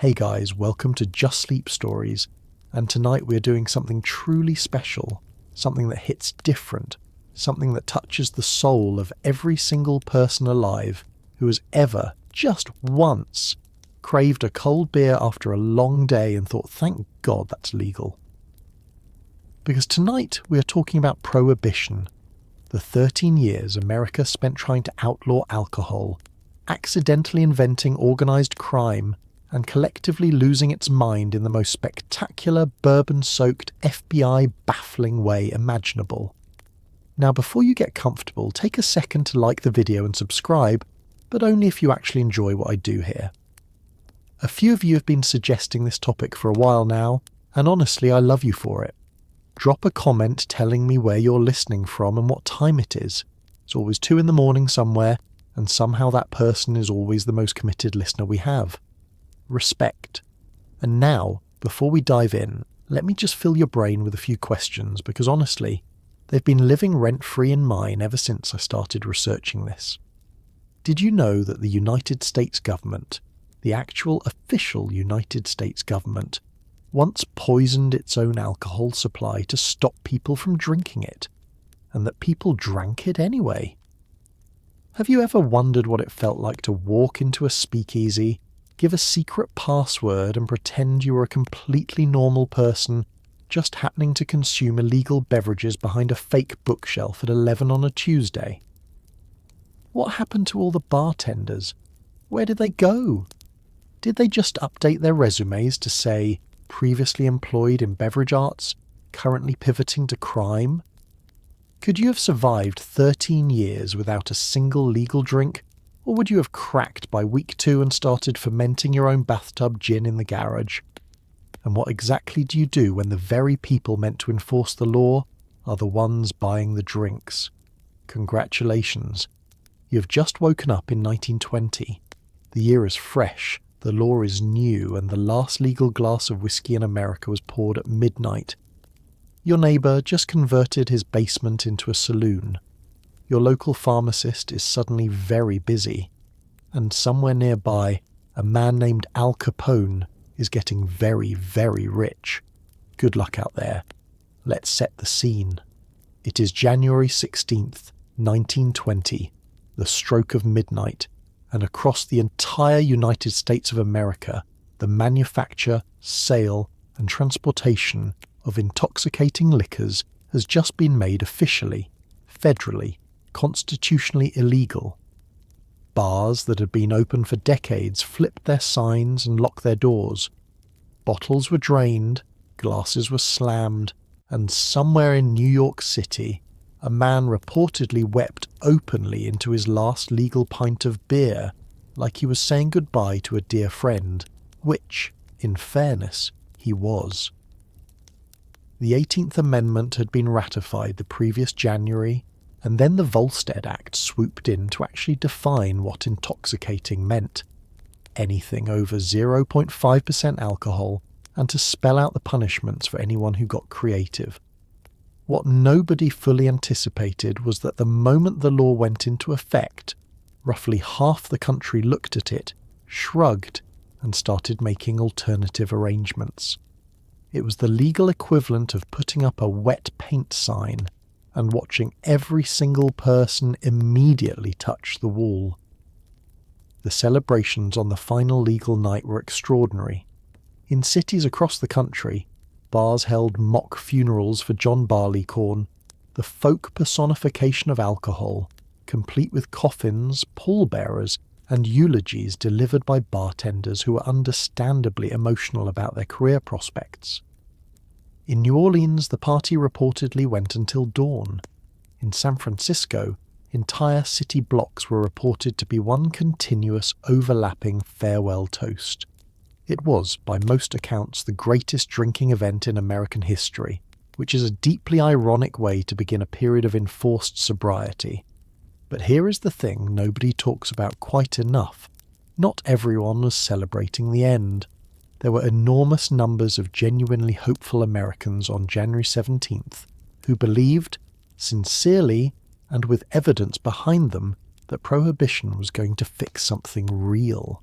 Hey guys, welcome to Just Sleep Stories, and tonight we're doing something truly special, something that hits different, something that touches the soul of every single person alive who has ever, just once, craved a cold beer after a long day and thought, thank God that's legal. Because tonight we are talking about Prohibition, the 13 years America spent trying to outlaw alcohol, accidentally inventing organised crime, and collectively losing its mind in the most spectacular, bourbon-soaked, FBI-baffling way imaginable. Now, before you get comfortable, take a second to like the video and subscribe, but only if you actually enjoy what I do here. A few of you have been suggesting this topic for a while now, and honestly, I love you for it. Drop a comment telling me where you're listening from and what time it is. It's always 2 a.m. somewhere, and somehow that person is always the most committed listener we have. Respect. And now, before we dive in, let me just fill your brain with a few questions, because honestly, they've been living rent-free in mine ever since I started researching this. Did you know that the United States government, the actual official United States government, once poisoned its own alcohol supply to stop people from drinking it, and that people drank it anyway? Have you ever wondered what it felt like to walk into a speakeasy, give a secret password and pretend you were a completely normal person just happening to consume illegal beverages behind a fake bookshelf at 11 on a Tuesday? What happened to all the bartenders? Where did they go? Did they just update their resumes to say, previously employed in beverage arts, currently pivoting to crime? Could you have survived 13 years without a single legal drink? Or would you have cracked by week 2 and started fermenting your own bathtub gin in the garage? And what exactly do you do when the very people meant to enforce the law are the ones buying the drinks? Congratulations. You have just woken up in 1920. The year is fresh, the law is new, and the last legal glass of whiskey in America was poured at midnight. Your neighbour just converted his basement into a saloon. Your local pharmacist is suddenly very busy, and somewhere nearby, a man named Al Capone is getting very, very rich. Good luck out there. Let's set the scene. It is January 16th, 1920, the stroke of midnight, and across the entire United States of America, the manufacture, sale, and transportation of intoxicating liquors has just been made officially, federally, constitutionally illegal. Bars that had been open for decades flipped their signs and locked their doors. Bottles were drained, glasses were slammed, and somewhere in New York City, a man reportedly wept openly into his last legal pint of beer, like he was saying goodbye to a dear friend, which, in fairness, he was. The 18th Amendment had been ratified the previous January, and then the Volstead Act swooped in to actually define what intoxicating meant. Anything over 0.5% alcohol, and to spell out the punishments for anyone who got creative. What nobody fully anticipated was that the moment the law went into effect, roughly half the country looked at it, shrugged, and started making alternative arrangements. It was the legal equivalent of putting up a wet paint sign and watching every single person immediately touch the wall. The celebrations on the final legal night were extraordinary. In cities across the country, bars held mock funerals for John Barleycorn, the folk personification of alcohol, complete with coffins, pallbearers, and eulogies delivered by bartenders who were understandably emotional about their career prospects. In New Orleans, the party reportedly went until dawn. In San Francisco, entire city blocks were reported to be one continuous, overlapping farewell toast. It was, by most accounts, the greatest drinking event in American history, which is a deeply ironic way to begin a period of enforced sobriety. But here is the thing nobody talks about quite enough. Not everyone was celebrating the end. There were enormous numbers of genuinely hopeful Americans on January 17th who believed, sincerely and with evidence behind them, that Prohibition was going to fix something real.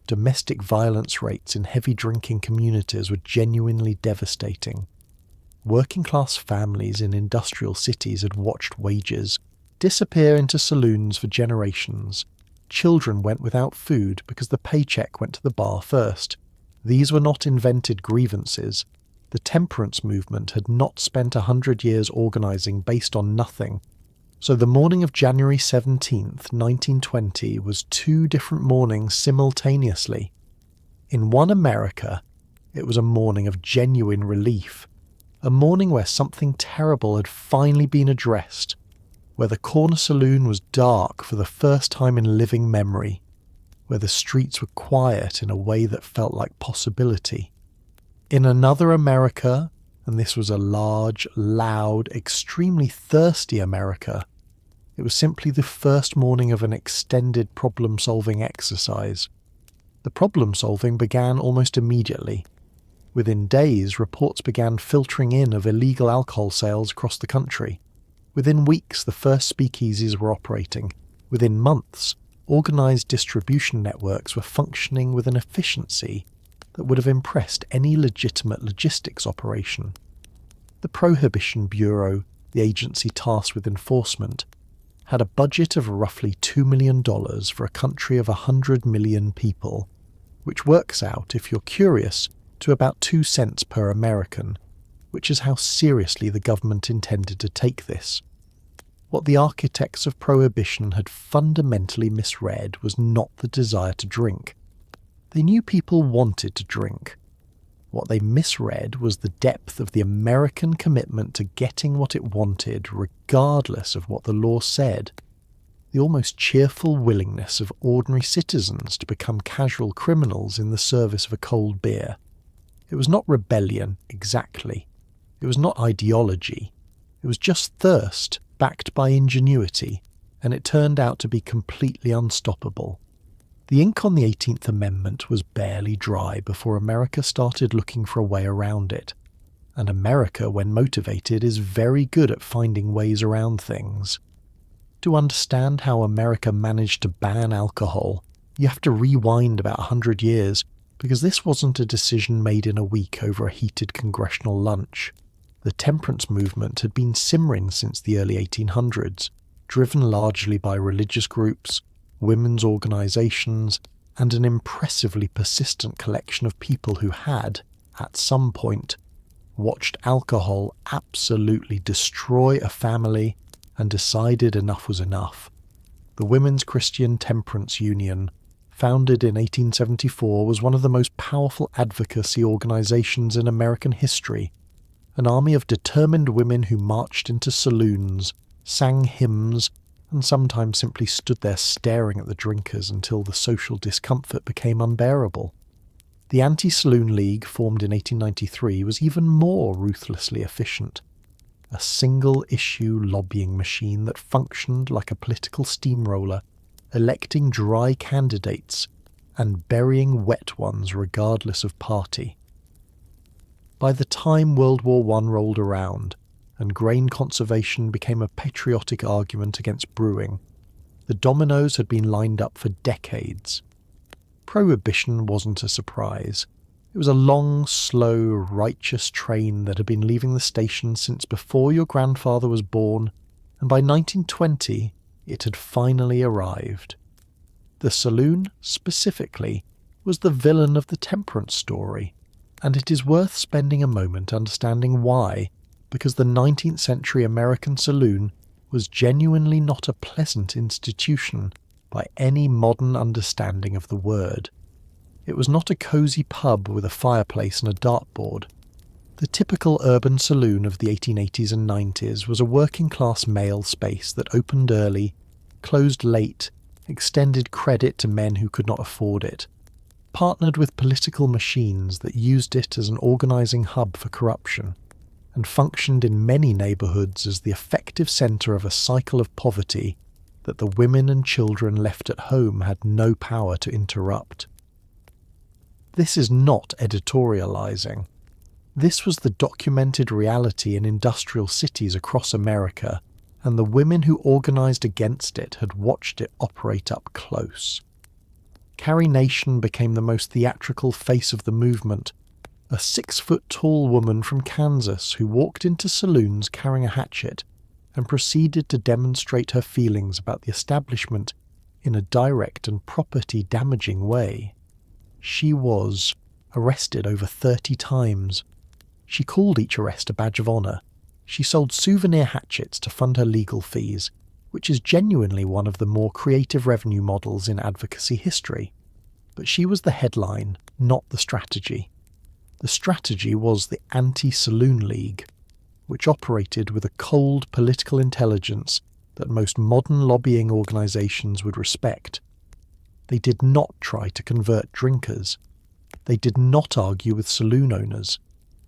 domestic violence rates in heavy drinking communities were genuinely devastating. Working-class families in industrial cities had watched wages disappear into saloons for generations. Children went without food because the paycheck went to the bar first. These were not invented grievances. The temperance movement had not spent 100 years organising based on nothing. So the morning of January 17th, 1920 was two different mornings simultaneously. In one America, it was a morning of genuine relief, a morning where something terrible had finally been addressed, where the corner saloon was dark for the first time in living memory, where the streets were quiet in a way that felt like possibility. In another America, and this was a large, loud, extremely thirsty America, it was simply the first morning of an extended problem-solving exercise. The problem-solving began almost immediately. Within days, reports began filtering in of illegal alcohol sales across the country. Within weeks, the first speakeasies were operating. Within months, organised distribution networks were functioning with an efficiency that would have impressed any legitimate logistics operation. The Prohibition Bureau, the agency tasked with enforcement, had a budget of roughly $2 million for a country of 100 million people, which works out, if you're curious, to about 2 cents per American, which is how seriously the government intended to take this. What the architects of Prohibition had fundamentally misread was not the desire to drink. They knew people wanted to drink. What they misread was the depth of the American commitment to getting what it wanted regardless of what the law said. The almost cheerful willingness of ordinary citizens to become casual criminals in the service of a cold beer. It was not rebellion, exactly. It was not ideology. It was just thirst, backed by ingenuity, and it turned out to be completely unstoppable. The ink on the 18th Amendment was barely dry before America started looking for a way around it. And America, when motivated, is very good at finding ways around things. To understand how America managed to ban alcohol, you have to rewind about 100 years, because this wasn't a decision made in a week over a heated congressional lunch. The temperance movement had been simmering since the early 1800s, driven largely by religious groups, women's organisations, and an impressively persistent collection of people who had, at some point, watched alcohol absolutely destroy a family and decided enough was enough. The Women's Christian Temperance Union, founded in 1874, was one of the most powerful advocacy organisations in American history, an army of determined women who marched into saloons, sang hymns, and sometimes simply stood there staring at the drinkers until the social discomfort became unbearable. The Anti-Saloon League, formed in 1893, was even more ruthlessly efficient. A single-issue lobbying machine that functioned like a political steamroller, electing dry candidates and burying wet ones regardless of party. By the time World War I rolled around, and grain conservation became a patriotic argument against brewing, the dominoes had been lined up for decades. Prohibition wasn't a surprise. It was a long, slow, righteous train that had been leaving the station since before your grandfather was born, and by 1920 it had finally arrived. The saloon, specifically, was the villain of the temperance story, and it is worth spending a moment understanding why, because the 19th century American saloon was genuinely not a pleasant institution by any modern understanding of the word. It was not a cosy pub with a fireplace and a dartboard. The typical urban saloon of the 1880s and 90s was a working-class male space that opened early, closed late, extended credit to men who could not afford it, partnered with political machines that used it as an organising hub for corruption, and functioned in many neighbourhoods as the effective centre of a cycle of poverty that the women and children left at home had no power to interrupt. This is not editorialising. This was the documented reality in industrial cities across America, and the women who organised against it had watched it operate up close. Carrie Nation became the most theatrical face of the movement, a 6-foot-tall woman from Kansas who walked into saloons carrying a hatchet and proceeded to demonstrate her feelings about the establishment in a direct and property-damaging way. She was arrested over 30 times. She called each arrest a badge of honour. She sold souvenir hatchets to fund her legal fees, which is genuinely one of the more creative revenue models in advocacy history. But she was the headline, not the strategy. The strategy was the Anti-Saloon League, which operated with a cold political intelligence that most modern lobbying organisations would respect. They did not try to convert drinkers. They did not argue with saloon owners.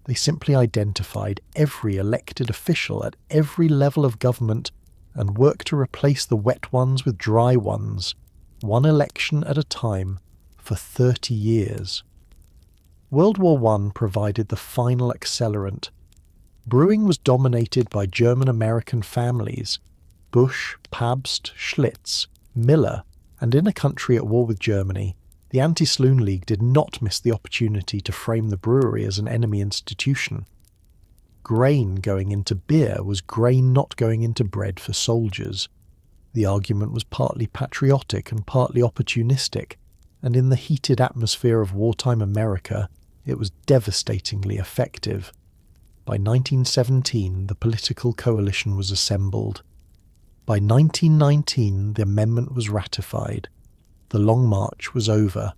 They simply identified every elected official at every level of government and worked to replace the wet ones with dry ones, one election at a time, for 30 years. World War I provided the final accelerant. Brewing was dominated by German-American families, Busch, Pabst, Schlitz, Miller, and in a country at war with Germany, the Anti-Saloon League did not miss the opportunity to frame the brewery as an enemy institution. Grain going into beer was grain not going into bread for soldiers. The argument was partly patriotic and partly opportunistic, and in the heated atmosphere of wartime America, it was devastatingly effective. By 1917, the political coalition was assembled. By 1919, the amendment was ratified. The Long March was over.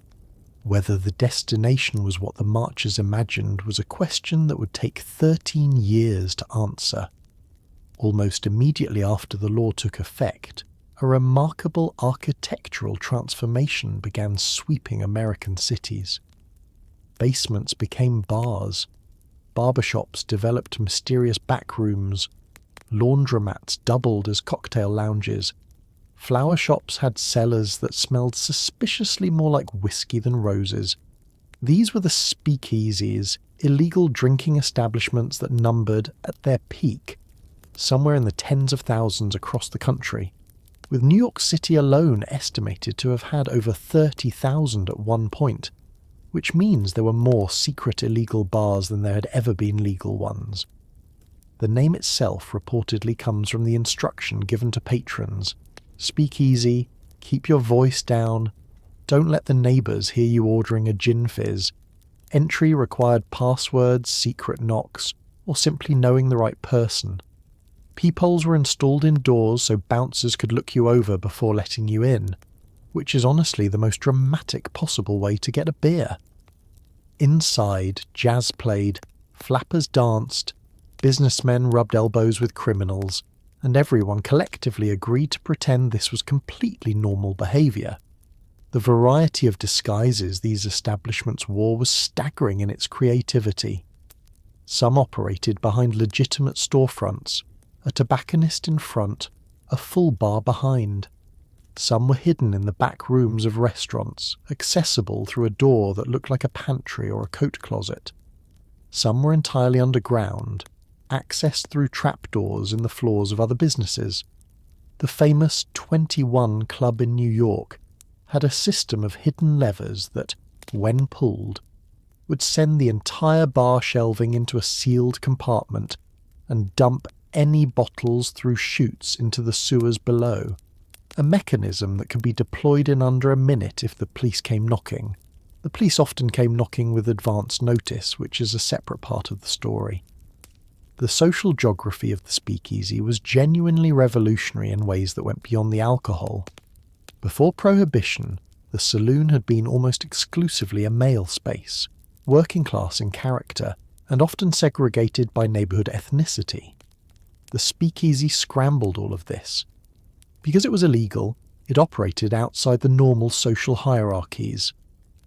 Whether the destination was what the marchers imagined was a question that would take 13 years to answer. Almost immediately after the law took effect, a remarkable architectural transformation began sweeping American cities. Basements became bars. Barbershops developed mysterious back rooms. Laundromats doubled as cocktail lounges. Flower shops had cellars that smelled suspiciously more like whiskey than roses. These were the speakeasies, illegal drinking establishments that numbered, at their peak, somewhere in the tens of thousands across the country, with New York City alone estimated to have had over 30,000 at one point, which means there were more secret illegal bars than there had ever been legal ones. The name itself reportedly comes from the instruction given to patrons: speak easy, keep your voice down, don't let the neighbours hear you ordering a gin fizz. Entry required passwords, secret knocks, or simply knowing the right person. Peepholes were installed indoors so bouncers could look you over before letting you in, which is honestly the most dramatic possible way to get a beer. Inside, jazz played, flappers danced, businessmen rubbed elbows with criminals, and everyone collectively agreed to pretend this was completely normal behaviour. The variety of disguises these establishments wore was staggering in its creativity. Some operated behind legitimate storefronts, a tobacconist in front, a full bar behind. Some were hidden in the back rooms of restaurants, accessible through a door that looked like a pantry or a coat closet. Some were entirely underground, accessed through trapdoors in the floors of other businesses. The famous 21 Club in New York had a system of hidden levers that, when pulled, would send the entire bar shelving into a sealed compartment and dump any bottles through chutes into the sewers below, a mechanism that could be deployed in under a minute if the police came knocking. The police often came knocking with advance notice, which is a separate part of the story. The social geography of the speakeasy was genuinely revolutionary in ways that went beyond the alcohol. Before Prohibition, the saloon had been almost exclusively a male space, working class in character, and often segregated by neighbourhood ethnicity. The speakeasy scrambled all of this. Because it was illegal, it operated outside the normal social hierarchies.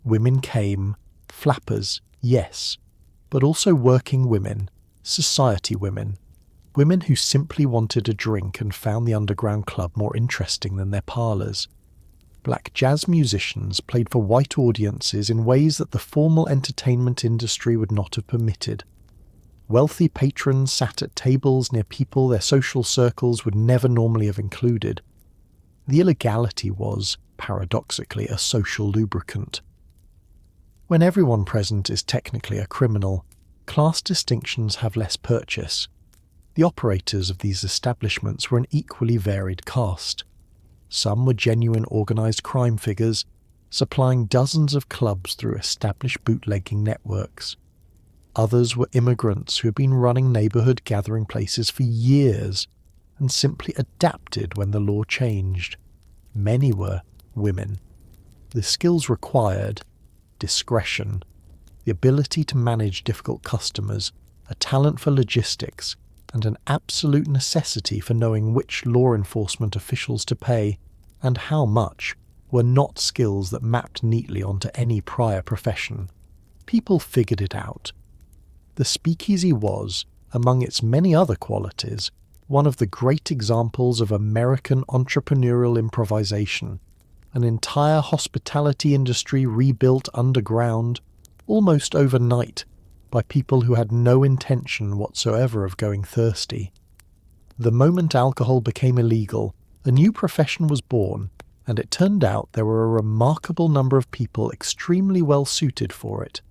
Women came, flappers, yes, but also working women, society women, women who simply wanted a drink and found the underground club more interesting than their parlours. Black jazz musicians played for white audiences in ways that the formal entertainment industry would not have permitted. Wealthy patrons sat at tables near people their social circles would never normally have included. The illegality was, paradoxically, a social lubricant. When everyone present is technically a criminal, class distinctions have less purchase. The operators of these establishments were an equally varied cast. Some were genuine organised crime figures, supplying dozens of clubs through established bootlegging networks. Others were immigrants who had been running neighbourhood gathering places for years and simply adapted when the law changed. Many were women. The skills required: discretion, the ability to manage difficult customers, a talent for logistics, and an absolute necessity for knowing which law enforcement officials to pay and how much, were not skills that mapped neatly onto any prior profession. People figured it out. The speakeasy was, among its many other qualities, one of the great examples of American entrepreneurial improvisation, an entire hospitality industry rebuilt underground, almost overnight, by people who had no intention whatsoever of going thirsty. The moment alcohol became illegal, a new profession was born, and it turned out there were a remarkable number of people extremely well suited for it.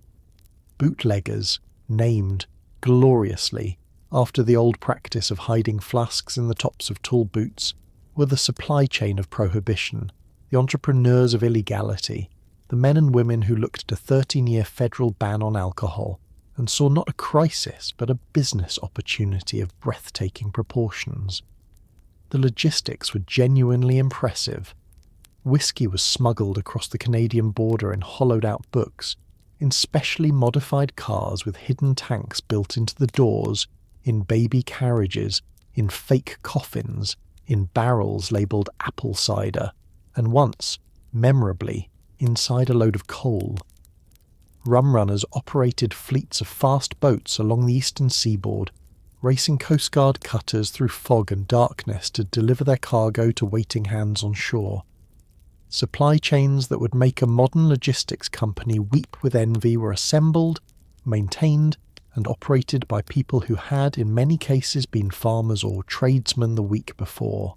Bootleggers, named, gloriously, after the old practice of hiding flasks in the tops of tall boots, were the supply chain of prohibition, the entrepreneurs of illegality, the men and women who looked at a 13-year federal ban on alcohol and saw not a crisis but a business opportunity of breathtaking proportions. The logistics were genuinely impressive. Whiskey was smuggled across the Canadian border in hollowed-out books, in specially modified cars with hidden tanks built into the doors, in baby carriages, in fake coffins, in barrels labelled apple cider, and once, memorably, inside a load of coal. Rum runners operated fleets of fast boats along the eastern seaboard, racing Coast Guard cutters through fog and darkness to deliver their cargo to waiting hands on shore. Supply chains that would make a modern logistics company weep with envy were assembled, maintained, and operated by people who had, in many cases, been farmers or tradesmen the week before.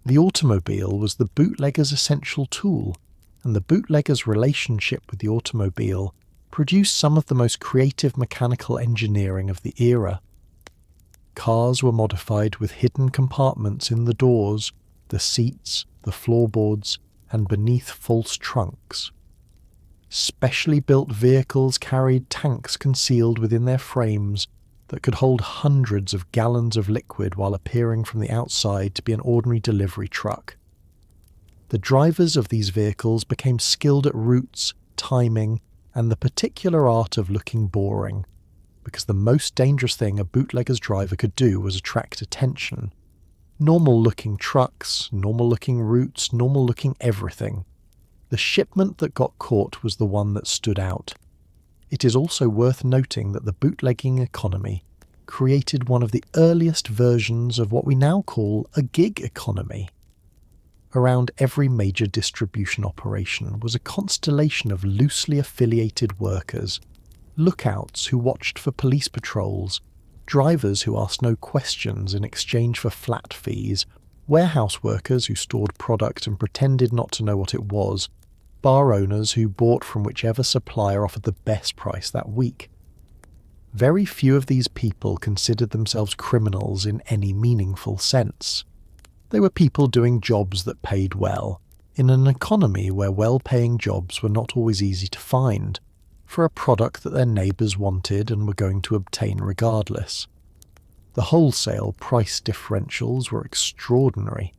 The automobile was the bootlegger's essential tool, and the bootlegger's relationship with the automobile produced some of the most creative mechanical engineering of the era. Cars were modified with hidden compartments in the doors, the seats, the floorboards, and beneath false trunks. Specially built vehicles carried tanks concealed within their frames that could hold hundreds of gallons of liquid while appearing from the outside to be an ordinary delivery truck. The drivers of these vehicles became skilled at routes, timing, and the particular art of looking boring, because the most dangerous thing a bootlegger's driver could do was attract attention. Normal-looking trucks, normal-looking routes, normal-looking everything. The shipment that got caught was the one that stood out. It is also worth noting that the bootlegging economy created one of the earliest versions of what we now call a gig economy. Around every major distribution operation was a constellation of loosely affiliated workers, lookouts who watched for police patrols, drivers who asked no questions in exchange for flat fees, warehouse workers who stored product and pretended not to know what it was, bar owners who bought from whichever supplier offered the best price that week. Very few of these people considered themselves criminals in any meaningful sense. They were people doing jobs that paid well, in an economy where well-paying jobs were not always easy to find, for a product that their neighbours wanted and were going to obtain regardless. The wholesale price differentials were extraordinary.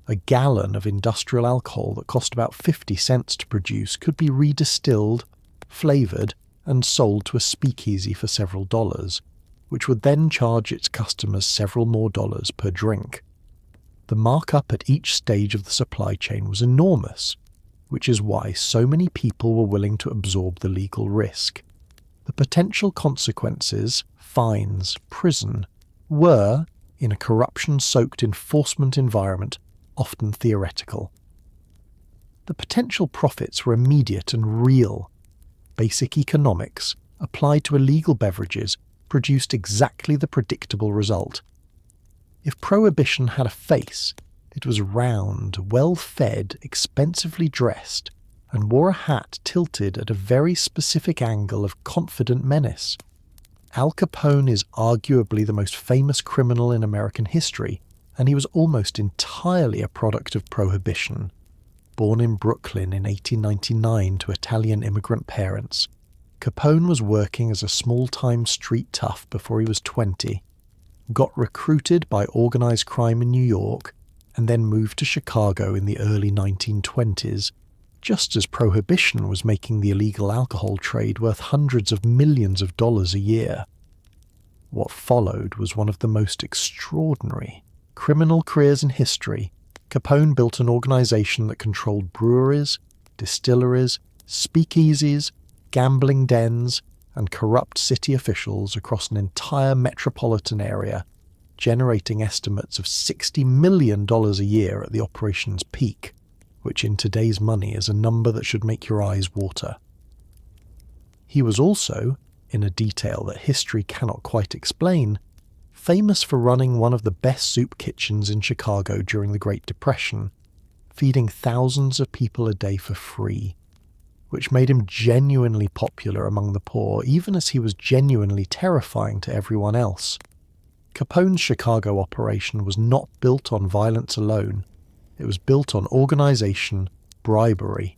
A gallon of industrial alcohol that cost about 50 cents to produce could be redistilled, flavoured, and sold to a speakeasy for several dollars, which would then charge its customers several more dollars per drink. The markup at each stage of the supply chain was enormous, which is why so many people were willing to absorb the legal risk. The potential consequences, fines, prison, were, in a corruption-soaked enforcement environment, often theoretical. The potential profits were immediate and real. Basic economics, applied to illegal beverages, produced exactly the predictable result. If prohibition had a face, It was round, well-fed, expensively dressed, and wore a hat tilted at a very specific angle of confident menace. Al Capone is arguably the most famous criminal in American history, and he was almost entirely a product of Prohibition. Born in Brooklyn in 1899 to Italian immigrant parents, Capone was working as a small-time street tough before he was 20, got recruited by organized crime in New York, and then moved to Chicago in the early 1920s, just as Prohibition was making the illegal alcohol trade worth hundreds of millions of dollars a year. What followed was one of the most extraordinary criminal careers in history. Capone built an organization that controlled breweries, distilleries, speakeasies, gambling dens, and corrupt city officials across an entire metropolitan area, generating estimates of $60 million a year at the operation's peak, which in today's money is a number that should make your eyes water. He was also, in a detail that history cannot quite explain, famous for running one of the best soup kitchens in Chicago during the Great Depression, feeding thousands of people a day for free, which made him genuinely popular among the poor, even as he was genuinely terrifying to everyone else. Capone's Chicago operation was not built on violence alone. It was built on organization, bribery,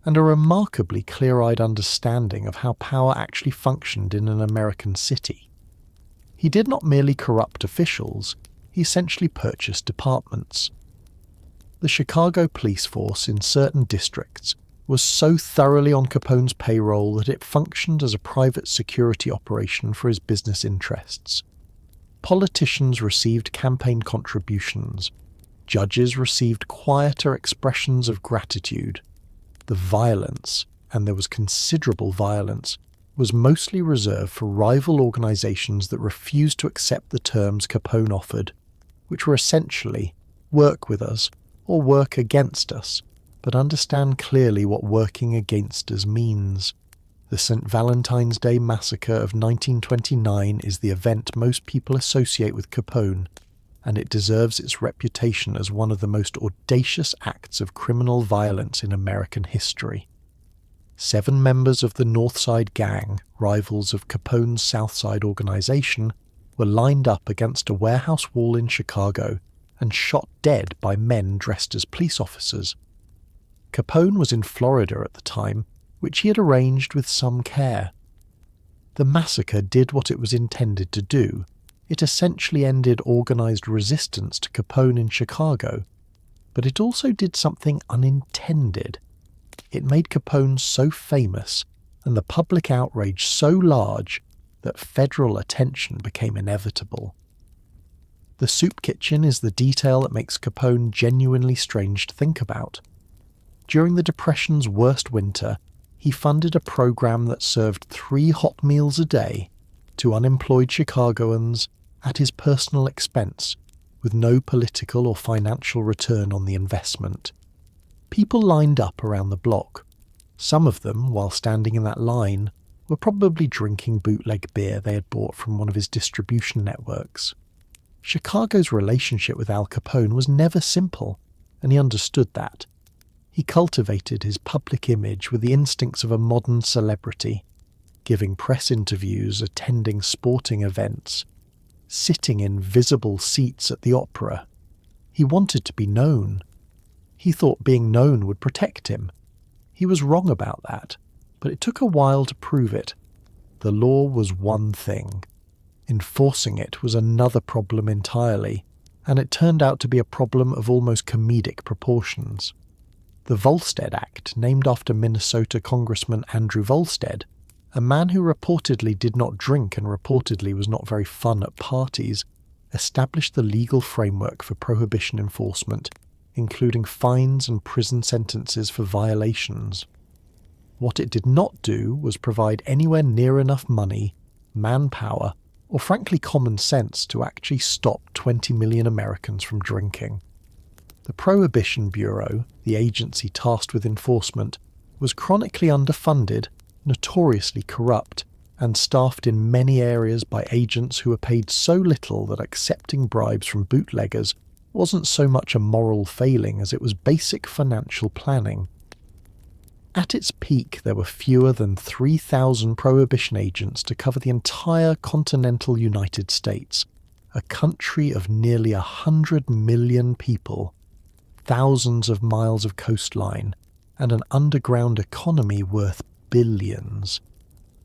and a remarkably clear-eyed understanding of how power actually functioned in an American city. He did not merely corrupt officials, he essentially purchased departments. The Chicago police force in certain districts was so thoroughly on Capone's payroll that it functioned as a private security operation for his business interests. Politicians received campaign contributions. Judges received quieter expressions of gratitude. The violence, and there was considerable violence, was mostly reserved for rival organizations that refused to accept the terms Capone offered, which were essentially, work with us or work against us, but understand clearly what working against us means. The St. Valentine's Day Massacre of 1929 is the event most people associate with Capone, and it deserves its reputation as one of the most audacious acts of criminal violence in American history. 7 members of the Northside Gang, rivals of Capone's Southside organization, were lined up against a warehouse wall in Chicago and shot dead by men dressed as police officers. Capone was in Florida at the time, which he had arranged with some care. The massacre did what it was intended to do. It essentially ended organized resistance to Capone in Chicago, but it also did something unintended. It made Capone so famous and the public outrage so large that federal attention became inevitable. The soup kitchen is the detail that makes Capone genuinely strange to think about. During the Depression's worst winter, he funded a program that served 3 hot meals a day to unemployed Chicagoans at his personal expense, with no political or financial return on the investment. People lined up around the block. Some of them, while standing in that line, were probably drinking bootleg beer they had bought from one of his distribution networks. Chicago's relationship with Al Capone was never simple, and he understood that. He cultivated his public image with the instincts of a modern celebrity, giving press interviews, attending sporting events, sitting in visible seats at the opera. He wanted to be known. He thought being known would protect him. He was wrong about that, but it took a while to prove it. The law was one thing. Enforcing it was another problem entirely, and it turned out to be a problem of almost comedic proportions. The Volstead Act, named after Minnesota Congressman Andrew Volstead, a man who reportedly did not drink and reportedly was not very fun at parties, established the legal framework for prohibition enforcement, including fines and prison sentences for violations. What it did not do was provide anywhere near enough money, manpower, or frankly common sense to actually stop 20 million Americans from drinking. The Prohibition Bureau, the agency tasked with enforcement, was chronically underfunded, notoriously corrupt, and staffed in many areas by agents who were paid so little that accepting bribes from bootleggers wasn't so much a moral failing as it was basic financial planning. At its peak, there were fewer than 3,000 Prohibition agents to cover the entire continental United States, a country of nearly 100 million people, thousands of miles of coastline, and an underground economy worth billions.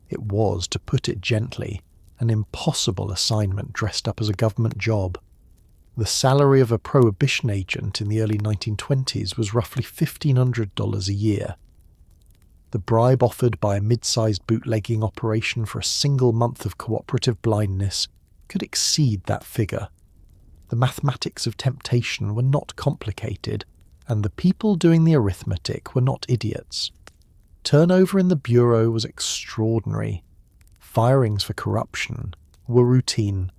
It was, to put it gently, an impossible assignment dressed up as a government job. The salary of a Prohibition agent in the early 1920s was roughly $1,500 a year. The bribe offered by a mid-sized bootlegging operation for a single month of cooperative blindness could exceed that figure. The mathematics of temptation were not complicated, and the people doing the arithmetic were not idiots. Turnover in the Bureau was extraordinary. Firings for corruption were routine.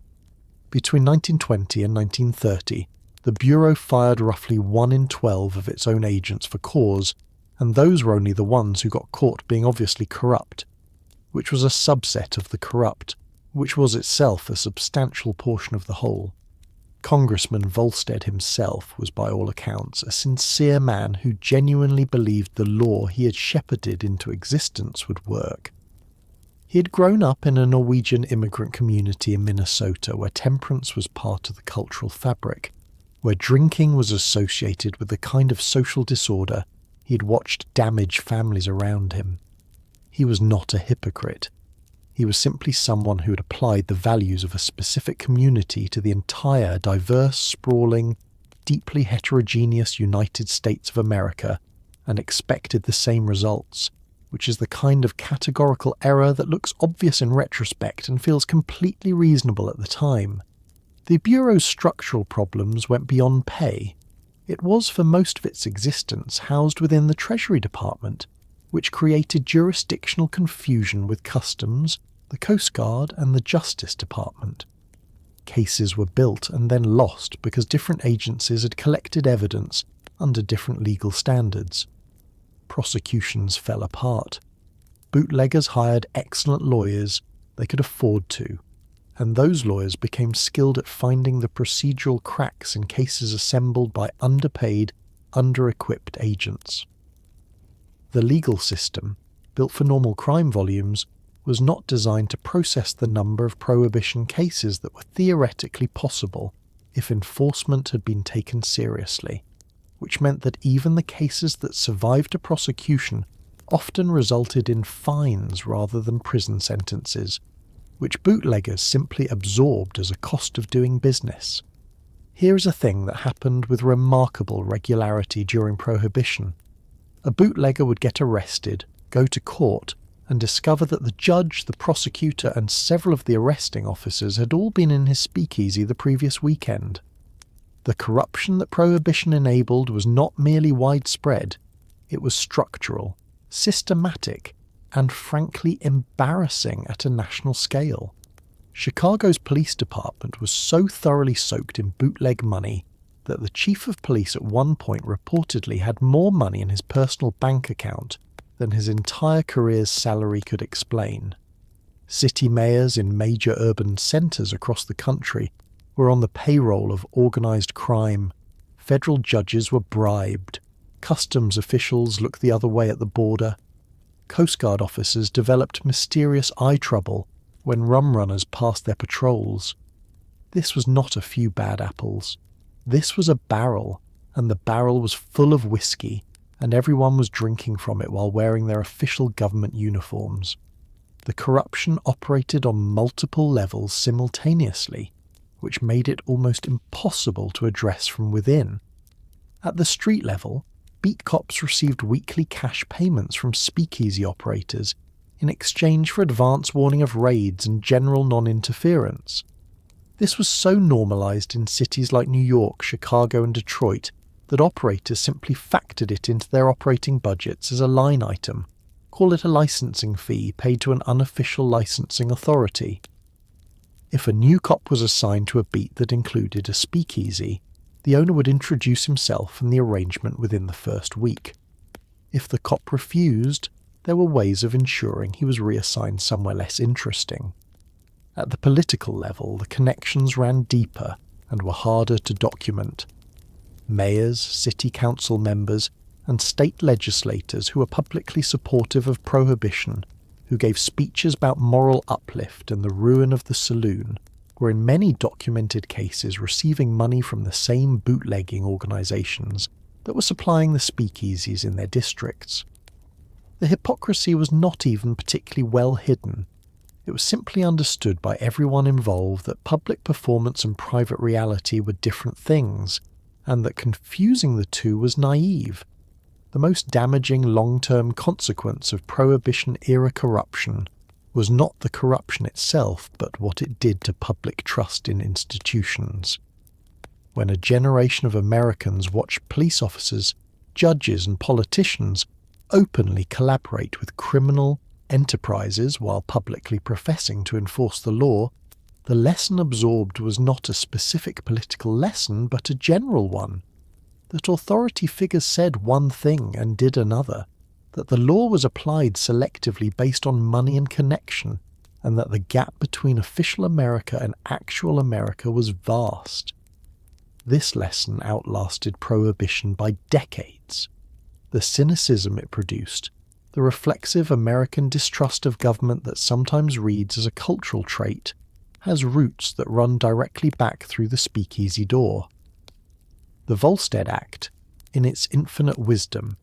Between 1920 and 1930, the Bureau fired roughly 1 in 12 of its own agents for cause, and those were only the ones who got caught being obviously corrupt, which was a subset of the corrupt, which was itself a substantial portion of the whole. Congressman Volstead himself was by all accounts a sincere man who genuinely believed the law he had shepherded into existence would work. He had grown up in a Norwegian immigrant community in Minnesota where temperance was part of the cultural fabric, where drinking was associated with the kind of social disorder he had watched damage families around him. He was not a hypocrite. He was simply someone who had applied the values of a specific community to the entire diverse, sprawling, deeply heterogeneous United States of America and expected the same results, which is the kind of categorical error that looks obvious in retrospect and feels completely reasonable at the time. The Bureau's structural problems went beyond pay. It was, for most of its existence, housed within the Treasury Department, which created jurisdictional confusion with Customs, the Coast Guard, and the Justice Department. Cases were built and then lost because different agencies had collected evidence under different legal standards. Prosecutions fell apart. Bootleggers hired excellent lawyers they could afford to, and those lawyers became skilled at finding the procedural cracks in cases assembled by underpaid, under-equipped agents. The legal system, built for normal crime volumes, was not designed to process the number of Prohibition cases that were theoretically possible if enforcement had been taken seriously, which meant that even the cases that survived a prosecution often resulted in fines rather than prison sentences, which bootleggers simply absorbed as a cost of doing business. Here is a thing that happened with remarkable regularity during Prohibition. A bootlegger would get arrested, go to court, and discover that the judge, the prosecutor, and several of the arresting officers had all been in his speakeasy the previous weekend. The corruption that Prohibition enabled was not merely widespread, it was structural, systematic, and frankly embarrassing at a national scale. Chicago's police department was so thoroughly soaked in bootleg money that the chief of police at one point reportedly had more money in his personal bank account than his entire career's salary could explain. City mayors in major urban centres across the country were on the payroll of organised crime. Federal judges were bribed. Customs officials looked the other way at the border. Coast Guard officers developed mysterious eye trouble when rum runners passed their patrols. This was not a few bad apples. This was a barrel, and the barrel was full of whiskey, and everyone was drinking from it while wearing their official government uniforms. The corruption operated on multiple levels simultaneously, which made it almost impossible to address from within. At the street level, beat cops received weekly cash payments from speakeasy operators in exchange for advance warning of raids and general non-interference. This was so normalized in cities like New York, Chicago, and Detroit that operators simply factored it into their operating budgets as a line item, call it a licensing fee paid to an unofficial licensing authority. If a new cop was assigned to a beat that included a speakeasy, the owner would introduce himself and the arrangement within the first week. If the cop refused, there were ways of ensuring he was reassigned somewhere less interesting. At the political level, the connections ran deeper and were harder to document. mayors, city council members, and state legislators who were publicly supportive of prohibition, who gave speeches about moral uplift and the ruin of the saloon, were in many documented cases receiving money from the same bootlegging organisations that were supplying the speakeasies in their districts. The hypocrisy was not even particularly well hidden. It was simply understood by everyone involved that public performance and private reality were different things, and that confusing the two was naive. The most damaging long-term consequence of Prohibition-era corruption was not the corruption itself, but what it did to public trust in institutions. When a generation of Americans watched police officers, judges and politicians openly collaborate with criminal enterprises while publicly professing to enforce the law, the lesson absorbed was not a specific political lesson but a general one. That authority figures said one thing and did another, that the law was applied selectively based on money and connection, and that the gap between official America and actual America was vast. This lesson outlasted Prohibition by decades. The cynicism it produced, the reflexive American distrust of government that sometimes reads as a cultural trait, has roots that run directly back through the speakeasy door. The Volstead Act, in its infinite wisdom,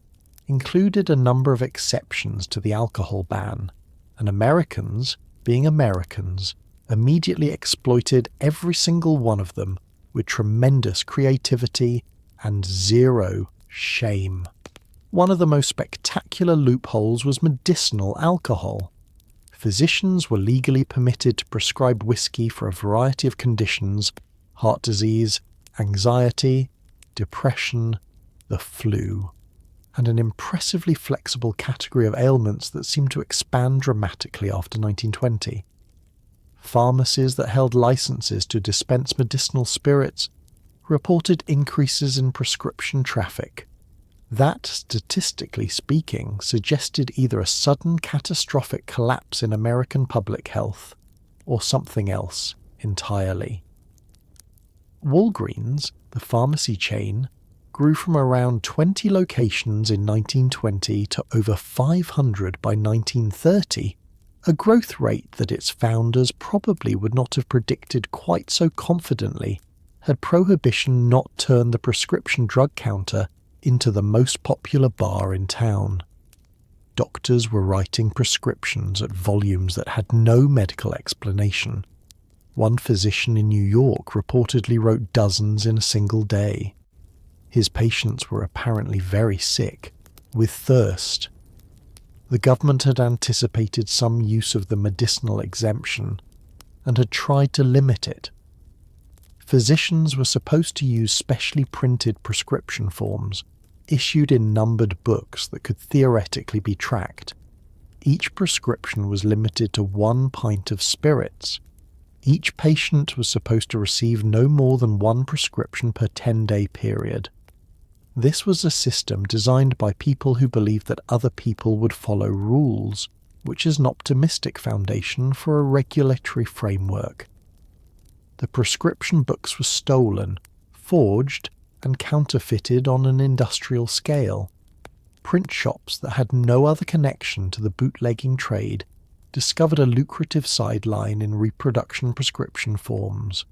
included a number of exceptions to the alcohol ban, and Americans, being Americans, immediately exploited every single one of them with tremendous creativity and zero shame. One of the most spectacular loopholes was medicinal alcohol. Physicians were legally permitted to prescribe whiskey for a variety of conditions: heart disease, anxiety, depression, the flu, and an impressively flexible category of ailments that seemed to expand dramatically after 1920. Pharmacies that held licenses to dispense medicinal spirits reported increases in prescription traffic. That, statistically speaking, suggested either a sudden catastrophic collapse in American public health or something else entirely. Walgreens, the pharmacy chain, grew from around 20 locations in 1920 to over 500 by 1930, a growth rate that its founders probably would not have predicted quite so confidently had Prohibition not turned the prescription drug counter into the most popular bar in town. Doctors were writing prescriptions at volumes that had no medical explanation. One physician in New York reportedly wrote dozens in a single day. His patients were apparently very sick, with thirst. The government had anticipated some use of the medicinal exemption and had tried to limit it. Physicians were supposed to use specially printed prescription forms, issued in numbered books that could theoretically be tracked. Each prescription was limited to 1 pint of spirits. Each patient was supposed to receive no more than 1 prescription per 10-day period. This was a system designed by people who believed that other people would follow rules, which is an optimistic foundation for a regulatory framework. The prescription books were stolen, forged, and counterfeited on an industrial scale. Print shops that had no other connection to the bootlegging trade discovered a lucrative sideline in reproduction prescription forms.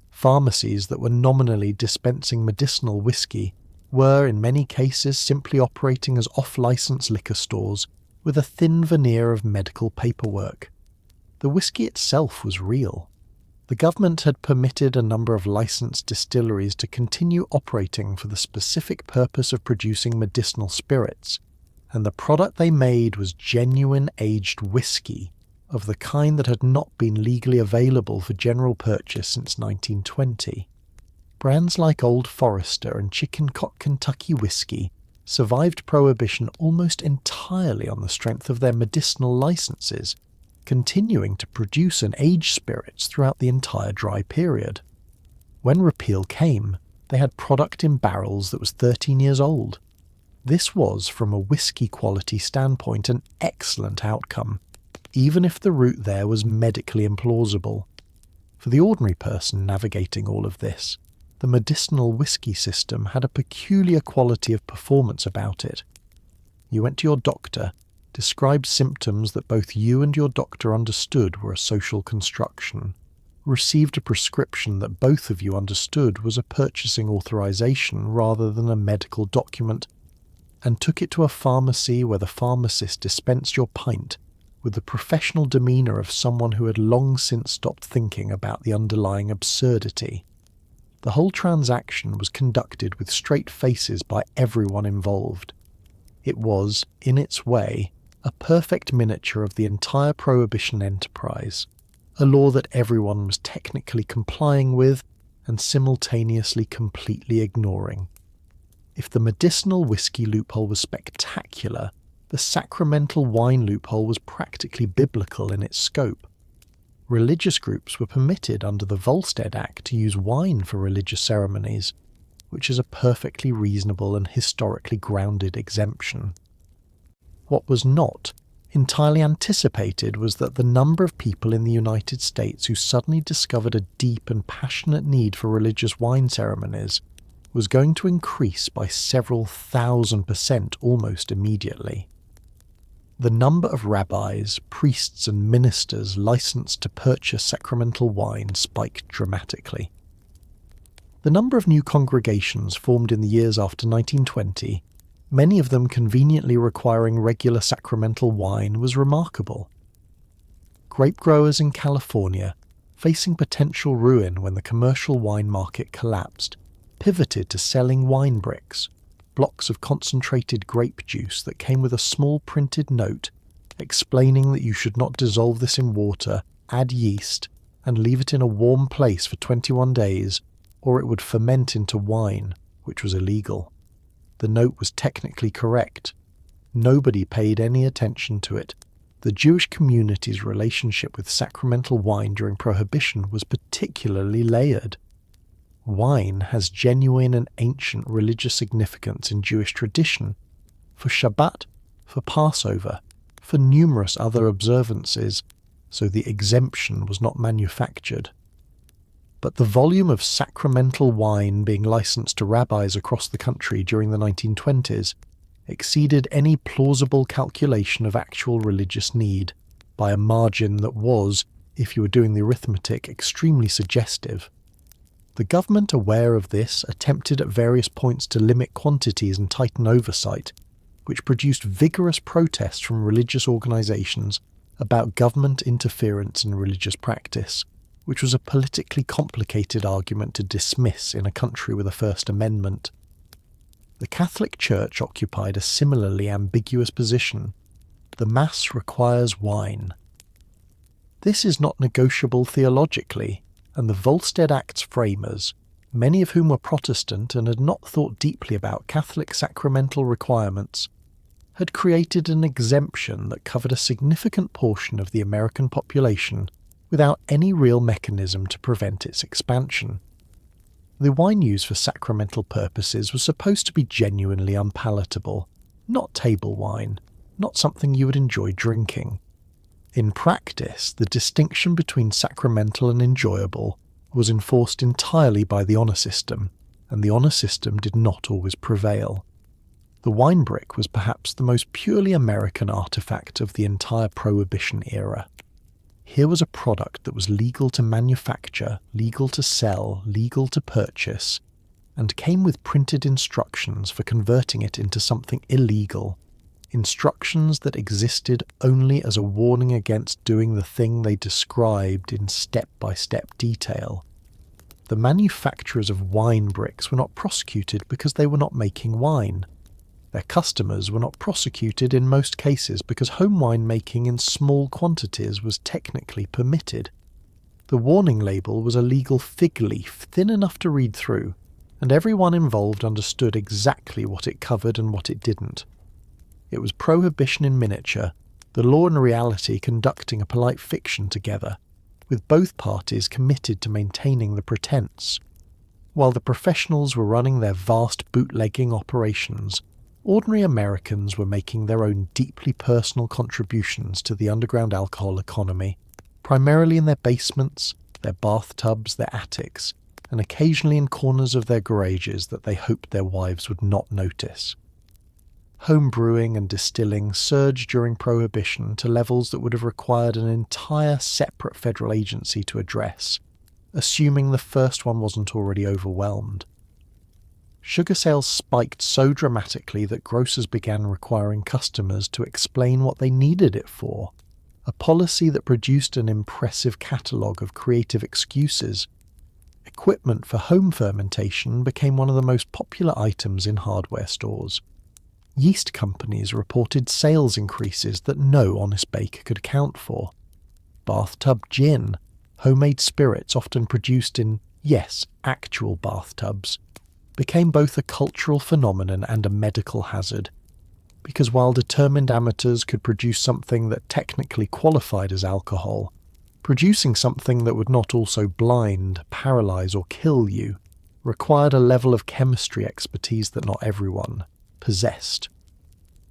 Pharmacies that were nominally dispensing medicinal whiskey were, in many cases, simply operating as off-license liquor stores with a thin veneer of medical paperwork. The whiskey itself was real. The government had permitted a number of licensed distilleries to continue operating for the specific purpose of producing medicinal spirits, and the product they made was genuine aged whiskey, of the kind that had not been legally available for general purchase since 1920. Brands like Old Forester and Chicken Cock Kentucky whiskey survived Prohibition almost entirely on the strength of their medicinal licenses, continuing to produce and age spirits throughout the entire dry period. When repeal came, they had product in barrels that was 13 years old. This was, from a whiskey quality standpoint, an excellent outcome, even if the route there was medically implausible. For the ordinary person navigating all of this, The medicinal whiskey system had a peculiar quality of performance about it. You went to your doctor, described symptoms that both you and your doctor understood were a social construction, received a prescription that both of you understood was a purchasing authorization rather than a medical document, and took it to a pharmacy where the pharmacist dispensed your pint with the professional demeanour of someone who had long since stopped thinking about the underlying absurdity. The whole transaction was conducted with straight faces by everyone involved. It was, in its way, a perfect miniature of the entire Prohibition enterprise, a law that everyone was technically complying with and simultaneously completely ignoring. If the medicinal whiskey loophole was spectacular, the sacramental wine loophole was practically biblical in its scope. Religious groups were permitted under the Volstead Act to use wine for religious ceremonies, which is a perfectly reasonable and historically grounded exemption. What was not entirely anticipated was that the number of people in the United States who suddenly discovered a deep and passionate need for religious wine ceremonies was going to increase by several 1,000% almost immediately. The number of rabbis, priests and ministers licensed to purchase sacramental wine spiked dramatically. The number of new congregations formed in the years after 1920, many of them conveniently requiring regular sacramental wine, was remarkable. Grape growers in California, facing potential ruin when the commercial wine market collapsed, pivoted to selling wine bricks, blocks of concentrated grape juice that came with a small printed note explaining that you should not dissolve this in water, add yeast, and leave it in a warm place for 21 days, or it would ferment into wine, which was illegal. The note was technically correct. Nobody paid any attention to it. The Jewish community's relationship with sacramental wine during Prohibition was particularly layered. Wine has genuine and ancient religious significance in Jewish tradition, for Shabbat, for Passover, for numerous other observances, so the exemption was not manufactured. But the volume of sacramental wine being licensed to rabbis across the country during the 1920s exceeded any plausible calculation of actual religious need by a margin that was, if you were doing the arithmetic, extremely suggestive. The government, aware of this, attempted at various points to limit quantities and tighten oversight, which produced vigorous protests from religious organisations about government interference in religious practice, which was a politically complicated argument to dismiss in a country with a First Amendment. The Catholic Church occupied a similarly ambiguous position. The Mass requires wine. This is not negotiable theologically, and the Volstead Act's framers, many of whom were Protestant and had not thought deeply about Catholic sacramental requirements, had created an exemption that covered a significant portion of the American population without any real mechanism to prevent its expansion. The wine used for sacramental purposes was supposed to be genuinely unpalatable, not table wine, not something you would enjoy drinking. In practice, the distinction between sacramental and enjoyable was enforced entirely by the honor system, and the honor system did not always prevail. The wine brick was perhaps the most purely American artifact of the entire Prohibition era. Here was a product that was legal to manufacture, legal to sell, legal to purchase, and came with printed instructions for converting it into something illegal, instructions that existed only as a warning against doing the thing they described in step-by-step detail. The manufacturers of wine bricks were not prosecuted because they were not making wine. Their customers were not prosecuted in most cases because home wine making in small quantities was technically permitted. The warning label was a legal fig leaf thin enough to read through, and everyone involved understood exactly what it covered and what it didn't. It was Prohibition in miniature, the law and reality conducting a polite fiction together, with both parties committed to maintaining the pretense. While the professionals were running their vast bootlegging operations, ordinary Americans were making their own deeply personal contributions to the underground alcohol economy, primarily in their basements, their bathtubs, their attics, and occasionally in corners of their garages that they hoped their wives would not notice. Home brewing and distilling surged during Prohibition to levels that would have required an entire separate federal agency to address, assuming the first one wasn't already overwhelmed. Sugar sales spiked so dramatically that grocers began requiring customers to explain what they needed it for, a policy that produced an impressive catalogue of creative excuses. Equipment for home fermentation became one of the most popular items in hardware stores. Yeast companies reported sales increases that no honest baker could account for. Bathtub gin, homemade spirits often produced in, yes, actual bathtubs, became both a cultural phenomenon and a medical hazard, because while determined amateurs could produce something that technically qualified as alcohol, producing something that would not also blind, paralyze, or kill you required a level of chemistry expertise that not everyone possessed.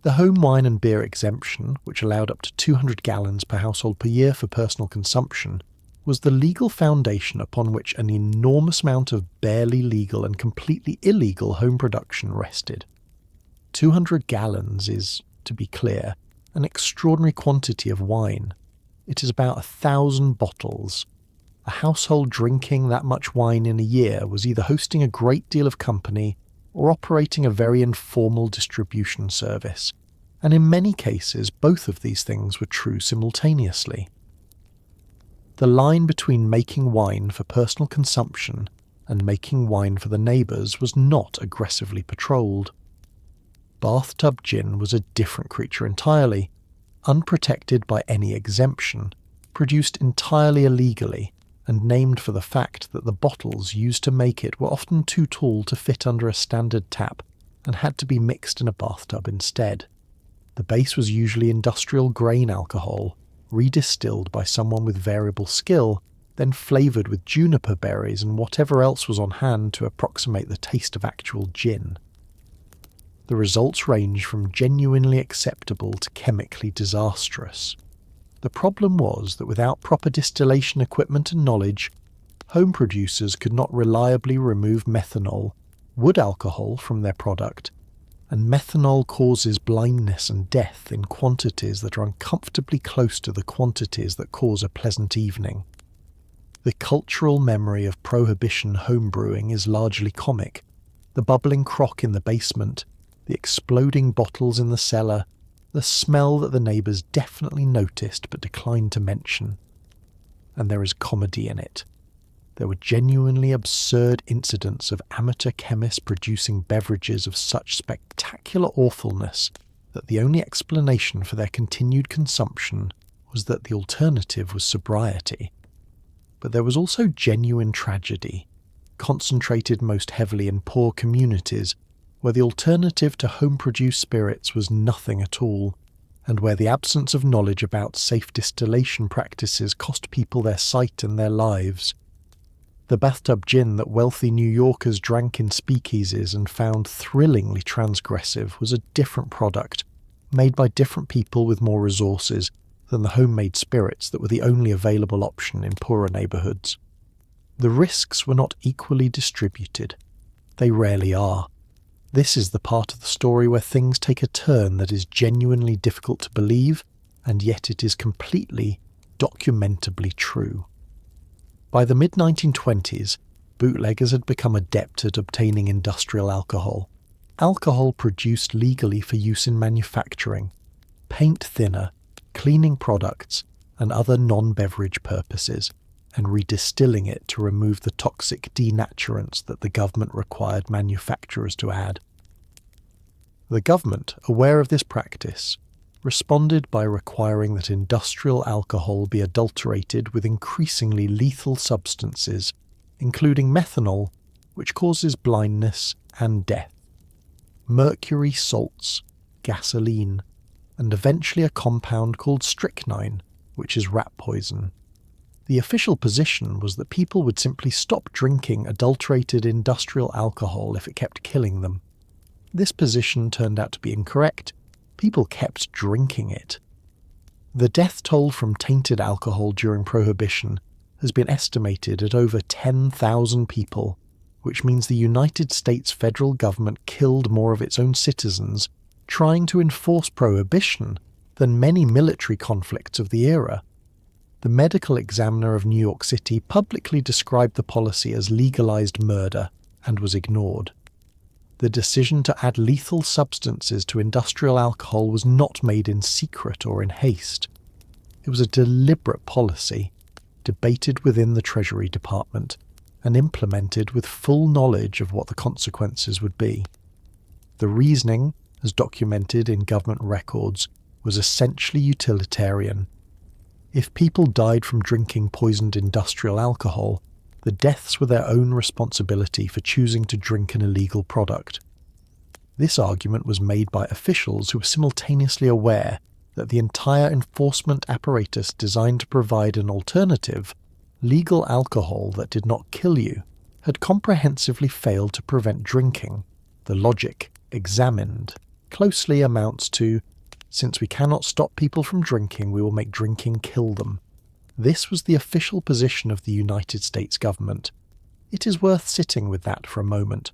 The home wine and beer exemption, which allowed up to 200 gallons per household per year for personal consumption, was the legal foundation upon which an enormous amount of barely legal and completely illegal home production rested. 200 gallons is, to be clear, an extraordinary quantity of wine. It is about 1,000 bottles. A household drinking that much wine in a year was either hosting a great deal of company or operating a very informal distribution service, and in many cases both of these things were true simultaneously. The line between making wine for personal consumption and making wine for the neighbours was not aggressively patrolled. Bathtub gin was a different creature entirely, unprotected by any exemption, produced entirely illegally, and named for the fact that the bottles used to make it were often too tall to fit under a standard tap and had to be mixed in a bathtub instead. The base was usually industrial grain alcohol, redistilled by someone with variable skill, then flavoured with juniper berries and whatever else was on hand to approximate the taste of actual gin. The results range from genuinely acceptable to chemically disastrous. The problem was that without proper distillation equipment and knowledge, home producers could not reliably remove methanol, wood alcohol, from their product, and methanol causes blindness and death in quantities that are uncomfortably close to the quantities that cause a pleasant evening. The cultural memory of Prohibition homebrewing is largely comic. The bubbling crock in the basement, the exploding bottles in the cellar, the smell that the neighbours definitely noticed but declined to mention. And there is comedy in it. There were genuinely absurd incidents of amateur chemists producing beverages of such spectacular awfulness that the only explanation for their continued consumption was that the alternative was sobriety. But there was also genuine tragedy, concentrated most heavily in poor communities, where the alternative to home-produced spirits was nothing at all, and where the absence of knowledge about safe distillation practices cost people their sight and their lives. The bathtub gin that wealthy New Yorkers drank in speakeasies and found thrillingly transgressive was a different product, made by different people with more resources than the homemade spirits that were the only available option in poorer neighbourhoods. The risks were not equally distributed. They rarely are. This is the part of the story where things take a turn that is genuinely difficult to believe, and yet it is completely, documentably true. By the mid-1920s, bootleggers had become adept at obtaining industrial alcohol produced legally for use in manufacturing, paint thinner, cleaning products, and other non-beverage purposes, and redistilling it to remove the toxic denaturants that the government required manufacturers to add. The government, aware of this practice, responded by requiring that industrial alcohol be adulterated with increasingly lethal substances, including methanol, which causes blindness and death, mercury salts, gasoline, and eventually a compound called strychnine, which is rat poison. The official position was that people would simply stop drinking adulterated industrial alcohol if it kept killing them. This position turned out to be incorrect. People kept drinking it. The death toll from tainted alcohol during Prohibition has been estimated at over 10,000 people, which means the United States federal government killed more of its own citizens trying to enforce prohibition than many military conflicts of the era. The medical examiner of New York City publicly described the policy as legalized murder and was ignored. The decision to add lethal substances to industrial alcohol was not made in secret or in haste. It was a deliberate policy, debated within the Treasury Department, and implemented with full knowledge of what the consequences would be. The reasoning, as documented in government records, was essentially utilitarian. If people died from drinking poisoned industrial alcohol, the deaths were their own responsibility for choosing to drink an illegal product. This argument was made by officials who were simultaneously aware that the entire enforcement apparatus designed to provide an alternative, legal alcohol that did not kill you, had comprehensively failed to prevent drinking. The logic, examined, closely amounts to, since we cannot stop people from drinking, we will make drinking kill them. This was the official position of the United States government. It is worth sitting with that for a moment.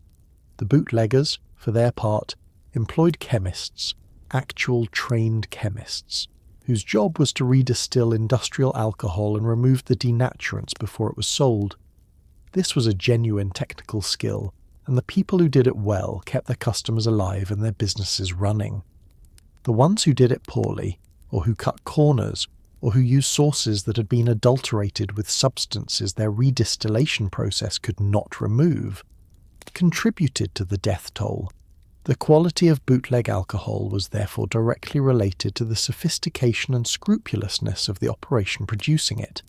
The bootleggers, for their part, employed chemists, actual trained chemists, whose job was to redistill industrial alcohol and remove the denaturants before it was sold. This was a genuine technical skill, and the people who did it well kept their customers alive and their businesses running. The ones who did it poorly, or who cut corners, or who used sources that had been adulterated with substances their redistillation process could not remove, contributed to the death toll. The quality of bootleg alcohol was therefore directly related to the sophistication and scrupulousness of the operation producing it,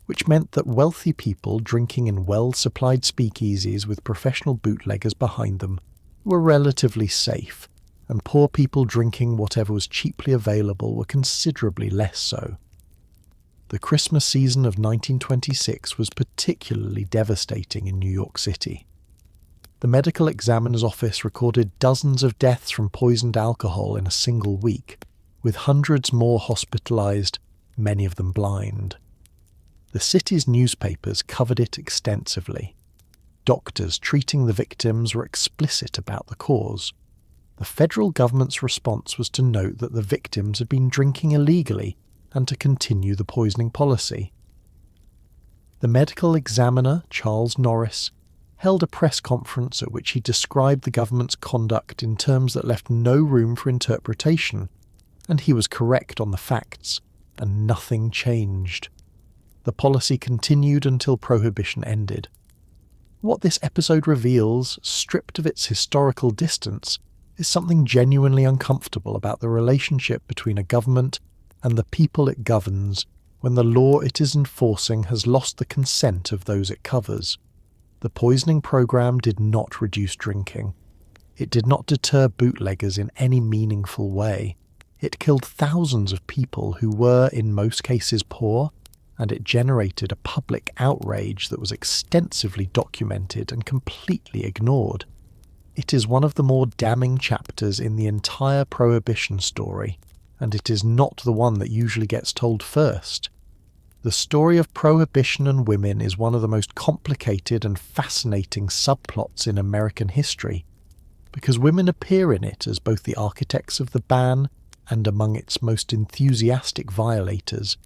which meant that wealthy people drinking in well-supplied speakeasies with professional bootleggers behind them were relatively safe, and poor people drinking whatever was cheaply available were considerably less so. The Christmas season of 1926 was particularly devastating in New York City. The medical examiner's office recorded dozens of deaths from poisoned alcohol in a single week, with hundreds more hospitalized, many of them blind. The city's newspapers covered it extensively. Doctors treating the victims were explicit about the cause. The federal government's response was to note that the victims had been drinking illegally and to continue the poisoning policy. The medical examiner, Charles Norris, held a press conference at which he described the government's conduct in terms that left no room for interpretation, and he was correct on the facts, and nothing changed. The policy continued until Prohibition ended. What this episode reveals, stripped of its historical distance, is something genuinely uncomfortable about the relationship between a government and the people it governs when the law it is enforcing has lost the consent of those it covers. The poisoning program did not reduce drinking. It did not deter bootleggers in any meaningful way. It killed thousands of people who were, in most cases, poor, and it generated a public outrage that was extensively documented and completely ignored. It is one of the more damning chapters in the entire Prohibition story, and it is not the one that usually gets told first. The story of Prohibition and women is one of the most complicated and fascinating subplots in American history, because women appear in it as both the architects of the ban and among its most enthusiastic violators,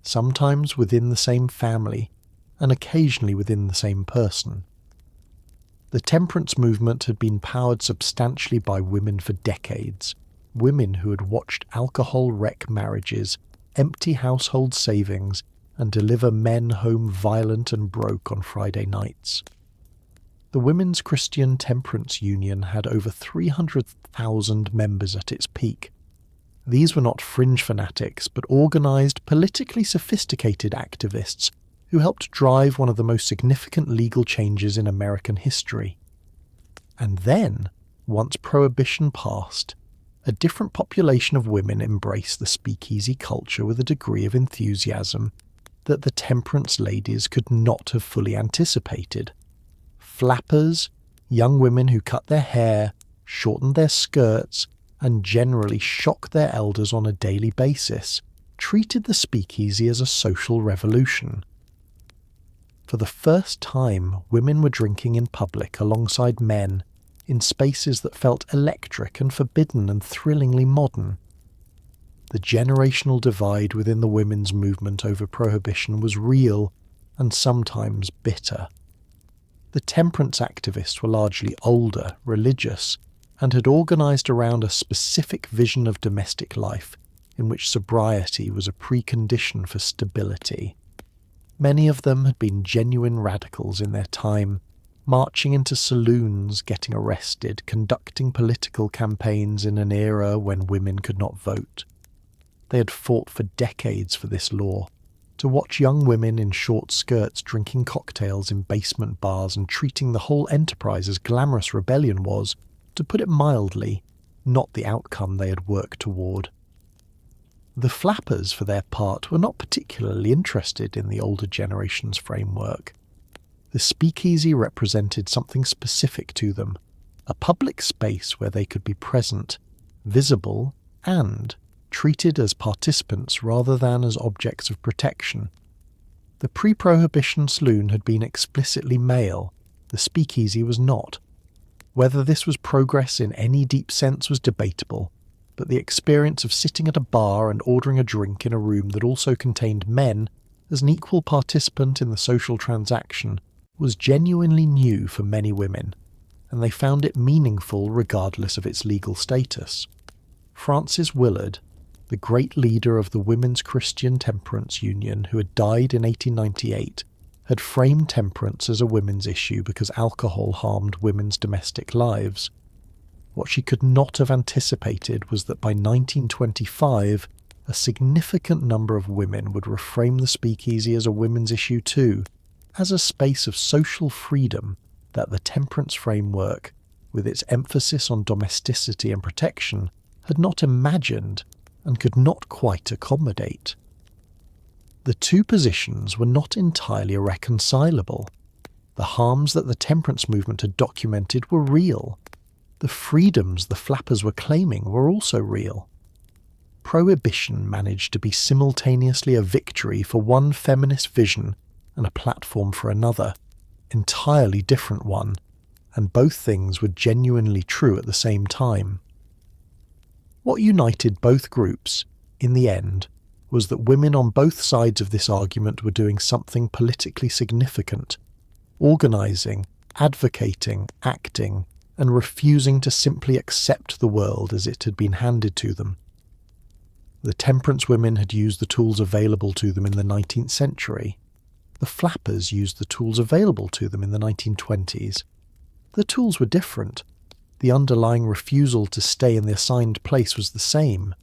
sometimes within the same family, and occasionally within the same person. The temperance movement had been powered substantially by women for decades, women who had watched alcohol wreck marriages, empty household savings, and deliver men home violent and broke on Friday nights. The Women's Christian Temperance Union had over 300,000 members at its peak. These were not fringe fanatics, but organised, politically sophisticated activists who helped drive one of the most significant legal changes in American history. And then, once Prohibition passed, a different population of women embraced the speakeasy culture with a degree of enthusiasm that the temperance ladies could not have fully anticipated. Flappers, young women who cut their hair, shortened their skirts, and generally shocked their elders on a daily basis, treated the speakeasy as a social revolution. For the first time, women were drinking in public alongside men in spaces that felt electric and forbidden and thrillingly modern. The generational divide within the women's movement over prohibition was real and sometimes bitter. The temperance activists were largely older, religious, and had organised around a specific vision of domestic life in which sobriety was a precondition for stability. Many of them had been genuine radicals in their time, marching into saloons, getting arrested, conducting political campaigns in an era when women could not vote. They had fought for decades for this law. To watch young women in short skirts drinking cocktails in basement bars and treating the whole enterprise as glamorous rebellion was, to put it mildly, not the outcome they had worked toward. The flappers, for their part, were not particularly interested in the older generation's framework. The speakeasy represented something specific to them, a public space where they could be present, visible, and treated as participants rather than as objects of protection. The pre-prohibition saloon had been explicitly male, the speakeasy was not. Whether this was progress in any deep sense was debatable, but the experience of sitting at a bar and ordering a drink in a room that also contained men as an equal participant in the social transaction was genuinely new for many women, and they found it meaningful regardless of its legal status. Frances Willard, the great leader of the Women's Christian Temperance Union who had died in 1898, had framed temperance as a women's issue because alcohol harmed women's domestic lives. What she could not have anticipated was that by 1925, a significant number of women would reframe the speakeasy as a women's issue too, as a space of social freedom that the temperance framework, with its emphasis on domesticity and protection, had not imagined and could not quite accommodate. The two positions were not entirely irreconcilable. The harms that the temperance movement had documented were real. The freedoms the flappers were claiming were also real. Prohibition managed to be simultaneously a victory for one feminist vision and a platform for another, entirely different one, and both things were genuinely true at the same time. What united both groups, in the end, was that women on both sides of this argument were doing something politically significant, organising, advocating, acting, and refusing to simply accept the world as it had been handed to them. The temperance women had used the tools available to them in the 19th century. The flappers used the tools available to them in the 1920s. The tools were different. The underlying refusal to stay in the assigned place was the same.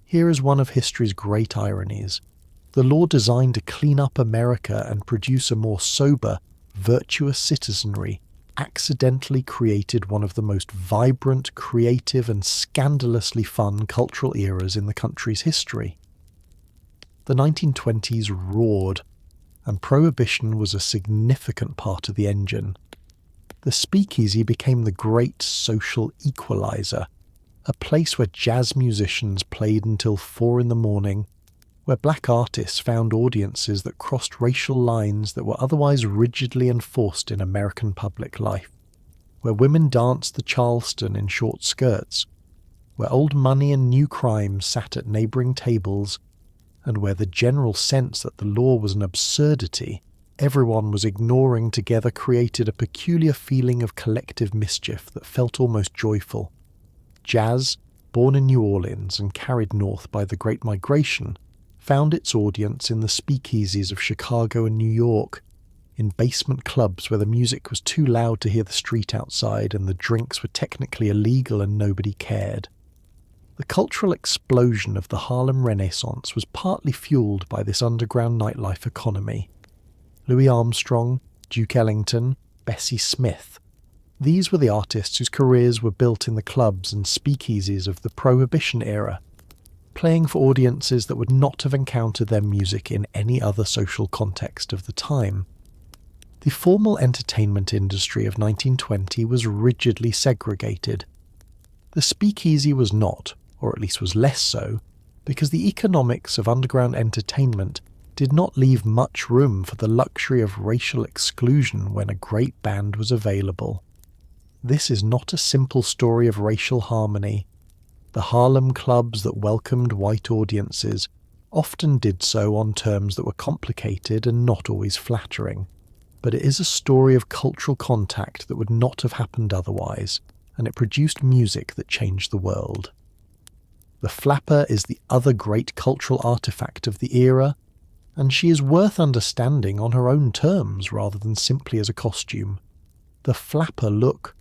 Here is one of history's great ironies. The law designed to clean up America and produce a more sober, virtuous citizenry accidentally created one of the most vibrant, creative, and scandalously fun cultural eras in the country's history. The 1920s roared, and prohibition was a significant part of the engine. The speakeasy became the great social equalizer, a place where jazz musicians played until 4 a.m, where black artists found audiences that crossed racial lines that were otherwise rigidly enforced in American public life, where women danced the Charleston in short skirts, where old money and new crime sat at neighbouring tables, and where the general sense that the law was an absurdity everyone was ignoring together created a peculiar feeling of collective mischief that felt almost joyful. Jazz, born in New Orleans and carried north by the Great Migration, found its audience in the speakeasies of Chicago and New York, in basement clubs where the music was too loud to hear the street outside and the drinks were technically illegal and nobody cared. The cultural explosion of the Harlem Renaissance was partly fueled by this underground nightlife economy. Louis Armstrong, Duke Ellington, Bessie Smith. These were the artists whose careers were built in the clubs and speakeasies of the Prohibition era, playing for audiences that would not have encountered their music in any other social context of the time. The formal entertainment industry of 1920 was rigidly segregated. The speakeasy was not, or at least was less so, because the economics of underground entertainment did not leave much room for the luxury of racial exclusion when a great band was available. This is not a simple story of racial harmony. The Harlem clubs that welcomed white audiences often did so on terms that were complicated and not always flattering. But it is a story of cultural contact that would not have happened otherwise, and it produced music that changed the world. The flapper is the other great cultural artifact of the era, and she is worth understanding on her own terms rather than simply as a costume. The flapper look,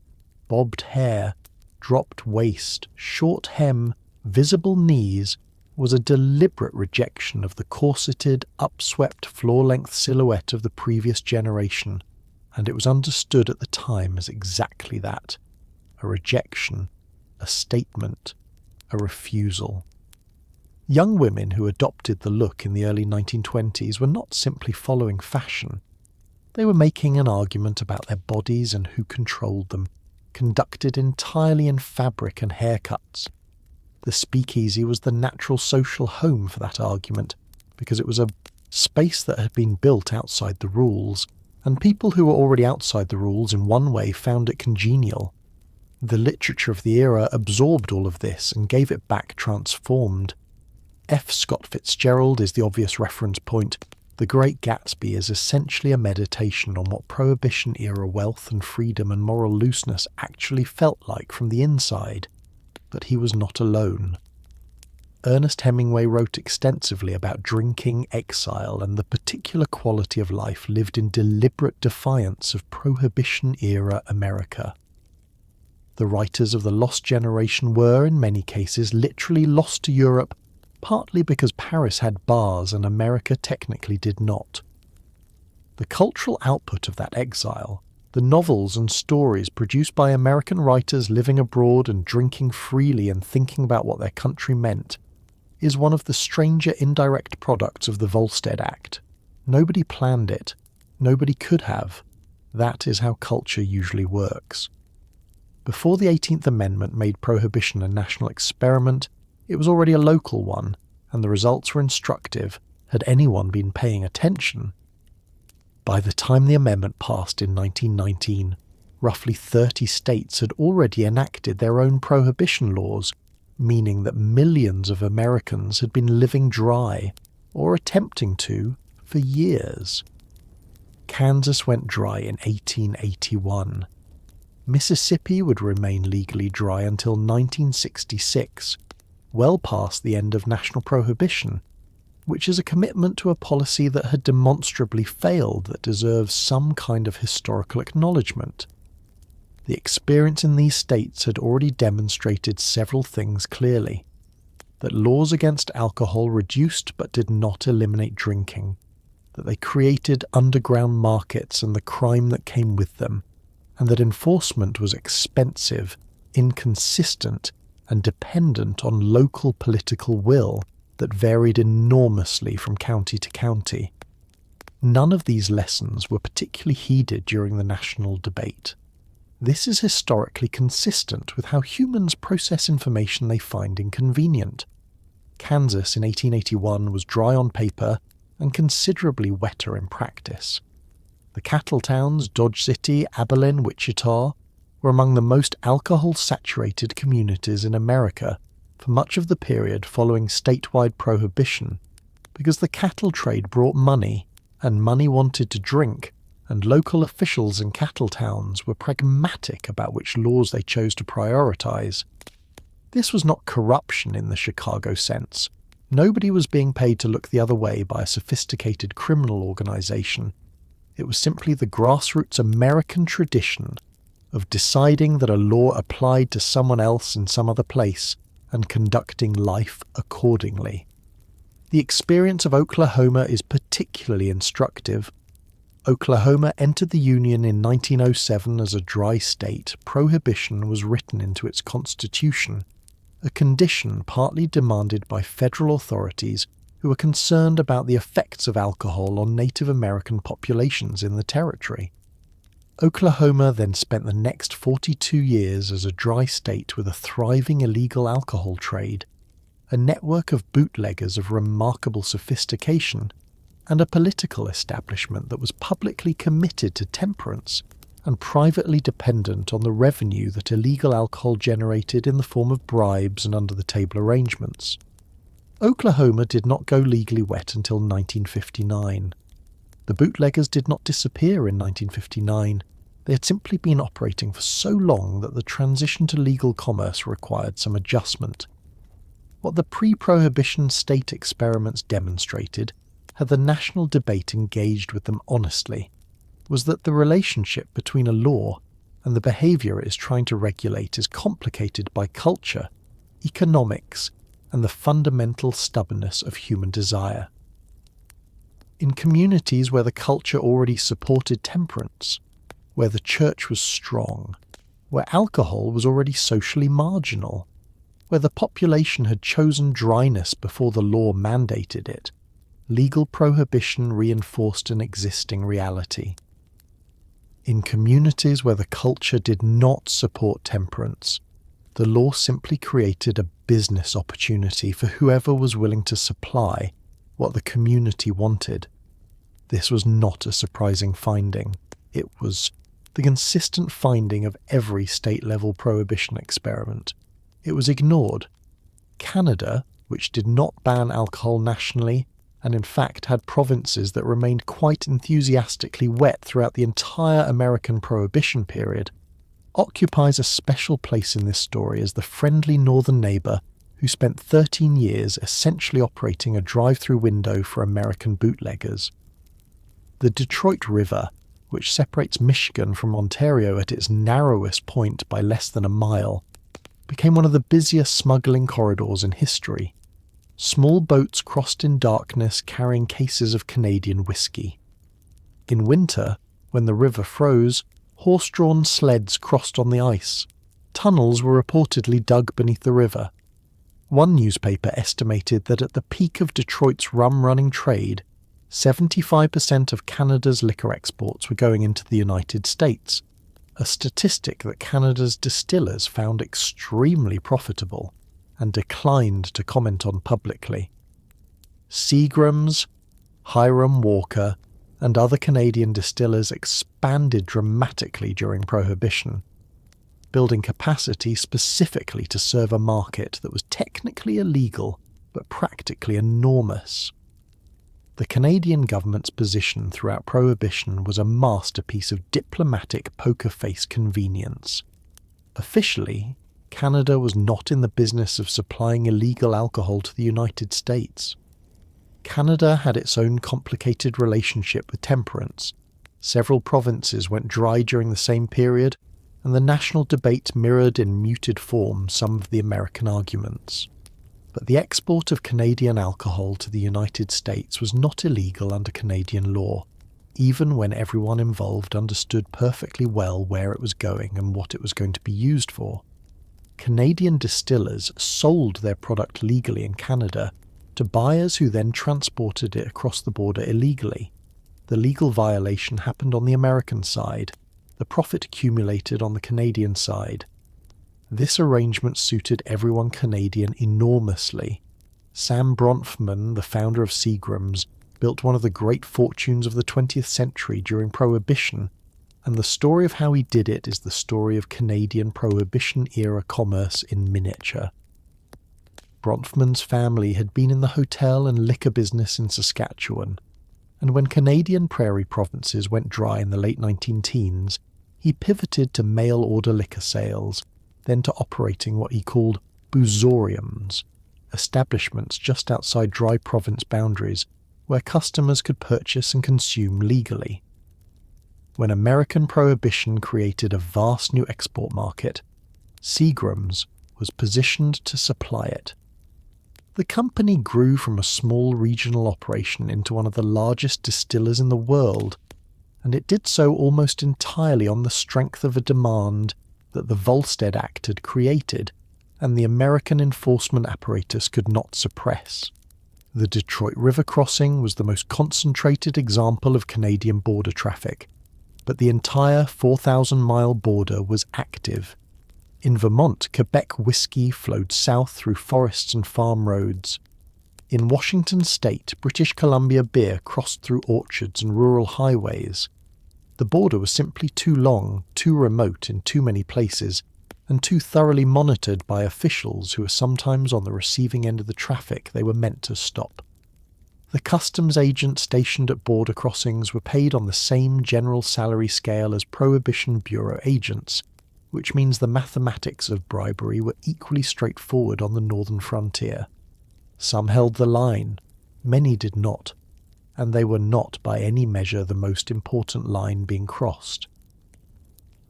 bobbed hair, dropped waist, short hem, visible knees, was a deliberate rejection of the corseted, upswept floor-length silhouette of the previous generation, and it was understood at the time as exactly that: a rejection, a statement, a refusal. Young women who adopted the look in the early 1920s were not simply following fashion. They were making an argument about their bodies and who controlled them, conducted entirely in fabric and haircuts. The speakeasy was the natural social home for that argument, because it was a space that had been built outside the rules, and people who were already outside the rules in one way found it congenial. The literature of the era absorbed all of this and gave it back transformed. F. Scott Fitzgerald is the obvious reference point. The Great Gatsby is essentially a meditation on what Prohibition-era wealth and freedom and moral looseness actually felt like from the inside. But he was not alone. Ernest Hemingway wrote extensively about drinking, exile, and the particular quality of life lived in deliberate defiance of Prohibition-era America. The writers of the Lost Generation were, in many cases, literally lost to Europe, partly because Paris had bars and America technically did not. The cultural output of that exile, the novels and stories produced by American writers living abroad and drinking freely and thinking about what their country meant, is one of the stranger indirect products of the Volstead Act. Nobody planned it. Nobody could have. That is how culture usually works. Before the 18th Amendment made Prohibition a national experiment, it was already a local one, and the results were instructive, had anyone been paying attention. By the time the amendment passed in 1919, roughly 30 states had already enacted their own prohibition laws, meaning that millions of Americans had been living dry, or attempting to, for years. Kansas went dry in 1881. Mississippi would remain legally dry until 1966, well past the end of national prohibition, which is a commitment to a policy that had demonstrably failed that deserves some kind of historical acknowledgement. The experience in these states had already demonstrated several things clearly: that laws against alcohol reduced but did not eliminate drinking, that they created underground markets and the crime that came with them, and that enforcement was expensive, inconsistent, and dependent on local political will that varied enormously from county to county. None of these lessons were particularly heeded during the national debate. This is historically consistent with how humans process information they find inconvenient. Kansas in 1881 was dry on paper and considerably wetter in practice. The cattle towns, Dodge City, Abilene, Wichita, were among the most alcohol-saturated communities in America for much of the period following statewide prohibition, because the cattle trade brought money, and money wanted to drink, and local officials in cattle towns were pragmatic about which laws they chose to prioritize. This was not corruption in the Chicago sense. Nobody was being paid to look the other way by a sophisticated criminal organization. It was simply the grassroots American tradition of deciding that a law applied to someone else in some other place and conducting life accordingly. The experience of Oklahoma is particularly instructive. Oklahoma entered the Union in 1907 as a dry state. Prohibition was written into its constitution, a condition partly demanded by federal authorities who were concerned about the effects of alcohol on Native American populations in the territory. Oklahoma then spent the next 42 years as a dry state with a thriving illegal alcohol trade, a network of bootleggers of remarkable sophistication, and a political establishment that was publicly committed to temperance and privately dependent on the revenue that illegal alcohol generated in the form of bribes and under-the-table arrangements. Oklahoma did not go legally wet until 1959. The bootleggers did not disappear in 1959. They had simply been operating for so long that the transition to legal commerce required some adjustment. What the pre-prohibition state experiments demonstrated, had the national debate engaged with them honestly, was that the relationship between a law and the behaviour it is trying to regulate is complicated by culture, economics, and the fundamental stubbornness of human desire. In communities where the culture already supported temperance, where the church was strong, where alcohol was already socially marginal, where the population had chosen dryness before the law mandated it, legal prohibition reinforced an existing reality. In communities where the culture did not support temperance, the law simply created a business opportunity for whoever was willing to supply what the community wanted. This was not a surprising finding. It was the consistent finding of every state-level prohibition experiment. It was ignored. Canada, which did not ban alcohol nationally, and in fact had provinces that remained quite enthusiastically wet throughout the entire American Prohibition period, occupies a special place in this story as the friendly northern neighbour who spent 13 years essentially operating a drive-through window for American bootleggers. The Detroit River, which separates Michigan from Ontario at its narrowest point by less than a mile, became one of the busiest smuggling corridors in history. Small boats crossed in darkness carrying cases of Canadian whiskey. In winter, when the river froze, horse-drawn sleds crossed on the ice. Tunnels were reportedly dug beneath the river. One newspaper estimated that at the peak of Detroit's rum-running trade, 75% of Canada's liquor exports were going into the United States, a statistic that Canada's distillers found extremely profitable and declined to comment on publicly. Seagram's, Hiram Walker, and other Canadian distillers expanded dramatically during Prohibition, building capacity specifically to serve a market that was technically illegal but practically enormous. The Canadian government's position throughout Prohibition was a masterpiece of diplomatic poker face convenience. Officially, Canada was not in the business of supplying illegal alcohol to the United States. Canada had its own complicated relationship with temperance. Several provinces went dry during the same period, and the national debate mirrored in muted form some of the American arguments. But the export of Canadian alcohol to the United States was not illegal under Canadian law, even when everyone involved understood perfectly well where it was going and what it was going to be used for. Canadian distillers sold their product legally in Canada to buyers who then transported it across the border illegally. The legal violation happened on the American side. The profit accumulated on the Canadian side. This arrangement suited everyone Canadian enormously. Sam Bronfman, the founder of Seagram's, built one of the great fortunes of the 20th century during Prohibition, and the story of how he did it is the story of Canadian Prohibition-era commerce in miniature. Bronfman's family had been in the hotel and liquor business in Saskatchewan, and when Canadian prairie provinces went dry in the late 19-teens, he pivoted to mail-order liquor sales, then to operating what he called boozoriums, establishments just outside dry province boundaries where customers could purchase and consume legally. When American Prohibition created a vast new export market, Seagram's was positioned to supply it. The company grew from a small regional operation into one of the largest distillers in the world, and it did so almost entirely on the strength of a demand that the Volstead Act had created and the American enforcement apparatus could not suppress. The Detroit River crossing was the most concentrated example of Canadian border traffic, but the entire 4,000-mile border was active. In Vermont, Quebec whiskey flowed south through forests and farm roads. In Washington state, British Columbia beer crossed through orchards and rural highways. The border was simply too long, too remote in too many places, and too thoroughly monitored by officials who were sometimes on the receiving end of the traffic they were meant to stop. The customs agents stationed at border crossings were paid on the same general salary scale as Prohibition Bureau agents, which means the mathematics of bribery were equally straightforward on the northern frontier. Some held the line, many did not, and they were not by any measure the most important line being crossed.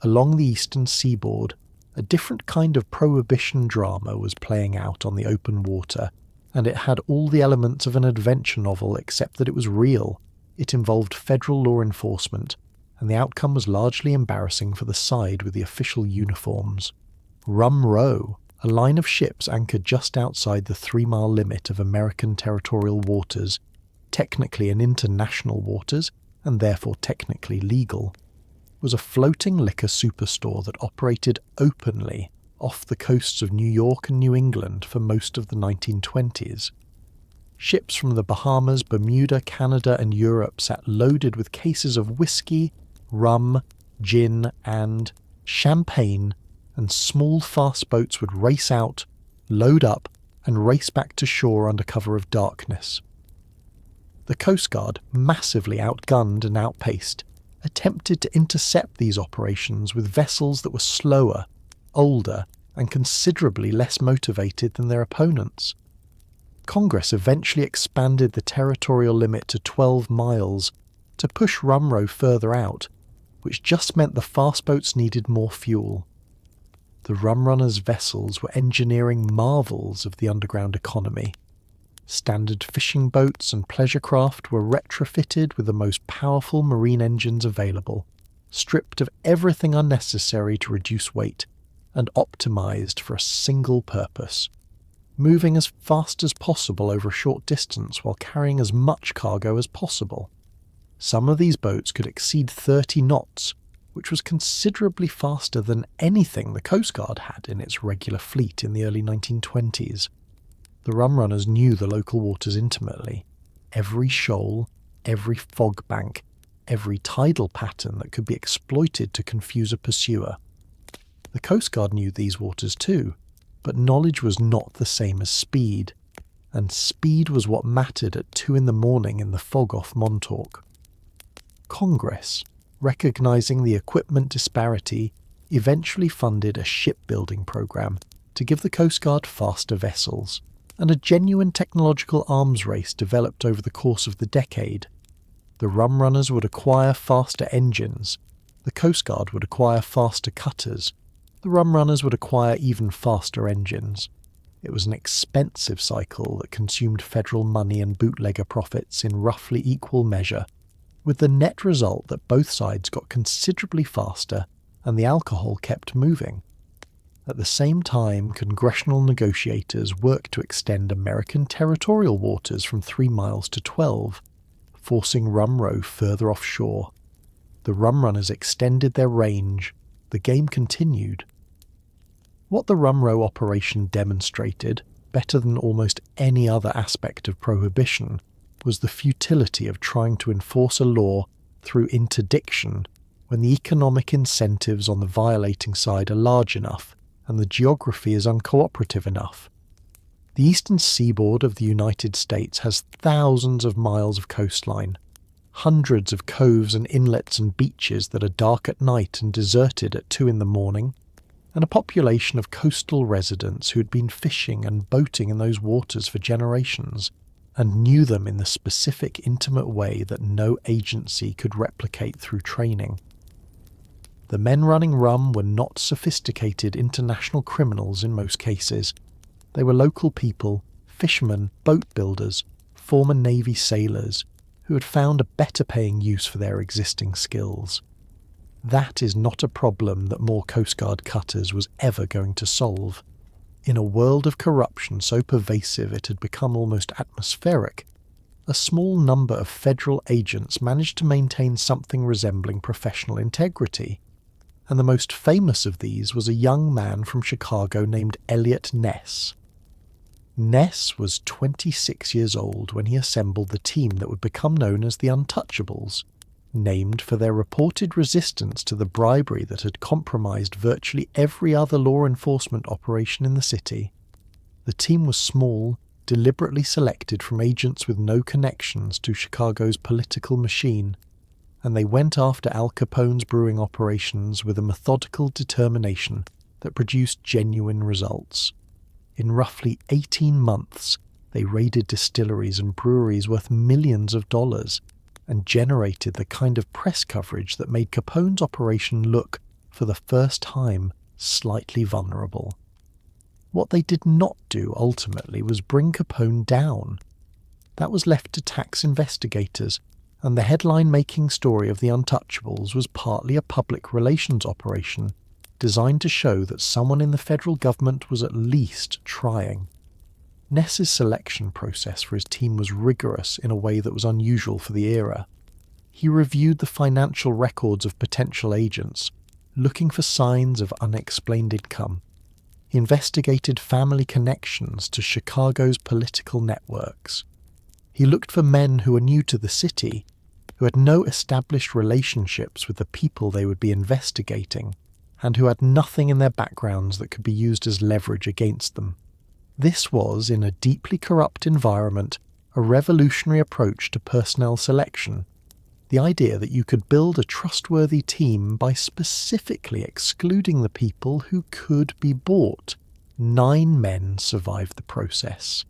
Along the eastern seaboard, a different kind of prohibition drama was playing out on the open water, and it had all the elements of an adventure novel except that it was real. It involved federal law enforcement, and the outcome was largely embarrassing for the side with the official uniforms. Rum Row, a line of ships anchored just outside the 3-mile limit of American territorial waters, technically in international waters, and therefore technically legal, was a floating liquor superstore that operated openly off the coasts of New York and New England for most of the 1920s. Ships from the Bahamas, Bermuda, Canada and Europe sat loaded with cases of whiskey, rum, gin and champagne, and small fast boats would race out, load up and race back to shore under cover of darkness. The Coast Guard, massively outgunned and outpaced, attempted to intercept these operations with vessels that were slower, older, and considerably less motivated than their opponents. Congress eventually expanded the territorial limit to 12 miles to push Rum Row further out, which just meant the fast boats needed more fuel. The rum runners' vessels were engineering marvels of the underground economy. Standard fishing boats and pleasure craft were retrofitted with the most powerful marine engines available, stripped of everything unnecessary to reduce weight, and optimized for a single purpose: moving as fast as possible over a short distance while carrying as much cargo as possible. Some of these boats could exceed 30 knots, which was considerably faster than anything the Coast Guard had in its regular fleet in the early 1920s. The rum runners knew the local waters intimately. Every shoal, every fog bank, every tidal pattern that could be exploited to confuse a pursuer. The Coast Guard knew these waters too, but knowledge was not the same as speed, and speed was what mattered at 2 a.m. in the fog off Montauk. Congress, recognizing the equipment disparity, eventually funded a shipbuilding program to give the Coast Guard faster vessels, and a genuine technological arms race developed over the course of the decade. The rum runners would acquire faster engines, the Coast Guard would acquire faster cutters, the rum runners would acquire even faster engines. It was an expensive cycle that consumed federal money and bootlegger profits in roughly equal measure, with the net result that both sides got considerably faster and the alcohol kept moving. At the same time, congressional negotiators worked to extend American territorial waters from 3 miles to 12, forcing Rum Row further offshore. The rum runners extended their range. The game continued. What the Rum Row operation demonstrated, better than almost any other aspect of prohibition, was the futility of trying to enforce a law through interdiction when the economic incentives on the violating side are large enough and the geography is uncooperative enough. The eastern seaboard of the United States has thousands of miles of coastline, hundreds of coves and inlets and beaches that are dark at night and deserted at 2 a.m, and a population of coastal residents who had been fishing and boating in those waters for generations, and knew them in the specific intimate way that no agency could replicate through training. The men running rum were not sophisticated international criminals in most cases. They were local people, fishermen, boat builders, former Navy sailors, who had found a better paying use for their existing skills. That is not a problem that more Coast Guard cutters was ever going to solve. In a world of corruption so pervasive it had become almost atmospheric, a small number of federal agents managed to maintain something resembling professional integrity, and the most famous of these was a young man from Chicago named Elliot Ness. Ness was 26 years old when he assembled the team that would become known as the Untouchables, named for their reported resistance to the bribery that had compromised virtually every other law enforcement operation in the city. The team was small, deliberately selected from agents with no connections to Chicago's political machine, and they went after Al Capone's brewing operations with a methodical determination that produced genuine results. In roughly 18 months, they raided distilleries and breweries worth millions of dollars and generated the kind of press coverage that made Capone's operation look, for the first time, slightly vulnerable. What they did not do ultimately was bring Capone down. That was left to tax investigators, and the headline-making story of the Untouchables was partly a public relations operation designed to show that someone in the federal government was at least trying. Ness's selection process for his team was rigorous in a way that was unusual for the era. He reviewed the financial records of potential agents, looking for signs of unexplained income. He investigated family connections to Chicago's political networks. He looked for men who were new to the city, who had no established relationships with the people they would be investigating, and who had nothing in their backgrounds that could be used as leverage against them. This was, in a deeply corrupt environment, a revolutionary approach to personnel selection. The idea that you could build a trustworthy team by specifically excluding the people who could be bought. 9 men survived the process.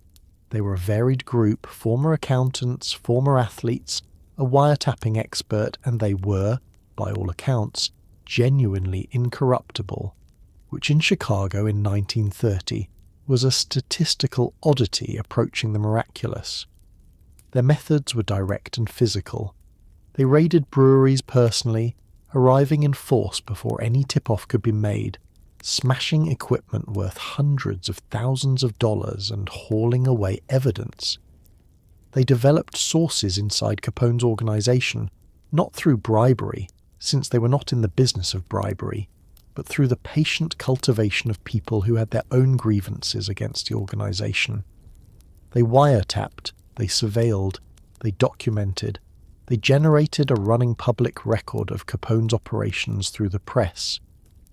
They were a varied group: former accountants, former athletes, a wiretapping expert, and they were, by all accounts, genuinely incorruptible, which in Chicago in 1930 was a statistical oddity approaching the miraculous. Their methods were direct and physical. They raided breweries personally, arriving in force before any tip-off could be made, smashing equipment worth hundreds of thousands of dollars and hauling away evidence. They developed sources inside Capone's organization, not through bribery, since they were not in the business of bribery, but through the patient cultivation of people who had their own grievances against the organization. They wiretapped, they surveilled, they documented, they generated a running public record of Capone's operations through the press,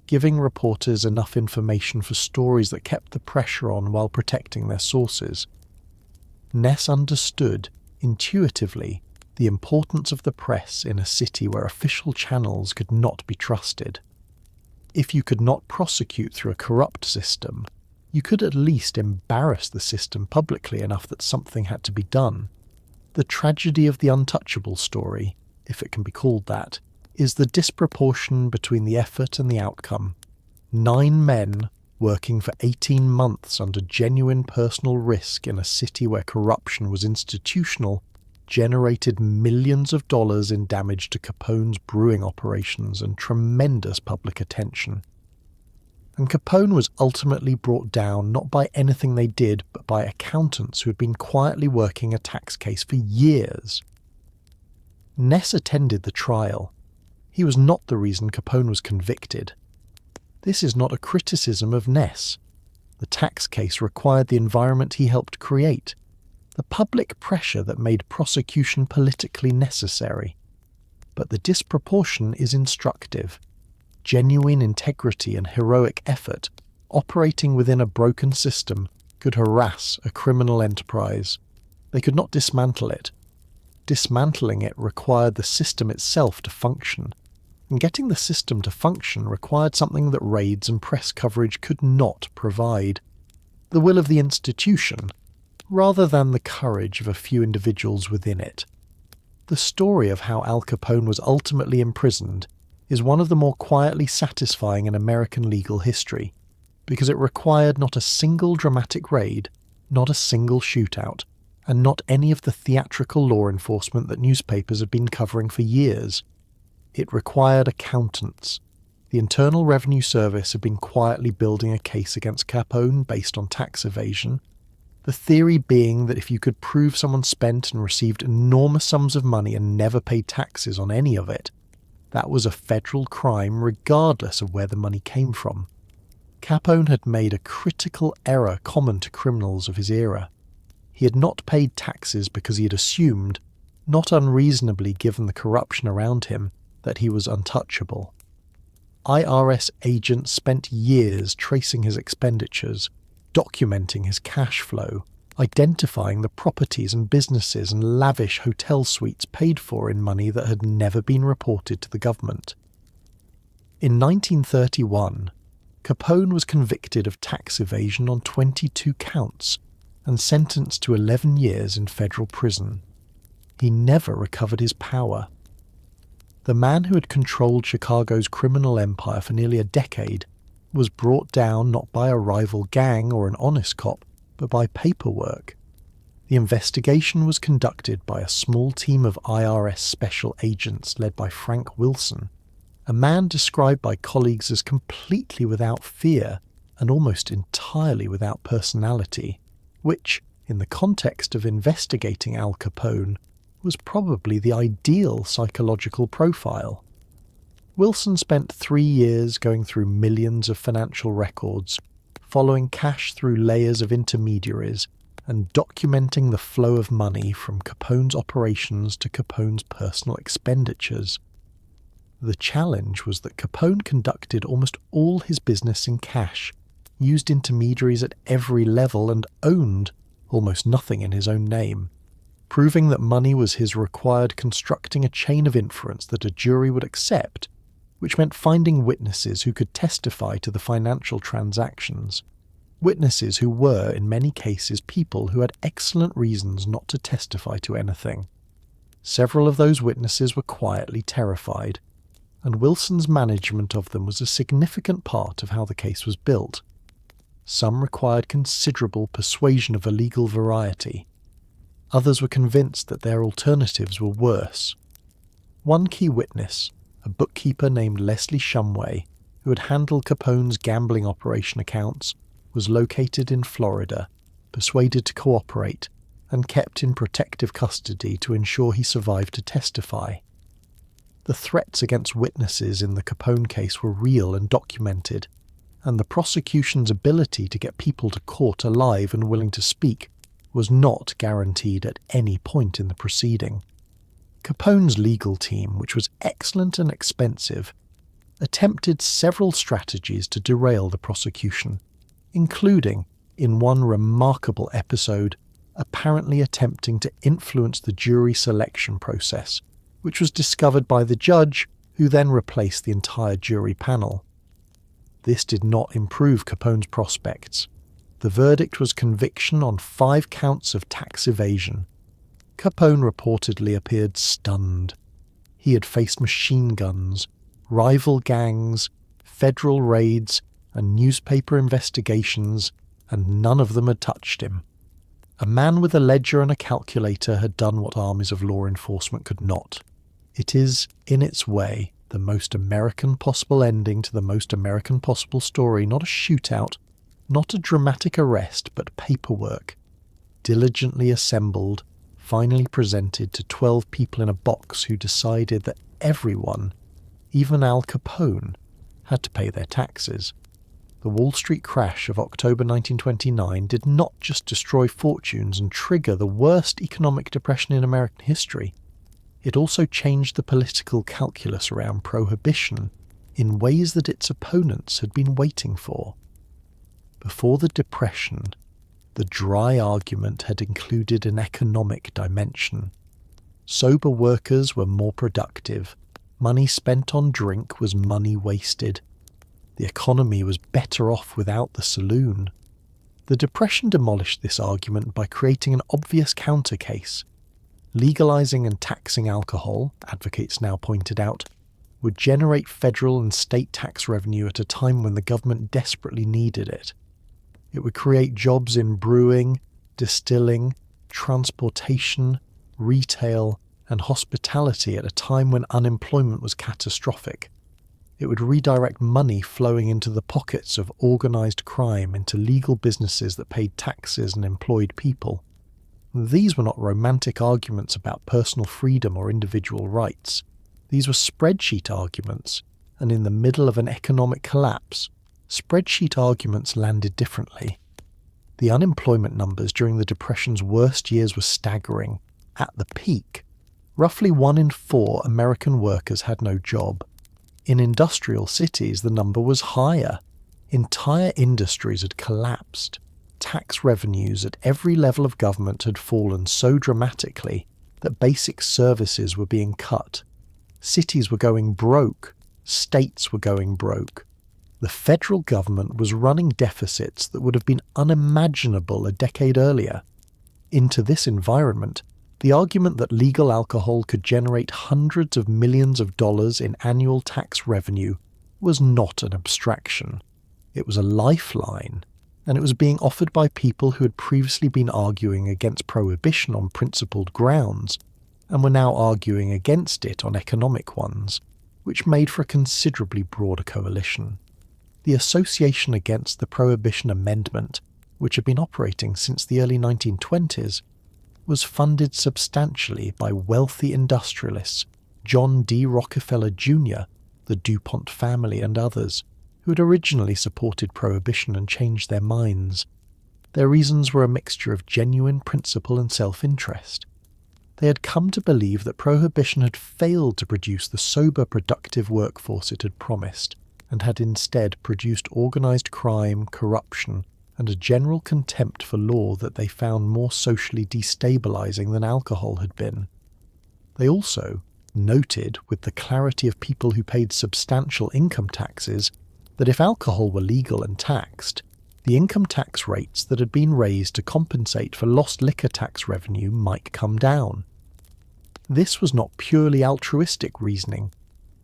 giving reporters enough information for stories that kept the pressure on while protecting their sources. Ness understood, intuitively, the importance of the press in a city where official channels could not be trusted. If you could not prosecute through a corrupt system, you could at least embarrass the system publicly enough that something had to be done. The tragedy of the Untouchable story, if it can be called that, is the disproportion between the effort and the outcome. 9 men working for 18 months under genuine personal risk in a city where corruption was institutional generated millions of dollars in damage to Capone's brewing operations and tremendous public attention. And Capone was ultimately brought down not by anything they did, but by accountants who had been quietly working a tax case for years. Ness attended the trial. He was not the reason Capone was convicted. This is not a criticism of Ness. The tax case required the environment he helped create, the public pressure that made prosecution politically necessary. But the disproportion is instructive. Genuine integrity and heroic effort, operating within a broken system, could harass a criminal enterprise. They could not dismantle it. Dismantling it required the system itself to function, and getting the system to function required something that raids and press coverage could not provide: the will of the institution, rather than the courage of a few individuals within it. The story of how Al Capone was ultimately imprisoned is one of the more quietly satisfying in American legal history, because it required not a single dramatic raid, not a single shootout, and not any of the theatrical law enforcement that newspapers had been covering for years. It required accountants. The Internal Revenue Service had been quietly building a case against Capone based on tax evasion, the theory being that if you could prove someone spent and received enormous sums of money and never paid taxes on any of it, that was a federal crime regardless of where the money came from. Capone had made a critical error common to criminals of his era. He had not paid taxes because he had assumed, not unreasonably given the corruption around him, that he was untouchable. IRS agents spent years tracing his expenditures, documenting his cash flow, identifying the properties and businesses and lavish hotel suites paid for in money that had never been reported to the government. In 1931, Capone was convicted of tax evasion on 22 counts and sentenced to 11 years in federal prison. He never recovered his power. The man who had controlled Chicago's criminal empire for nearly a decade was brought down not by a rival gang or an honest cop, but by paperwork. The investigation was conducted by a small team of IRS special agents led by Frank Wilson, a man described by colleagues as completely without fear and almost entirely without personality, which, in the context of investigating Al Capone, was probably the ideal psychological profile. Wilson spent 3 years going through millions of financial records, following cash through layers of intermediaries, and documenting the flow of money from Capone's operations to Capone's personal expenditures. The challenge was that Capone conducted almost all his business in cash, used intermediaries at every level, and owned almost nothing in his own name. Proving that money was his required constructing a chain of inference that a jury would accept, which meant finding witnesses who could testify to the financial transactions. Witnesses who were, in many cases, people who had excellent reasons not to testify to anything. Several of those witnesses were quietly terrified, and Wilson's management of them was a significant part of how the case was built. Some required considerable persuasion of a legal variety. Others were convinced that their alternatives were worse. One key witness, a bookkeeper named Leslie Shumway, who had handled Capone's gambling operation accounts, was located in Florida, persuaded to cooperate, and kept in protective custody to ensure he survived to testify. The threats against witnesses in the Capone case were real and documented, and the prosecution's ability to get people to court alive and willing to speak was not guaranteed at any point in the proceeding. Capone's legal team, which was excellent and expensive, attempted several strategies to derail the prosecution, including, in one remarkable episode, apparently attempting to influence the jury selection process, which was discovered by the judge, who then replaced the entire jury panel. This did not improve Capone's prospects. The verdict was conviction on 5 counts of tax evasion. Capone reportedly appeared stunned. He had faced machine guns, rival gangs, federal raids, and newspaper investigations, and none of them had touched him. A man with a ledger and a calculator had done what armies of law enforcement could not. It is, in its way, the most American possible ending to the most American possible story, not a shootout, not a dramatic arrest, but paperwork, diligently assembled, finally presented to 12 people in a box who decided that everyone, even Al Capone, had to pay their taxes. The Wall Street crash of October 1929 did not just destroy fortunes and trigger the worst economic depression in American history. It also changed the political calculus around Prohibition in ways that its opponents had been waiting for. Before the Depression, the dry argument had included an economic dimension. Sober workers were more productive. Money spent on drink was money wasted. The economy was better off without the saloon. The Depression demolished this argument by creating an obvious counter case. Legalizing and taxing alcohol, advocates now pointed out, would generate federal and state tax revenue at a time when the government desperately needed it. It would create jobs in brewing, distilling, transportation, retail, and hospitality at a time when unemployment was catastrophic. It would redirect money flowing into the pockets of organized crime into legal businesses that paid taxes and employed people. These were not romantic arguments about personal freedom or individual rights. These were spreadsheet arguments, and in the middle of an economic collapse, spreadsheet arguments landed differently. The unemployment numbers during the Depression's worst years were staggering. At the peak, roughly 1 in 4 American workers had no job. In industrial cities, the number was higher. Entire industries had collapsed. Tax revenues at every level of government had fallen so dramatically that basic services were being cut. Cities were going broke. States were going broke. The federal government was running deficits that would have been unimaginable a decade earlier. Into this environment, the argument that legal alcohol could generate hundreds of millions of dollars in annual tax revenue was not an abstraction. It was a lifeline, and it was being offered by people who had previously been arguing against prohibition on principled grounds, and were now arguing against it on economic ones, which made for a considerably broader coalition. The Association Against the Prohibition Amendment, which had been operating since the early 1920s, was funded substantially by wealthy industrialists, John D. Rockefeller Jr., the DuPont family and others, who had originally supported prohibition and changed their minds. Their reasons were a mixture of genuine principle and self-interest. They had come to believe that prohibition had failed to produce the sober, productive workforce it had promised, and had instead produced organised crime, corruption, and a general contempt for law that they found more socially destabilising than alcohol had been. They also noted, with the clarity of people who paid substantial income taxes, that if alcohol were legal and taxed, the income tax rates that had been raised to compensate for lost liquor tax revenue might come down. This was not purely altruistic reasoning.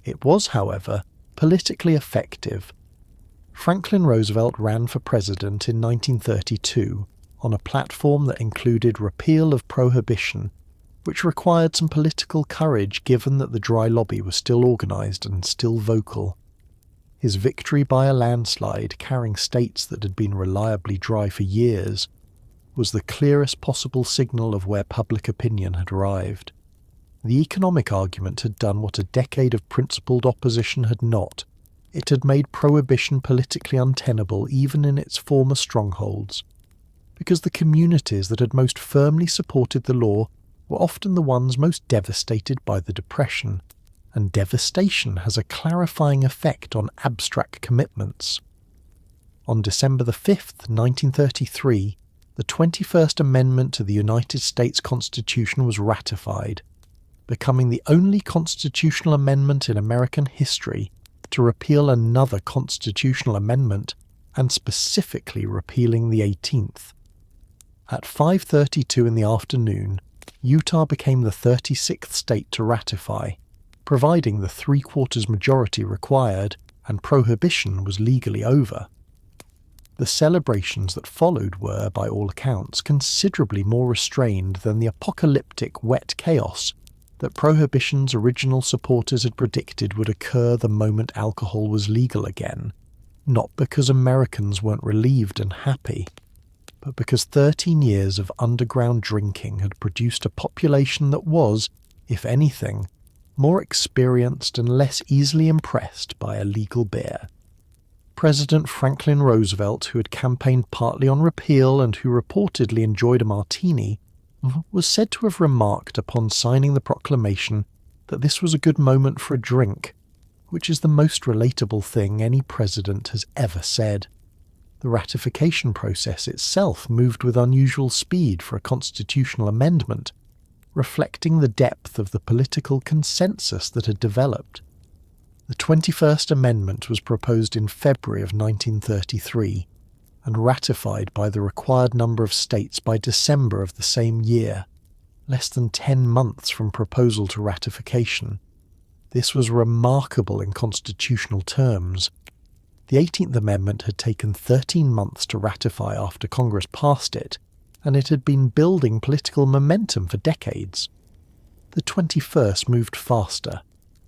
It was, however, politically effective. Franklin Roosevelt ran for president in 1932 on a platform that included repeal of prohibition, which required some political courage given that the dry lobby was still organised and still vocal. His victory by a landslide, carrying states that had been reliably dry for years, was the clearest possible signal of where public opinion had arrived. The economic argument had done what a decade of principled opposition had not. It had made prohibition politically untenable even in its former strongholds, because the communities that had most firmly supported the law were often the ones most devastated by the Depression, and devastation has a clarifying effect on abstract commitments. On December 5th, 1933, the 21st Amendment to the United States Constitution was ratified, becoming the only constitutional amendment in American history to repeal another constitutional amendment, and specifically repealing the 18th. At 5:32 in the afternoon, Utah became the 36th state to ratify, providing the 3/4 majority required, and prohibition was legally over. The celebrations that followed were, by all accounts, considerably more restrained than the apocalyptic wet chaos that prohibition's original supporters had predicted would occur the moment alcohol was legal again, not because Americans weren't relieved and happy, but because 13 years of underground drinking had produced a population that was, if anything, more experienced and less easily impressed by a legal beer. President Franklin Roosevelt, who had campaigned partly on repeal and who reportedly enjoyed a martini, was said to have remarked upon signing the proclamation that this was a good moment for a drink, which is the most relatable thing any president has ever said. The ratification process itself moved with unusual speed for a constitutional amendment, reflecting the depth of the political consensus that had developed. The 21st Amendment was proposed in February of 1933, and ratified by the required number of states by December of the same year, less than 10 months from proposal to ratification. This was remarkable in constitutional terms. The 18th Amendment had taken 13 months to ratify after Congress passed it, and it had been building political momentum for decades. The 21st moved faster,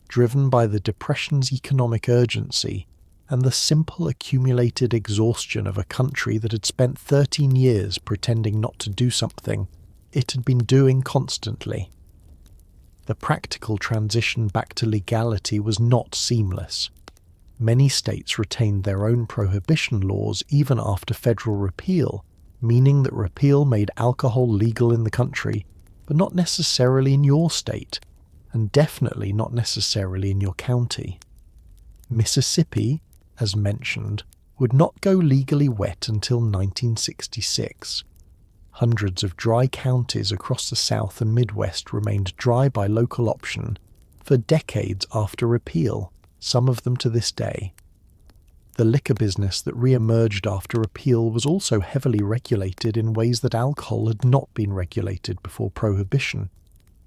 driven by the Depression's economic urgency and the simple accumulated exhaustion of a country that had spent 13 years pretending not to do something it had been doing constantly. The practical transition back to legality was not seamless. Many states retained their own prohibition laws even after federal repeal, meaning that repeal made alcohol legal in the country, but not necessarily in your state, and definitely not necessarily in your county. Mississippi, as mentioned, would not go legally wet until 1966. Hundreds of dry counties across the South and Midwest remained dry by local option for decades after repeal, some of them to this day. The liquor business that re-emerged after repeal was also heavily regulated in ways that alcohol had not been regulated before Prohibition,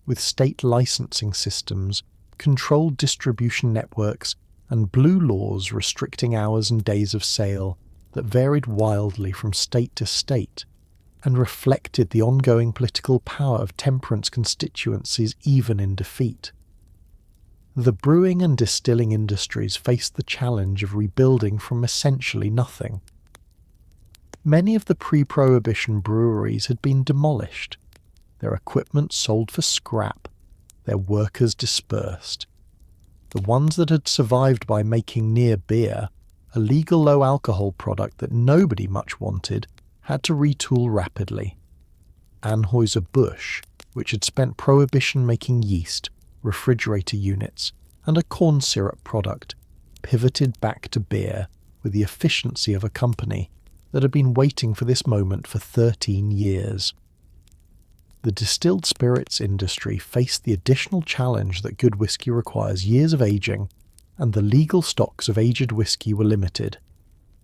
with state licensing systems, controlled distribution networks, and blue laws restricting hours and days of sale that varied wildly from state to state, and reflected the ongoing political power of temperance constituencies even in defeat. The brewing and distilling industries faced the challenge of rebuilding from essentially nothing. Many of the pre-Prohibition breweries had been demolished, their equipment sold for scrap, their workers dispersed. The ones that had survived by making near beer, a legal low-alcohol product that nobody much wanted, had to retool rapidly. Anheuser-Busch, which had spent Prohibition making yeast, refrigerator units, and a corn syrup product, pivoted back to beer with the efficiency of a company that had been waiting for this moment for 13 years. The distilled spirits industry faced the additional challenge that good whiskey requires years of aging, and the legal stocks of aged whiskey were limited.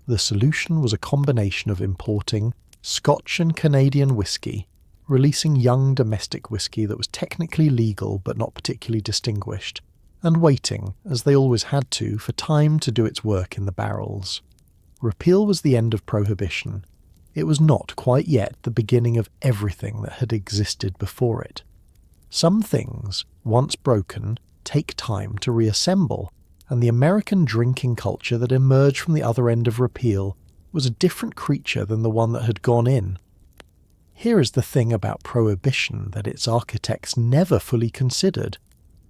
The solution was a combination of importing Scotch and Canadian whiskey, releasing young domestic whiskey that was technically legal but not particularly distinguished, and waiting, as they always had to, for time to do its work in the barrels. Repeal was the end of Prohibition. It was not quite yet the beginning of everything that had existed before it. Some things, once broken, take time to reassemble, and the American drinking culture that emerged from the other end of repeal was a different creature than the one that had gone in. Here is the thing about Prohibition that its architects never fully considered.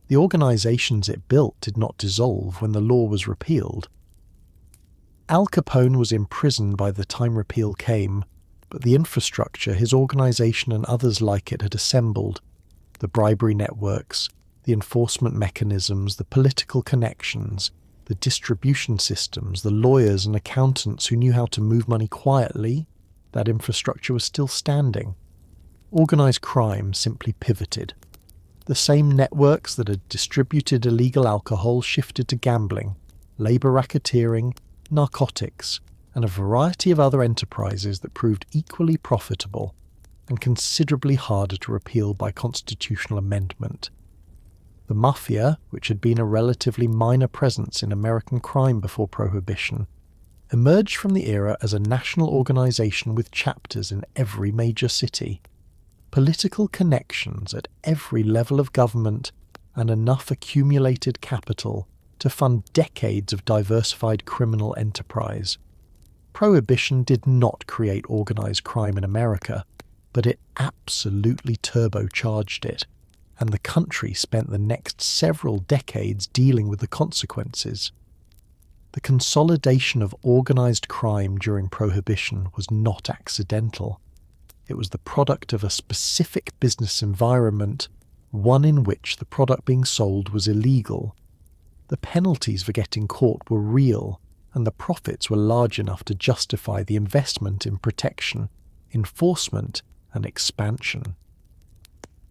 The organisations it built did not dissolve when the law was repealed. Al Capone was imprisoned by the time repeal came, but the infrastructure his organisation and others like it had assembled, the bribery networks, the enforcement mechanisms, the political connections, the distribution systems, the lawyers and accountants who knew how to move money quietly, that infrastructure was still standing. Organised crime simply pivoted. The same networks that had distributed illegal alcohol shifted to gambling, labour racketeering, narcotics, and a variety of other enterprises that proved equally profitable and considerably harder to repeal by constitutional amendment. The Mafia, which had been a relatively minor presence in American crime before Prohibition, emerged from the era as a national organisation with chapters in every major city, political connections at every level of government, and enough accumulated capital to fund decades of diversified criminal enterprise. Prohibition did not create organised crime in America, but it absolutely turbocharged it, and the country spent the next several decades dealing with the consequences. The consolidation of organised crime during Prohibition was not accidental. It was the product of a specific business environment, one in which the product being sold was illegal. The penalties for getting caught were real, and the profits were large enough to justify the investment in protection, enforcement, and expansion.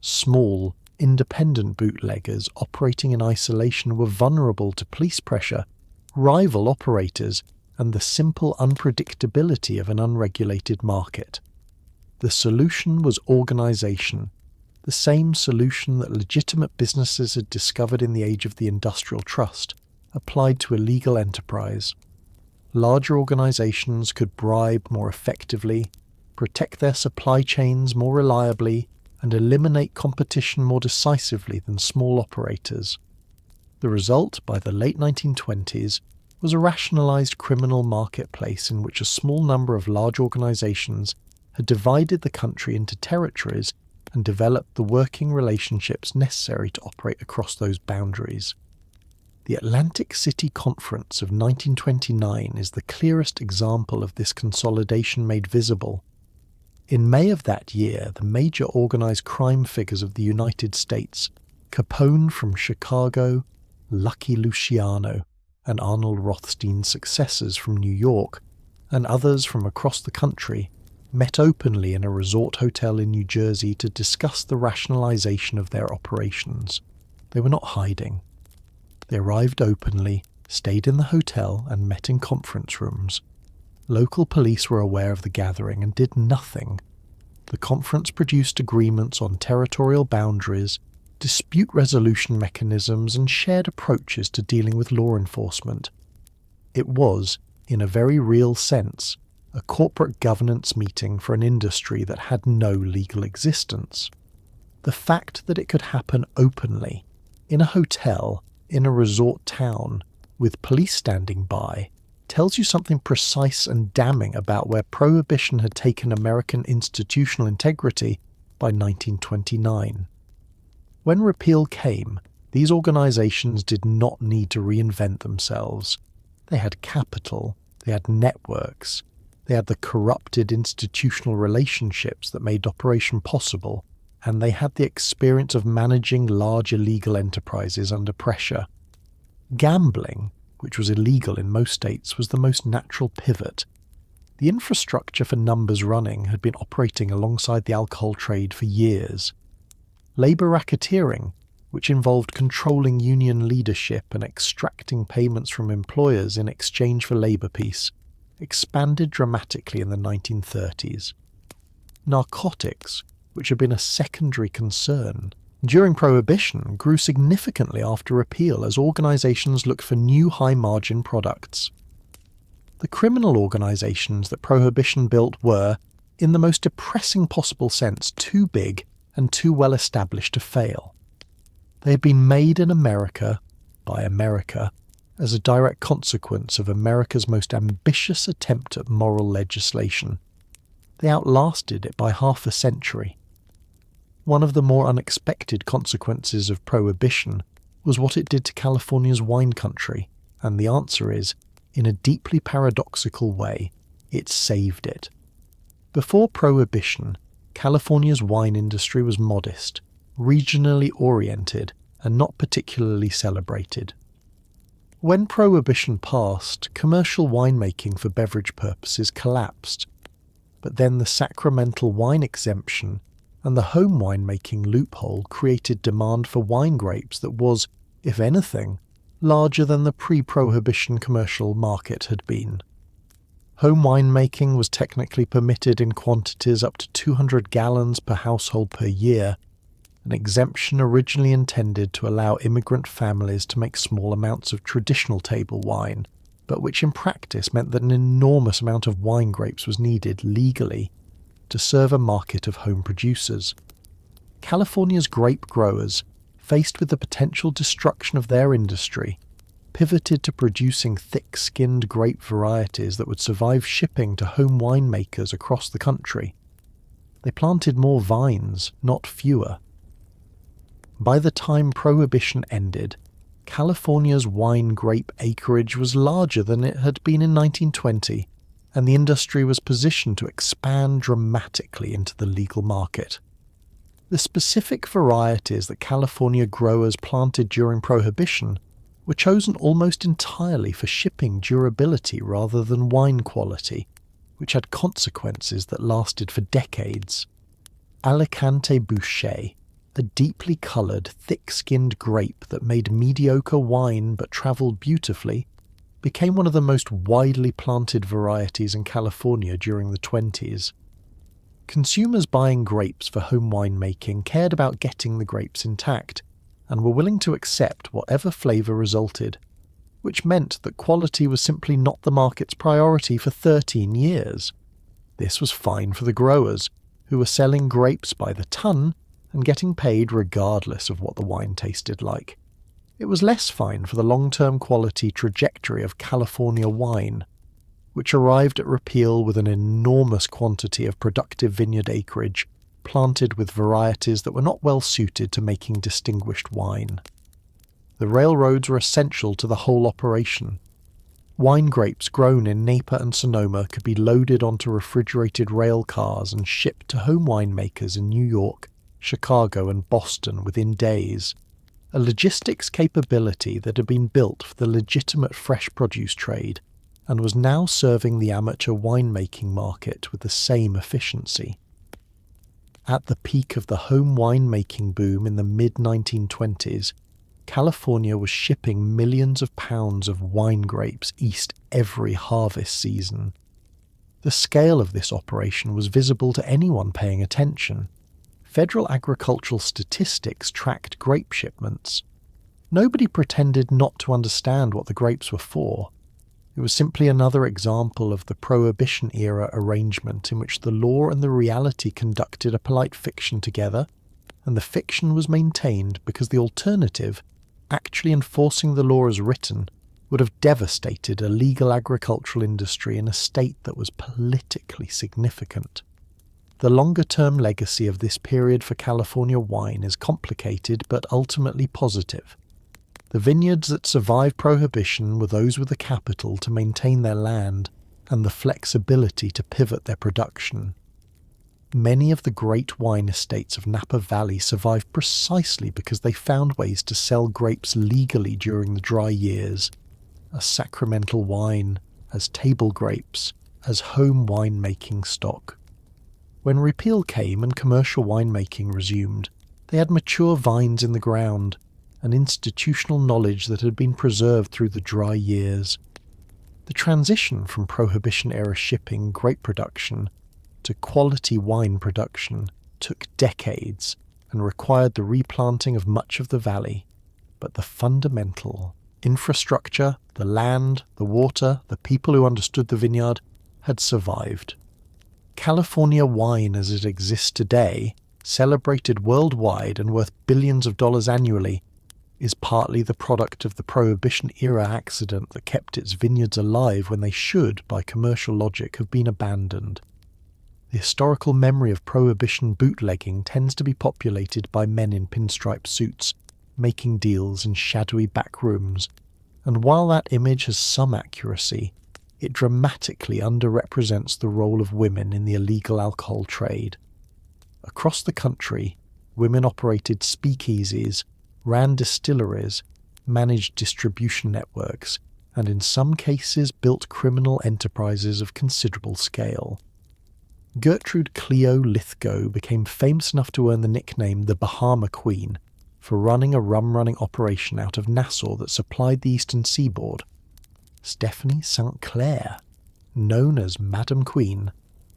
Small, independent bootleggers operating in isolation were vulnerable to police pressure, rival operators, and the simple unpredictability of an unregulated market. The solution was organisation, the same solution that legitimate businesses had discovered in the age of the industrial trust, applied to illegal enterprise. Larger organisations could bribe more effectively, protect their supply chains more reliably, and eliminate competition more decisively than small operators. The result, by the late 1920s, was a rationalised criminal marketplace in which a small number of large organisations had divided the country into territories and developed the working relationships necessary to operate across those boundaries. The Atlantic City Conference of 1929 is the clearest example of this consolidation made visible. In May of that year, the major organized crime figures of the United States, Capone from Chicago, Lucky Luciano, and Arnold Rothstein's successors from New York, and others from across the country, met openly in a resort hotel in New Jersey to discuss the rationalization of their operations. They were not hiding. They arrived openly, stayed in the hotel, and met in conference rooms. Local police were aware of the gathering and did nothing. The conference produced agreements on territorial boundaries, dispute resolution mechanisms, and shared approaches to dealing with law enforcement. It was, in a very real sense, a corporate governance meeting for an industry that had no legal existence. The fact that it could happen openly, in a hotel, in a resort town, with police standing by, tells you something precise and damning about where Prohibition had taken American institutional integrity by 1929. When repeal came, these organizations did not need to reinvent themselves. They had capital, they had networks, they had the corrupted institutional relationships that made operation possible, and they had the experience of managing large illegal enterprises under pressure. Gambling, which was illegal in most states, was the most natural pivot. The infrastructure for numbers running had been operating alongside the alcohol trade for years. Labour racketeering, which involved controlling union leadership and extracting payments from employers in exchange for labour peace, expanded dramatically in the 1930s. Narcotics, which had been a secondary concern, during Prohibition grew significantly after repeal as organisations looked for new high-margin products. The criminal organisations that Prohibition built were, in the most depressing possible sense, too big and too well established to fail. They had been made in America, by America, as a direct consequence of America's most ambitious attempt at moral legislation. They outlasted it by half a century. One of the more unexpected consequences of Prohibition was what it did to California's wine country, and the answer is, in a deeply paradoxical way, it saved it. Before Prohibition, California's wine industry was modest, regionally oriented, and not particularly celebrated. When Prohibition passed, commercial winemaking for beverage purposes collapsed, but then the sacramental wine exemption and the home winemaking loophole created demand for wine grapes that was, if anything, larger than the pre-Prohibition commercial market had been. Home winemaking was technically permitted in quantities up to 200 gallons per household per year, an exemption originally intended to allow immigrant families to make small amounts of traditional table wine, but which in practice meant that an enormous amount of wine grapes was needed legally to serve a market of home producers. California's grape growers, faced with the potential destruction of their industry, pivoted to producing thick-skinned grape varieties that would survive shipping to home winemakers across the country. They planted more vines, not fewer. By the time Prohibition ended, California's wine grape acreage was larger than it had been in 1920, and the industry was positioned to expand dramatically into the legal market. The specific varieties that California growers planted during Prohibition were chosen almost entirely for shipping durability rather than wine quality, which had consequences that lasted for decades. Alicante Bouschet, a deeply coloured, thick-skinned grape that made mediocre wine but travelled beautifully, became one of the most widely planted varieties in California during the 1920s. Consumers buying grapes for home winemaking cared about getting the grapes intact, and were willing to accept whatever flavour resulted, which meant that quality was simply not the market's priority for 13 years. This was fine for the growers, who were selling grapes by the ton and getting paid regardless of what the wine tasted like. It was less fine for the long-term quality trajectory of California wine, which arrived at repeal with an enormous quantity of productive vineyard acreage planted with varieties that were not well suited to making distinguished wine. The railroads were essential to the whole operation. Wine grapes grown in Napa and Sonoma could be loaded onto refrigerated rail cars and shipped to home winemakers in New York, Chicago and Boston within days, a logistics capability that had been built for the legitimate fresh produce trade and was now serving the amateur winemaking market with the same efficiency. At the peak of the home winemaking boom in the mid-1920s, California was shipping millions of pounds of wine grapes east every harvest season. The scale of this operation was visible to anyone paying attention. Federal agricultural statistics tracked grape shipments. Nobody pretended not to understand what the grapes were for. It was simply another example of the Prohibition-era arrangement in which the law and the reality conducted a polite fiction together, and the fiction was maintained because the alternative, actually enforcing the law as written, would have devastated a legal agricultural industry in a state that was politically significant. The longer-term legacy of this period for California wine is complicated but ultimately positive. The vineyards that survived Prohibition were those with the capital to maintain their land and the flexibility to pivot their production. Many of the great wine estates of Napa Valley survived precisely because they found ways to sell grapes legally during the dry years, as sacramental wine, as table grapes, as home winemaking stock. When repeal came and commercial winemaking resumed, they had mature vines in the ground, an institutional knowledge that had been preserved through the dry years. The transition from Prohibition-era shipping grape production to quality wine production took decades and required the replanting of much of the valley, but the fundamental infrastructure, the land, the water, the people who understood the vineyard had survived. California wine as it exists today, celebrated worldwide and worth billions of dollars annually, is partly the product of the Prohibition-era accident that kept its vineyards alive when they should, by commercial logic, have been abandoned. The historical memory of Prohibition bootlegging tends to be populated by men in pinstripe suits, making deals in shadowy back rooms, and while that image has some accuracy, it dramatically underrepresents the role of women in the illegal alcohol trade. Across the country, women operated speakeasies, ran distilleries, managed distribution networks, and in some cases built criminal enterprises of considerable scale. Gertrude Cleo Lithgow became famous enough to earn the nickname the Bahama Queen for running a rum-running operation out of Nassau that supplied the eastern seaboard. Stephanie St. Clair, known as Madam Queen,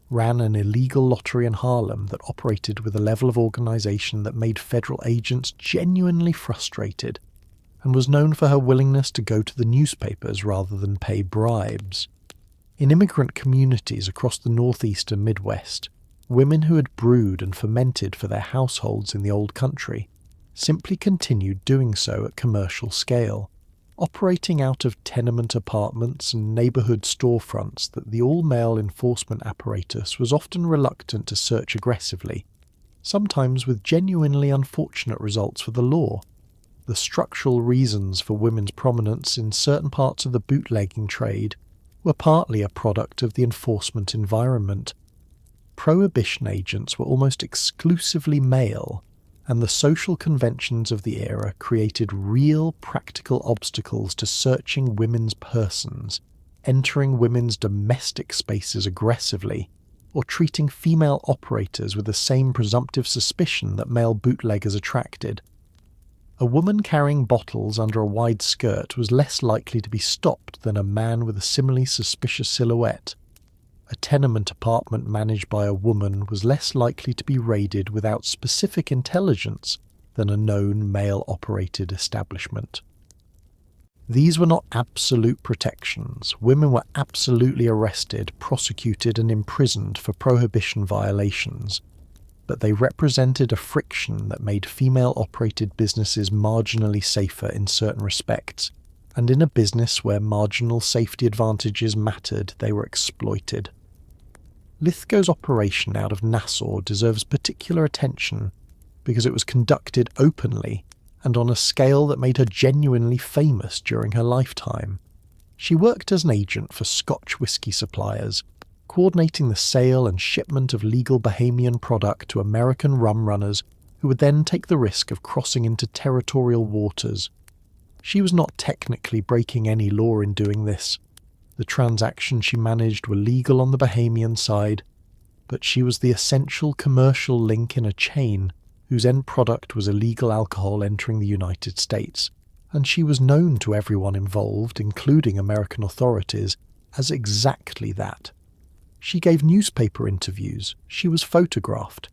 ran an illegal lottery in Harlem that operated with a level of organisation that made federal agents genuinely frustrated, and was known for her willingness to go to the newspapers rather than pay bribes. In immigrant communities across the Northeast and Midwest, women who had brewed and fermented for their households in the old country simply continued doing so at commercial scale, operating out of tenement apartments and neighbourhood storefronts that the all-male enforcement apparatus was often reluctant to search aggressively, sometimes with genuinely unfortunate results for the law. The structural reasons for women's prominence in certain parts of the bootlegging trade were partly a product of the enforcement environment. Prohibition agents were almost exclusively male, and the social conventions of the era created real practical obstacles to searching women's persons, entering women's domestic spaces aggressively, or treating female operators with the same presumptive suspicion that male bootleggers attracted. A woman carrying bottles under a wide skirt was less likely to be stopped than a man with a similarly suspicious silhouette. A tenement apartment managed by a woman was less likely to be raided without specific intelligence than a known male-operated establishment. These were not absolute protections. Women were absolutely arrested, prosecuted and imprisoned for prohibition violations, but they represented a friction that made female-operated businesses marginally safer in certain respects, and in a business where marginal safety advantages mattered, they were exploited. Lithgow's operation out of Nassau deserves particular attention because it was conducted openly and on a scale that made her genuinely famous during her lifetime. She worked as an agent for Scotch whisky suppliers, coordinating the sale and shipment of legal Bahamian product to American rum runners who would then take the risk of crossing into territorial waters. She was not technically breaking any law in doing this. The transactions she managed were legal on the Bahamian side, but she was the essential commercial link in a chain whose end product was illegal alcohol entering the United States, and she was known to everyone involved, including American authorities, as exactly that. She gave newspaper interviews, she was photographed.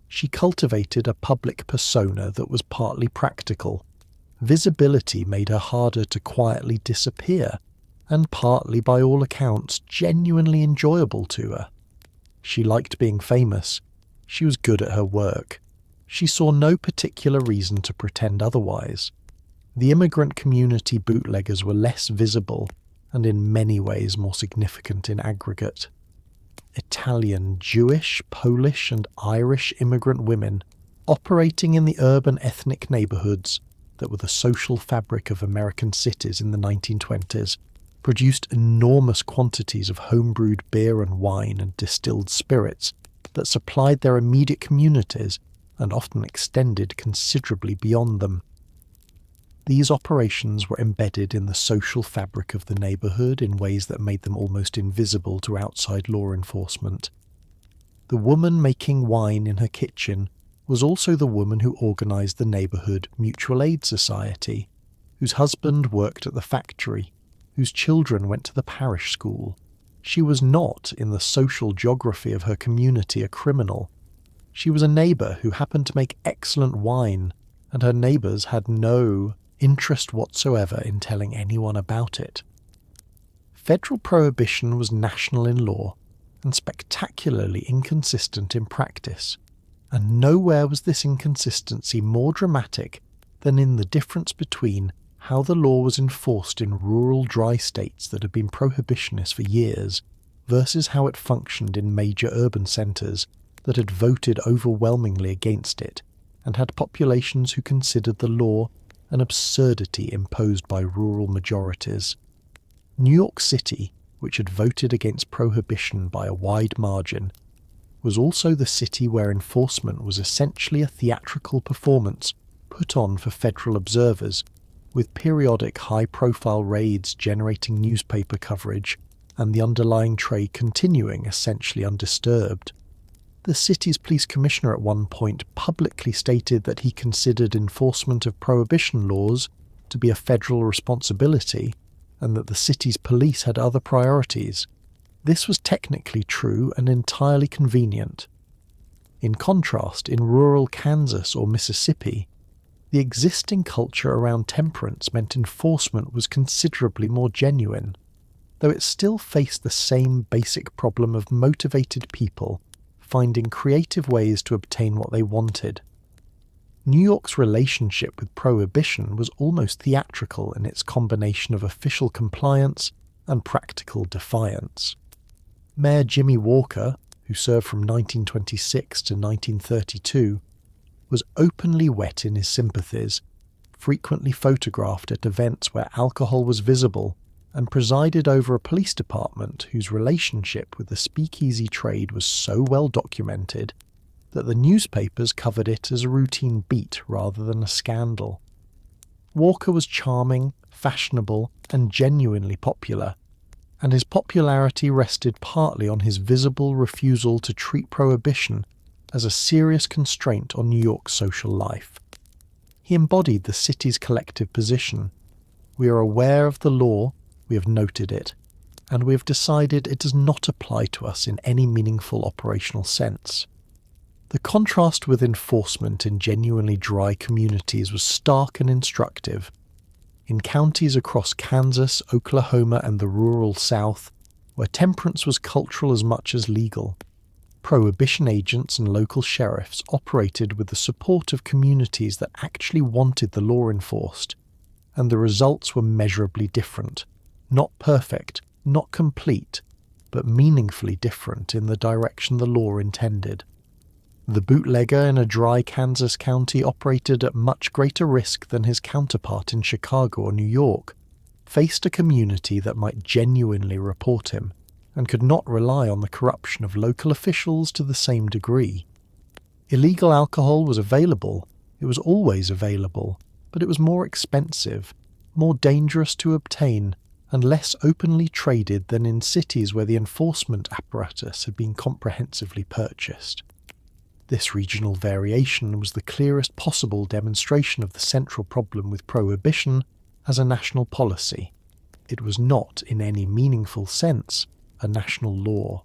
She cultivated a public persona that was partly practical. Visibility made her harder to quietly disappear, and partly, by all accounts, genuinely enjoyable to her. She liked being famous. She was good at her work. She saw no particular reason to pretend otherwise. The immigrant community bootleggers were less visible and in many ways more significant in aggregate. Italian, Jewish, Polish and Irish immigrant women operating in the urban ethnic neighbourhoods that were the social fabric of American cities in the 1920s produced enormous quantities of homebrewed beer and wine and distilled spirits that supplied their immediate communities and often extended considerably beyond them. These operations were embedded in the social fabric of the neighbourhood in ways that made them almost invisible to outside law enforcement. The woman making wine in her kitchen was also the woman who organised the neighbourhood mutual aid society, whose husband worked at the factory, whose children went to the parish school. She was not, in the social geography of her community, a criminal. She was a neighbour who happened to make excellent wine, and her neighbours had no interest whatsoever in telling anyone about it. Federal prohibition was national in law and spectacularly inconsistent in practice, and nowhere was this inconsistency more dramatic than in the difference between how the law was enforced in rural dry states that had been prohibitionist for years versus how it functioned in major urban centres that had voted overwhelmingly against it and had populations who considered the law an absurdity imposed by rural majorities. New York City, which had voted against prohibition by a wide margin, was also the city where enforcement was essentially a theatrical performance put on for federal observers, with periodic high-profile raids generating newspaper coverage and the underlying trade continuing essentially undisturbed. The city's police commissioner at one point publicly stated that he considered enforcement of prohibition laws to be a federal responsibility and that the city's police had other priorities. This was technically true and entirely convenient. In contrast, in rural Kansas or Mississippi, the existing culture around temperance meant enforcement was considerably more genuine, though it still faced the same basic problem of motivated people finding creative ways to obtain what they wanted. New York's relationship with prohibition was almost theatrical in its combination of official compliance and practical defiance. Mayor Jimmy Walker, who served from 1926 to 1932, was openly wet in his sympathies, frequently photographed at events where alcohol was visible, and presided over a police department whose relationship with the speakeasy trade was so well documented that the newspapers covered it as a routine beat rather than a scandal. Walker was charming, fashionable, and genuinely popular, and his popularity rested partly on his visible refusal to treat prohibition as a serious constraint on New York's social life. He embodied the city's collective position. We are aware of the law, we have noted it, and we have decided it does not apply to us in any meaningful operational sense. The contrast with enforcement in genuinely dry communities was stark and instructive. In counties across Kansas, Oklahoma, and the rural South, where temperance was cultural as much as legal, prohibition agents and local sheriffs operated with the support of communities that actually wanted the law enforced, and the results were measurably different. Not perfect, not complete, but meaningfully different in the direction the law intended. The bootlegger in a dry Kansas county operated at much greater risk than his counterpart in Chicago or New York, faced a community that might genuinely report him, and could not rely on the corruption of local officials to the same degree. Illegal alcohol was available, it was always available, but it was more expensive, more dangerous to obtain, and less openly traded than in cities where the enforcement apparatus had been comprehensively purchased. This regional variation was the clearest possible demonstration of the central problem with prohibition as a national policy. It was not, in any meaningful sense, a national law.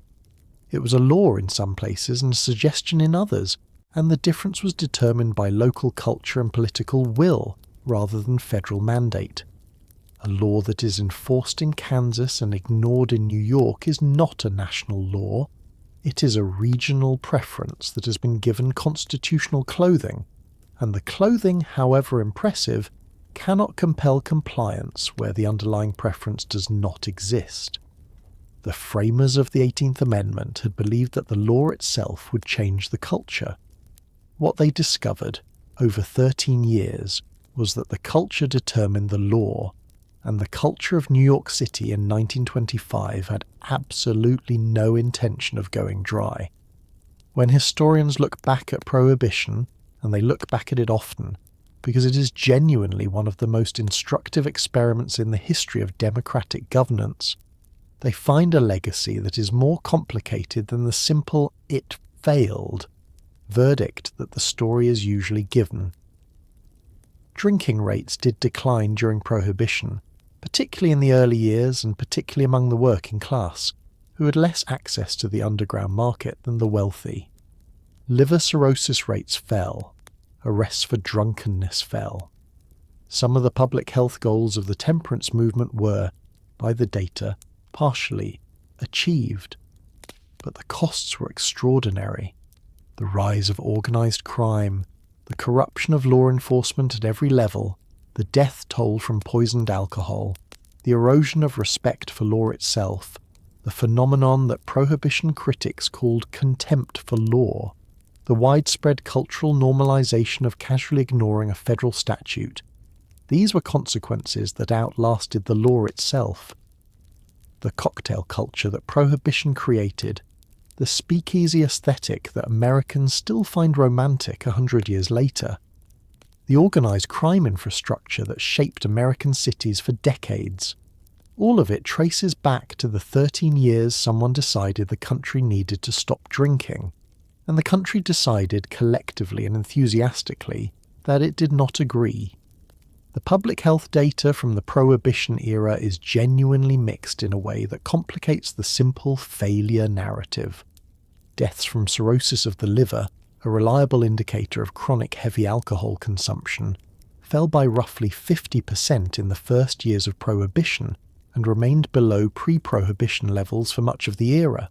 It was a law in some places and a suggestion in others, and the difference was determined by local culture and political will rather than federal mandate. A law that is enforced in Kansas and ignored in New York is not a national law. It is a regional preference that has been given constitutional clothing, and the clothing, however impressive, cannot compel compliance where the underlying preference does not exist. The framers of the 18th Amendment had believed that the law itself would change the culture. What they discovered, over 13 years, was that the culture determined the law, and the culture of New York City in 1925 had absolutely no intention of going dry. When historians look back at Prohibition, and they look back at it often, because it is genuinely one of the most instructive experiments in the history of democratic governance, they find a legacy that is more complicated than the simple "it failed" verdict that the story is usually given. Drinking rates did decline during Prohibition, particularly in the early years and particularly among the working class, who had less access to the underground market than the wealthy. Liver cirrhosis rates fell. Arrests for drunkenness fell. Some of the public health goals of the temperance movement were, by the data, partially achieved. But the costs were extraordinary. The rise of organised crime, the corruption of law enforcement at every level, the death toll from poisoned alcohol, the erosion of respect for law itself, the phenomenon that Prohibition critics called contempt for law, the widespread cultural normalization of casually ignoring a federal statute, these were consequences that outlasted the law itself. The cocktail culture that Prohibition created, the speakeasy aesthetic that Americans still find romantic 100 years later, the organised crime infrastructure that shaped American cities for decades. All of it traces back to the 13 years someone decided the country needed to stop drinking, and the country decided collectively and enthusiastically that it did not agree. The public health data from the Prohibition era is genuinely mixed in a way that complicates the simple failure narrative. Deaths from cirrhosis of the liver, a reliable indicator of chronic heavy alcohol consumption, fell by roughly 50% in the first years of Prohibition and remained below pre-Prohibition levels for much of the era.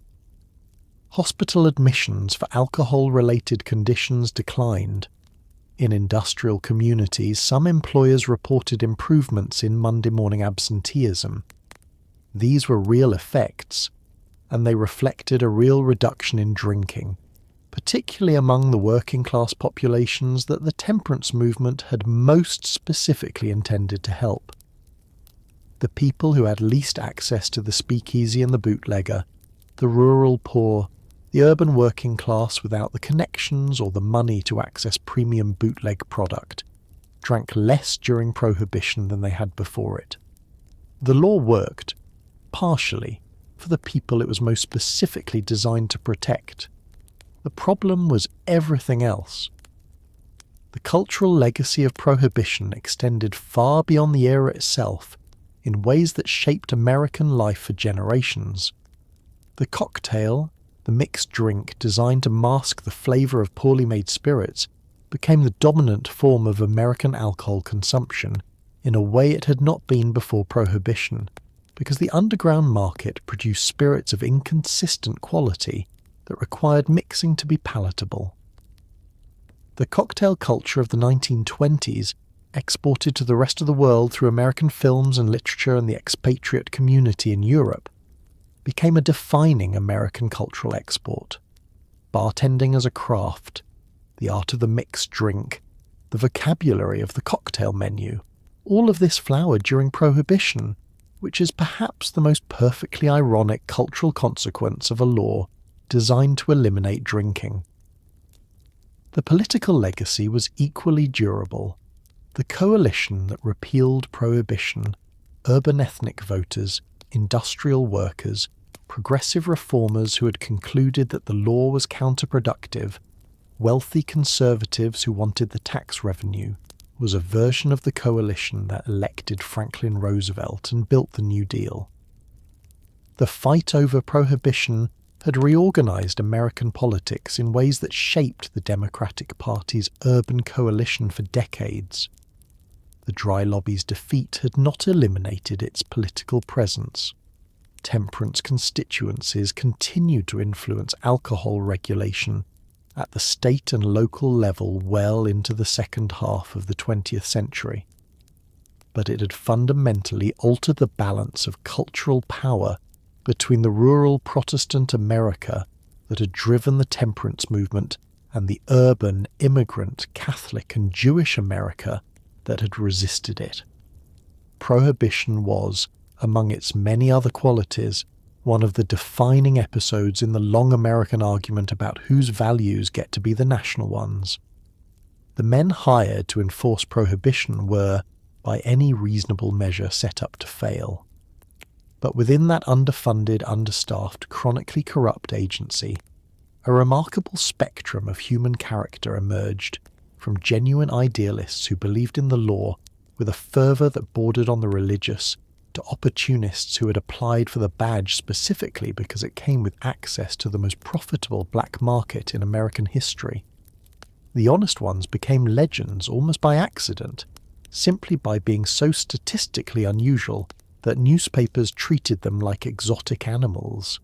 Hospital admissions for alcohol-related conditions declined. In industrial communities, some employers reported improvements in Monday morning absenteeism. These were real effects, and they reflected a real reduction in drinking, particularly among the working-class populations that the temperance movement had most specifically intended to help. The people who had least access to the speakeasy and the bootlegger, the rural poor, the urban working class without the connections or the money to access premium bootleg product, drank less during Prohibition than they had before it. The law worked, partially, for the people it was most specifically designed to protect. The problem was everything else. The cultural legacy of Prohibition extended far beyond the era itself in ways that shaped American life for generations. The cocktail, the mixed drink designed to mask the flavour of poorly made spirits, became the dominant form of American alcohol consumption in a way it had not been before Prohibition, because the underground market produced spirits of inconsistent quality that required mixing to be palatable. The cocktail culture of the 1920s, exported to the rest of the world through American films and literature and the expatriate community in Europe, became a defining American cultural export. bartending as a craft, the art of the mixed drink, the vocabulary of the cocktail menu, all of this flowered during Prohibition, which is perhaps the most perfectly ironic cultural consequence of a law designed to eliminate drinking. The political legacy was equally durable. The coalition that repealed Prohibition, urban ethnic voters, industrial workers, progressive reformers who had concluded that the law was counterproductive, wealthy conservatives who wanted the tax revenue, was a version of the coalition that elected Franklin Roosevelt and built the New Deal. The fight over Prohibition had reorganized American politics in ways that shaped the Democratic Party's urban coalition for decades. The dry lobby's defeat had not eliminated its political presence. Temperance constituencies continued to influence alcohol regulation at the state and local level well into the second half of the 20th century. But it had fundamentally altered the balance of cultural power between the rural Protestant America that had driven the temperance movement and the urban, immigrant, Catholic and Jewish America that had resisted it. Prohibition was, among its many other qualities, one of the defining episodes in the long American argument about whose values get to be the national ones. The men hired to enforce Prohibition were, by any reasonable measure, set up to fail. But within that underfunded, understaffed, chronically corrupt agency, a remarkable spectrum of human character emerged, from genuine idealists who believed in the law with a fervour that bordered on the religious, to opportunists who had applied for the badge specifically because it came with access to the most profitable black market in American history. The honest ones became legends almost by accident, simply by being so statistically unusual that newspapers treated them like exotic animals.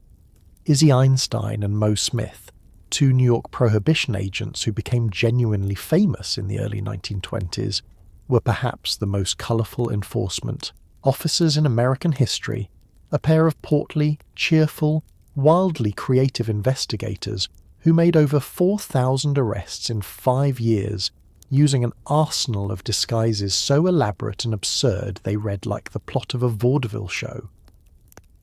Izzy Einstein and Mo Smith, two New York Prohibition agents who became genuinely famous in the early 1920s, were perhaps the most colourful enforcement officers in American history, a pair of portly, cheerful, wildly creative investigators who made over 4,000 arrests in 5 years, using an arsenal of disguises so elaborate and absurd they read like the plot of a vaudeville show.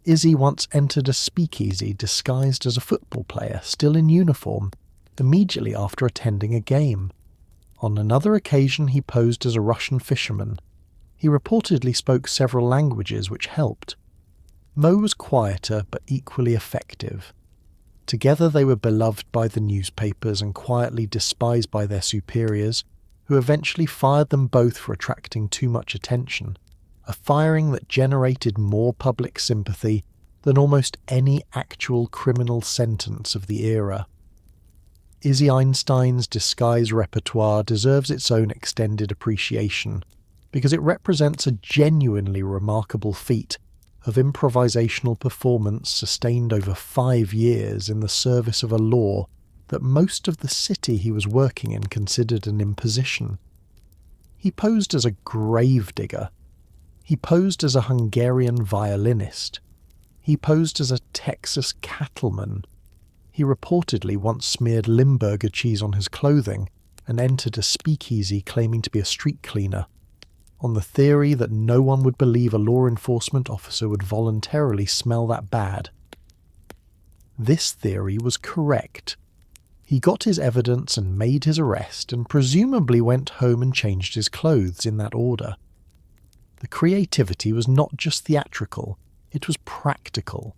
Izzy once entered a speakeasy disguised as a football player, still in uniform, immediately after attending a game. On another occasion he posed as a Russian fisherman. He reportedly spoke several languages, which helped. Mo was quieter but equally effective. Together they were beloved by the newspapers and quietly despised by their superiors, who eventually fired them both for attracting too much attention, a firing that generated more public sympathy than almost any actual criminal sentence of the era. Izzy Einstein's disguise repertoire deserves its own extended appreciation, because it represents a genuinely remarkable feat of improvisational performance sustained over 5 years in the service of a law that most of the city he was working in considered an imposition. He posed as a gravedigger. He posed as a Hungarian violinist. He posed as a Texas cattleman. He reportedly once smeared Limburger cheese on his clothing and entered a speakeasy claiming to be a street cleaner, on the theory that no one would believe a law enforcement officer would voluntarily smell that bad. This theory was correct. He got his evidence and made his arrest, and presumably went home and changed his clothes in that order. The creativity was not just theatrical, it was practical.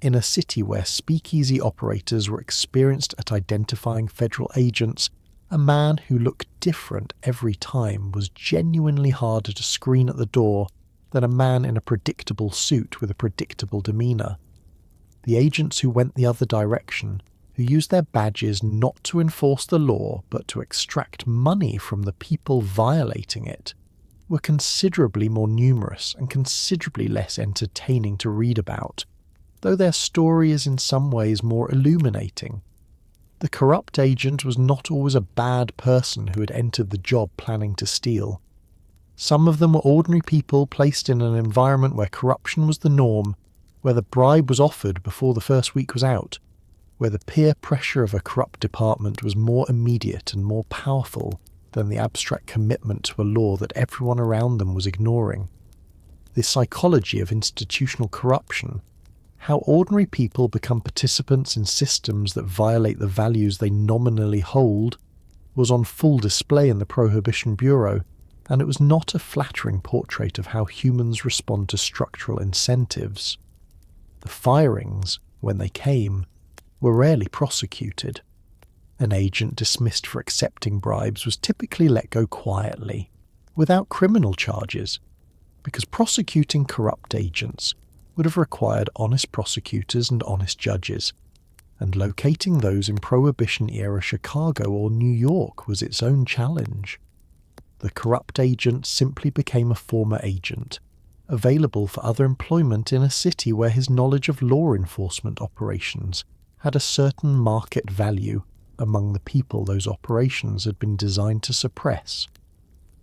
In a city where speakeasy operators were experienced at identifying federal agents, a man who looked different every time was genuinely harder to screen at the door than a man in a predictable suit with a predictable demeanour. The agents who went the other direction, who used their badges not to enforce the law but to extract money from the people violating it, were considerably more numerous and considerably less entertaining to read about, though their story is in some ways more illuminating. The corrupt agent was not always a bad person who had entered the job planning to steal. Some of them were ordinary people placed in an environment where corruption was the norm, where the bribe was offered before the first week was out, where the peer pressure of a corrupt department was more immediate and more powerful than the abstract commitment to a law that everyone around them was ignoring. This psychology of institutional corruption, how ordinary people become participants in systems that violate the values they nominally hold, was on full display in the Prohibition Bureau, and it was not a flattering portrait of how humans respond to structural incentives. The firings, when they came, were rarely prosecuted. An agent dismissed for accepting bribes was typically let go quietly, without criminal charges, because prosecuting corrupt agents would have required honest prosecutors and honest judges, and locating those in Prohibition-era Chicago or New York was its own challenge. The corrupt agent simply became a former agent, available for other employment in a city where his knowledge of law enforcement operations had a certain market value among the people those operations had been designed to suppress.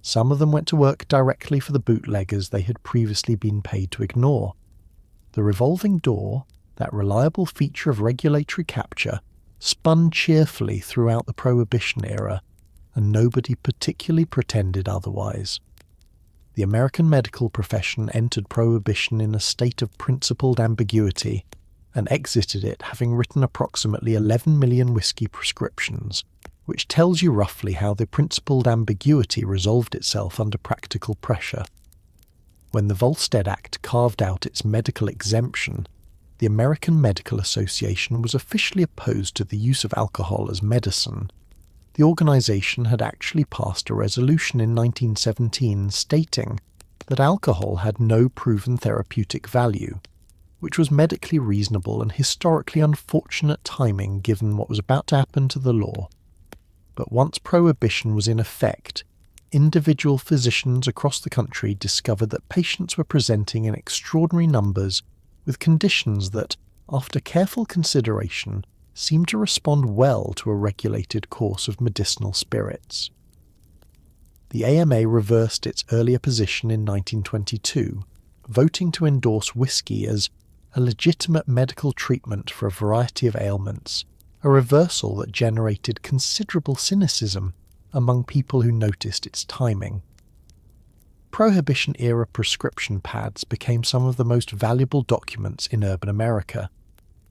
Some of them went to work directly for the bootleggers they had previously been paid to ignore. The revolving door, that reliable feature of regulatory capture, spun cheerfully throughout the Prohibition era, and nobody particularly pretended otherwise. The American medical profession entered Prohibition in a state of principled ambiguity, and exited it having written approximately 11 million whiskey prescriptions, which tells you roughly how the principled ambiguity resolved itself under practical pressure. When the Volstead Act carved out its medical exemption, the American Medical Association was officially opposed to the use of alcohol as medicine. The organisation had actually passed a resolution in 1917 stating that alcohol had no proven therapeutic value, which was medically reasonable and historically unfortunate timing given what was about to happen to the law. But once Prohibition was in effect, individual physicians across the country discovered that patients were presenting in extraordinary numbers with conditions that, after careful consideration, seemed to respond well to a regulated course of medicinal spirits. The AMA reversed its earlier position in 1922, voting to endorse whiskey as a legitimate medical treatment for a variety of ailments, a reversal that generated considerable cynicism among people who noticed its timing. Prohibition-era prescription pads became some of the most valuable documents in urban America.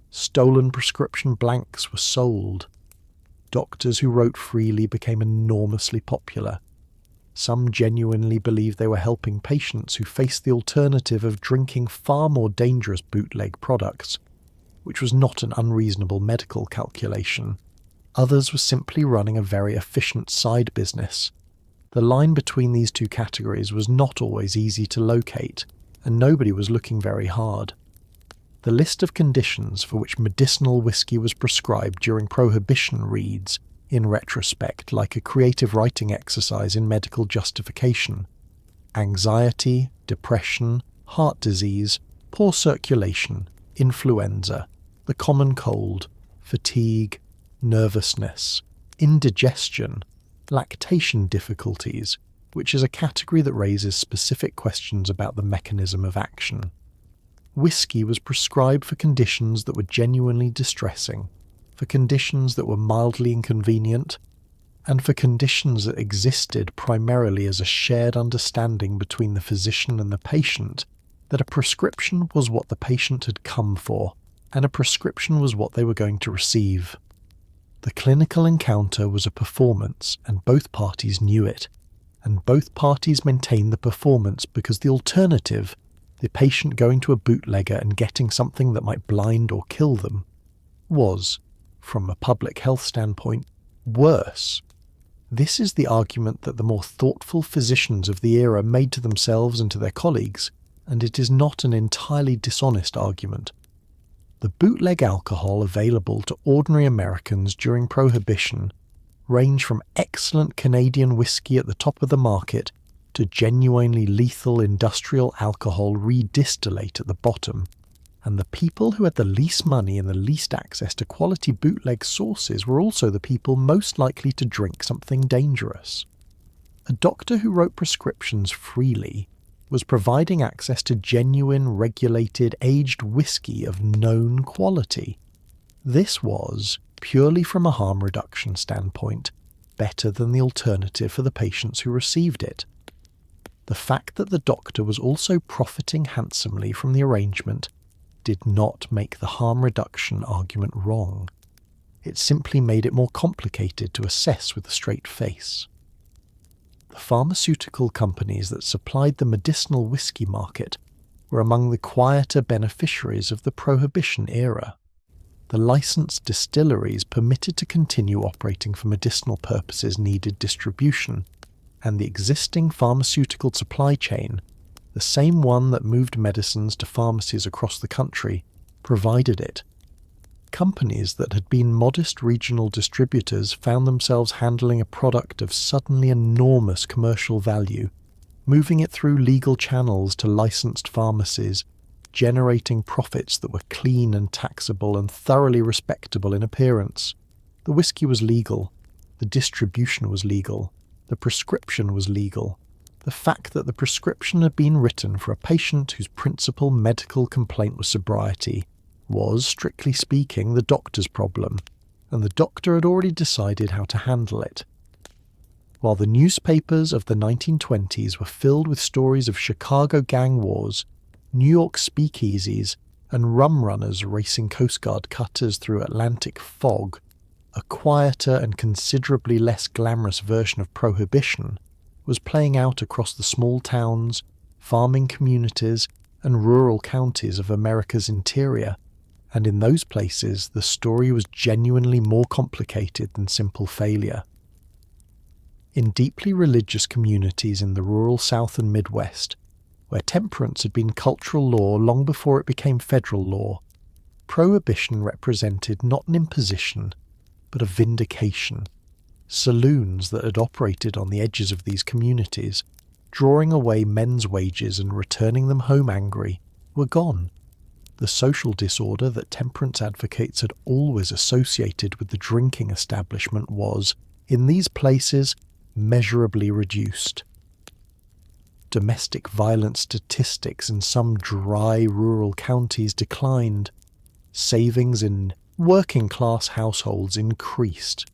Stolen prescription blanks were sold. Doctors who wrote freely became enormously popular. Some genuinely believed they were helping patients who faced the alternative of drinking far more dangerous bootleg products, which was not an unreasonable medical calculation. Others were simply running a very efficient side business. The line between these two categories was not always easy to locate, and nobody was looking very hard. The list of conditions for which medicinal whiskey was prescribed during Prohibition reads, in retrospect, like a creative writing exercise in medical justification: anxiety, depression, heart disease, poor circulation, influenza, the common cold, fatigue, nervousness, indigestion, lactation difficulties, which is a category that raises specific questions about the mechanism of action. Whiskey was prescribed for conditions that were genuinely distressing, for conditions that were mildly inconvenient, and for conditions that existed primarily as a shared understanding between the physician and the patient that a prescription was what the patient had come for, and a prescription was what they were going to receive. The clinical encounter was a performance, and both parties knew it, and both parties maintained the performance because the alternative, the patient going to a bootlegger and getting something that might blind or kill them, was, from a public health standpoint, worse. This is the argument that the more thoughtful physicians of the era made to themselves and to their colleagues, and it is not an entirely dishonest argument. The bootleg alcohol available to ordinary Americans during Prohibition ranged from excellent Canadian whiskey at the top of the market to genuinely lethal industrial alcohol redistillate at the bottom, and the people who had the least money and the least access to quality bootleg sources were also the people most likely to drink something dangerous. A doctor who wrote prescriptions freely was providing access to genuine, regulated, aged whiskey of known quality. This was, purely from a harm reduction standpoint, better than the alternative for the patients who received it. The fact that the doctor was also profiting handsomely from the arrangement did not make the harm reduction argument wrong. It simply made it more complicated to assess with a straight face. The pharmaceutical companies that supplied the medicinal whiskey market were among the quieter beneficiaries of the Prohibition era. The licensed distilleries permitted to continue operating for medicinal purposes needed distribution, and the existing pharmaceutical supply chain, the same one that moved medicines to pharmacies across the country, provided it. Companies that had been modest regional distributors found themselves handling a product of suddenly enormous commercial value, moving it through legal channels to licensed pharmacies, generating profits that were clean and taxable and thoroughly respectable in appearance. The whiskey was legal, the distribution was legal, the prescription was legal. The fact that the prescription had been written for a patient whose principal medical complaint was sobriety was, strictly speaking, the doctor's problem, and the doctor had already decided how to handle it. While the newspapers of the 1920s were filled with stories of Chicago gang wars, New York speakeasies, and rum runners racing Coast Guard cutters through Atlantic fog, a quieter and considerably less glamorous version of Prohibition was playing out across the small towns, farming communities, and rural counties of America's interior, and in those places the story was genuinely more complicated than simple failure. In deeply religious communities in the rural South and Midwest, where temperance had been cultural law long before it became federal law, Prohibition represented not an imposition, but a vindication. Saloons that had operated on the edges of these communities, drawing away men's wages and returning them home angry, were gone. The social disorder that temperance advocates had always associated with the drinking establishment was, in these places, measurably reduced. Domestic violence statistics in some dry rural counties declined. Savings in working-class households increased.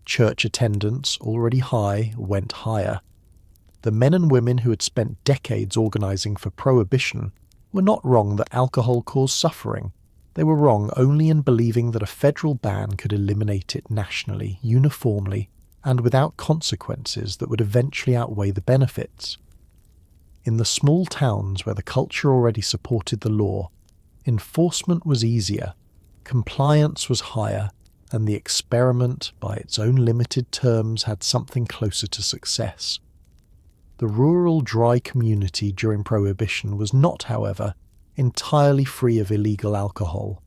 Church attendance, already high, went higher. The men and women who had spent decades organising for Prohibition were not wrong that alcohol caused suffering. They were wrong only in believing that a federal ban could eliminate it nationally, uniformly, and without consequences that would eventually outweigh the benefits. In the small towns where the culture already supported the law, enforcement was easier, compliance was higher, and the experiment, by its own limited terms, had something closer to success. The rural dry community during Prohibition was not, however, entirely free of illegal alcohol.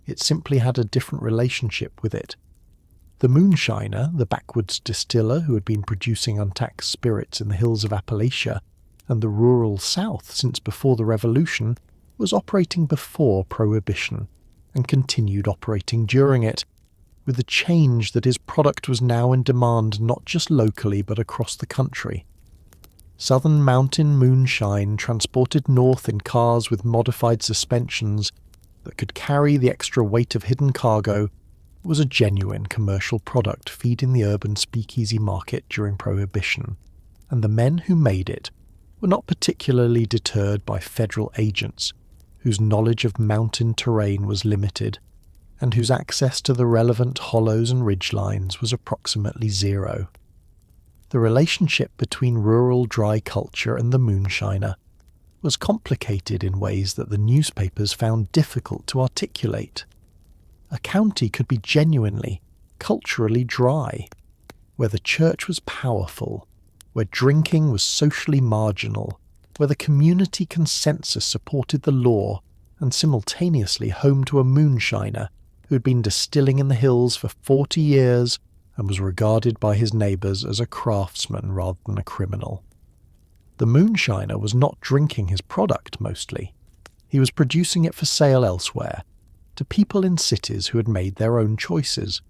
It simply had a different relationship with it. The moonshiner, the backwoods distiller who had been producing untaxed spirits in the hills of Appalachia and the rural South since before the Revolution, was operating before Prohibition and continued operating during it, with the change that his product was now in demand not just locally but across the country. Southern mountain moonshine transported north in cars with modified suspensions that could carry the extra weight of hidden cargo was a genuine commercial product feeding the urban speakeasy market during Prohibition, and the men who made it were not particularly deterred by federal agents whose knowledge of mountain terrain was limited and whose access to the relevant hollows and ridgelines was approximately zero. The relationship between rural dry culture and the moonshiner was complicated in ways that the newspapers found difficult to articulate. A county could be genuinely, culturally dry, where the church was powerful, where drinking was socially marginal, where the community consensus supported the law, and simultaneously home to a moonshiner who had been distilling in the hills for 40 years and was regarded by his neighbours as a craftsman rather than a criminal. The moonshiner was not drinking his product mostly. He was producing it for sale elsewhere, to people in cities who had made their own choices.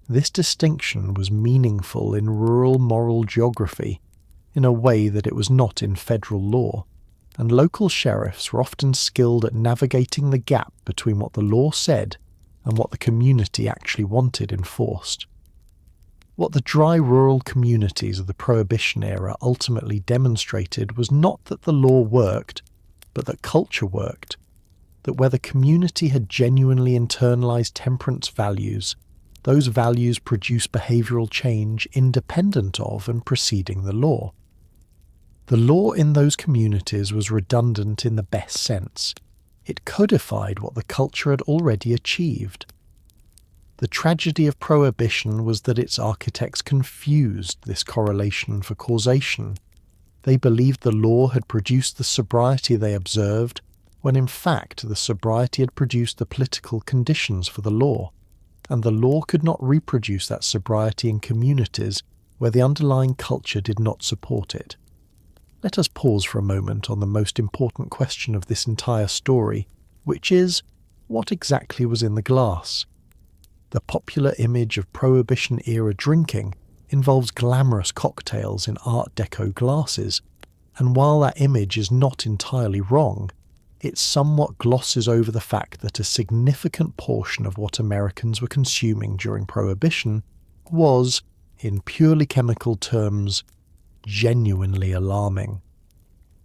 This distinction was meaningful in rural moral geography in a way that it was not in federal law, and local sheriffs were often skilled at navigating the gap between what the law said and what the community actually wanted enforced. What the dry rural communities of the Prohibition era ultimately demonstrated was not that the law worked, but that culture worked, that where the community had genuinely internalized temperance values, those values produced behavioral change independent of and preceding the law. The law in those communities was redundant in the best sense. It codified what the culture had already achieved. The tragedy of Prohibition was that its architects confused this correlation for causation. They believed the law had produced the sobriety they observed, when in fact the sobriety had produced the political conditions for the law, and the law could not reproduce that sobriety in communities where the underlying culture did not support it. Let us pause for a moment on the most important question of this entire story, which is, what exactly was in the glass? The popular image of Prohibition-era drinking involves glamorous cocktails in Art Deco glasses, and while that image is not entirely wrong, it somewhat glosses over the fact that a significant portion of what Americans were consuming during Prohibition was, in purely chemical terms, genuinely alarming.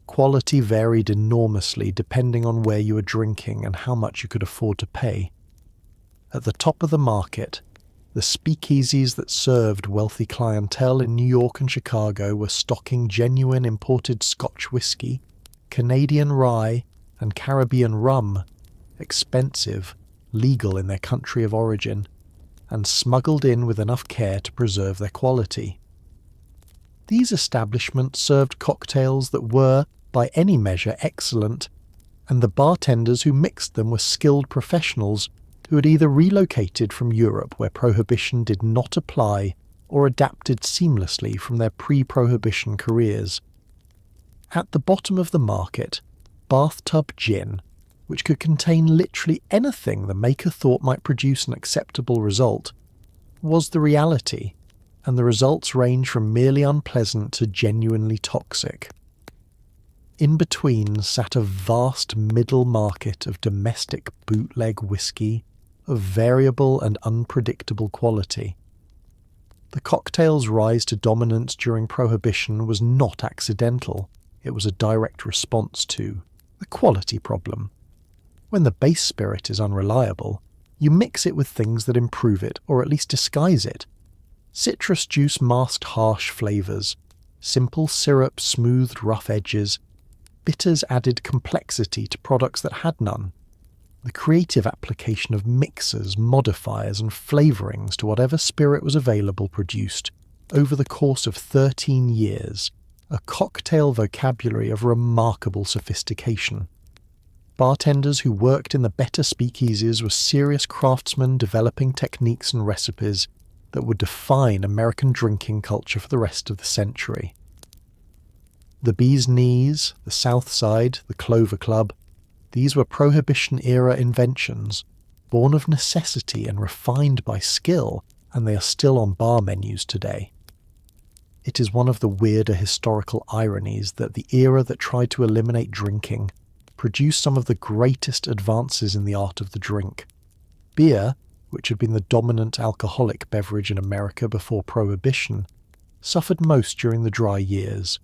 Quality varied enormously depending on where you were drinking and how much you could afford to pay. At the top of the market, the speakeasies that served wealthy clientele in New York and Chicago were stocking genuine imported Scotch whiskey, Canadian rye, and Caribbean rum, expensive, legal in their country of origin, and smuggled in with enough care to preserve their quality. These establishments served cocktails that were, by any measure, excellent, and the bartenders who mixed them were skilled professionals who had either relocated from Europe where Prohibition did not apply or adapted seamlessly from their pre-Prohibition careers. At the bottom of the market, bathtub gin, which could contain literally anything the maker thought might produce an acceptable result, was the reality, and the results range from merely unpleasant to genuinely toxic. In between sat a vast middle market of domestic bootleg whiskey of variable and unpredictable quality. The cocktail's rise to dominance during Prohibition was not accidental. It was a direct response to the quality problem. When the base spirit is unreliable, you mix it with things that improve it or at least disguise it. Citrus juice masked harsh flavours, simple syrup smoothed rough edges, bitters added complexity to products that had none. The creative application of mixers, modifiers and flavourings to whatever spirit was available produced, over the course of 13 years, a cocktail vocabulary of remarkable sophistication. Bartenders who worked in the better speakeasies were serious craftsmen developing techniques and recipes that would define American drinking culture for the rest of the century. The Bee's Knees, the South Side, the Clover Club, these were Prohibition-era inventions, born of necessity and refined by skill, and they are still on bar menus today. It is one of the weirder historical ironies that the era that tried to eliminate drinking produced some of the greatest advances in the art of the drink. Beer, which had been the dominant alcoholic beverage in America before Prohibition, suffered most during the dry years.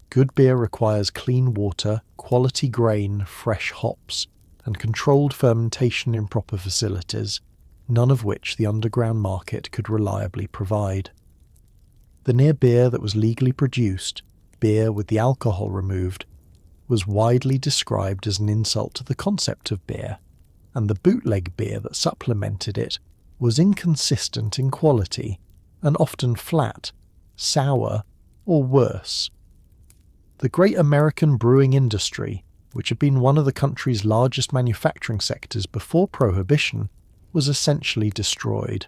Good beer requires clean water, quality grain, fresh hops, and controlled fermentation in proper facilities, none of which the underground market could reliably provide. The near beer that was legally produced, beer with the alcohol removed, was widely described as an insult to the concept of beer, and the bootleg beer that supplemented it was inconsistent in quality and often flat, sour, or worse. The great American brewing industry, which had been one of the country's largest manufacturing sectors before Prohibition, was essentially destroyed.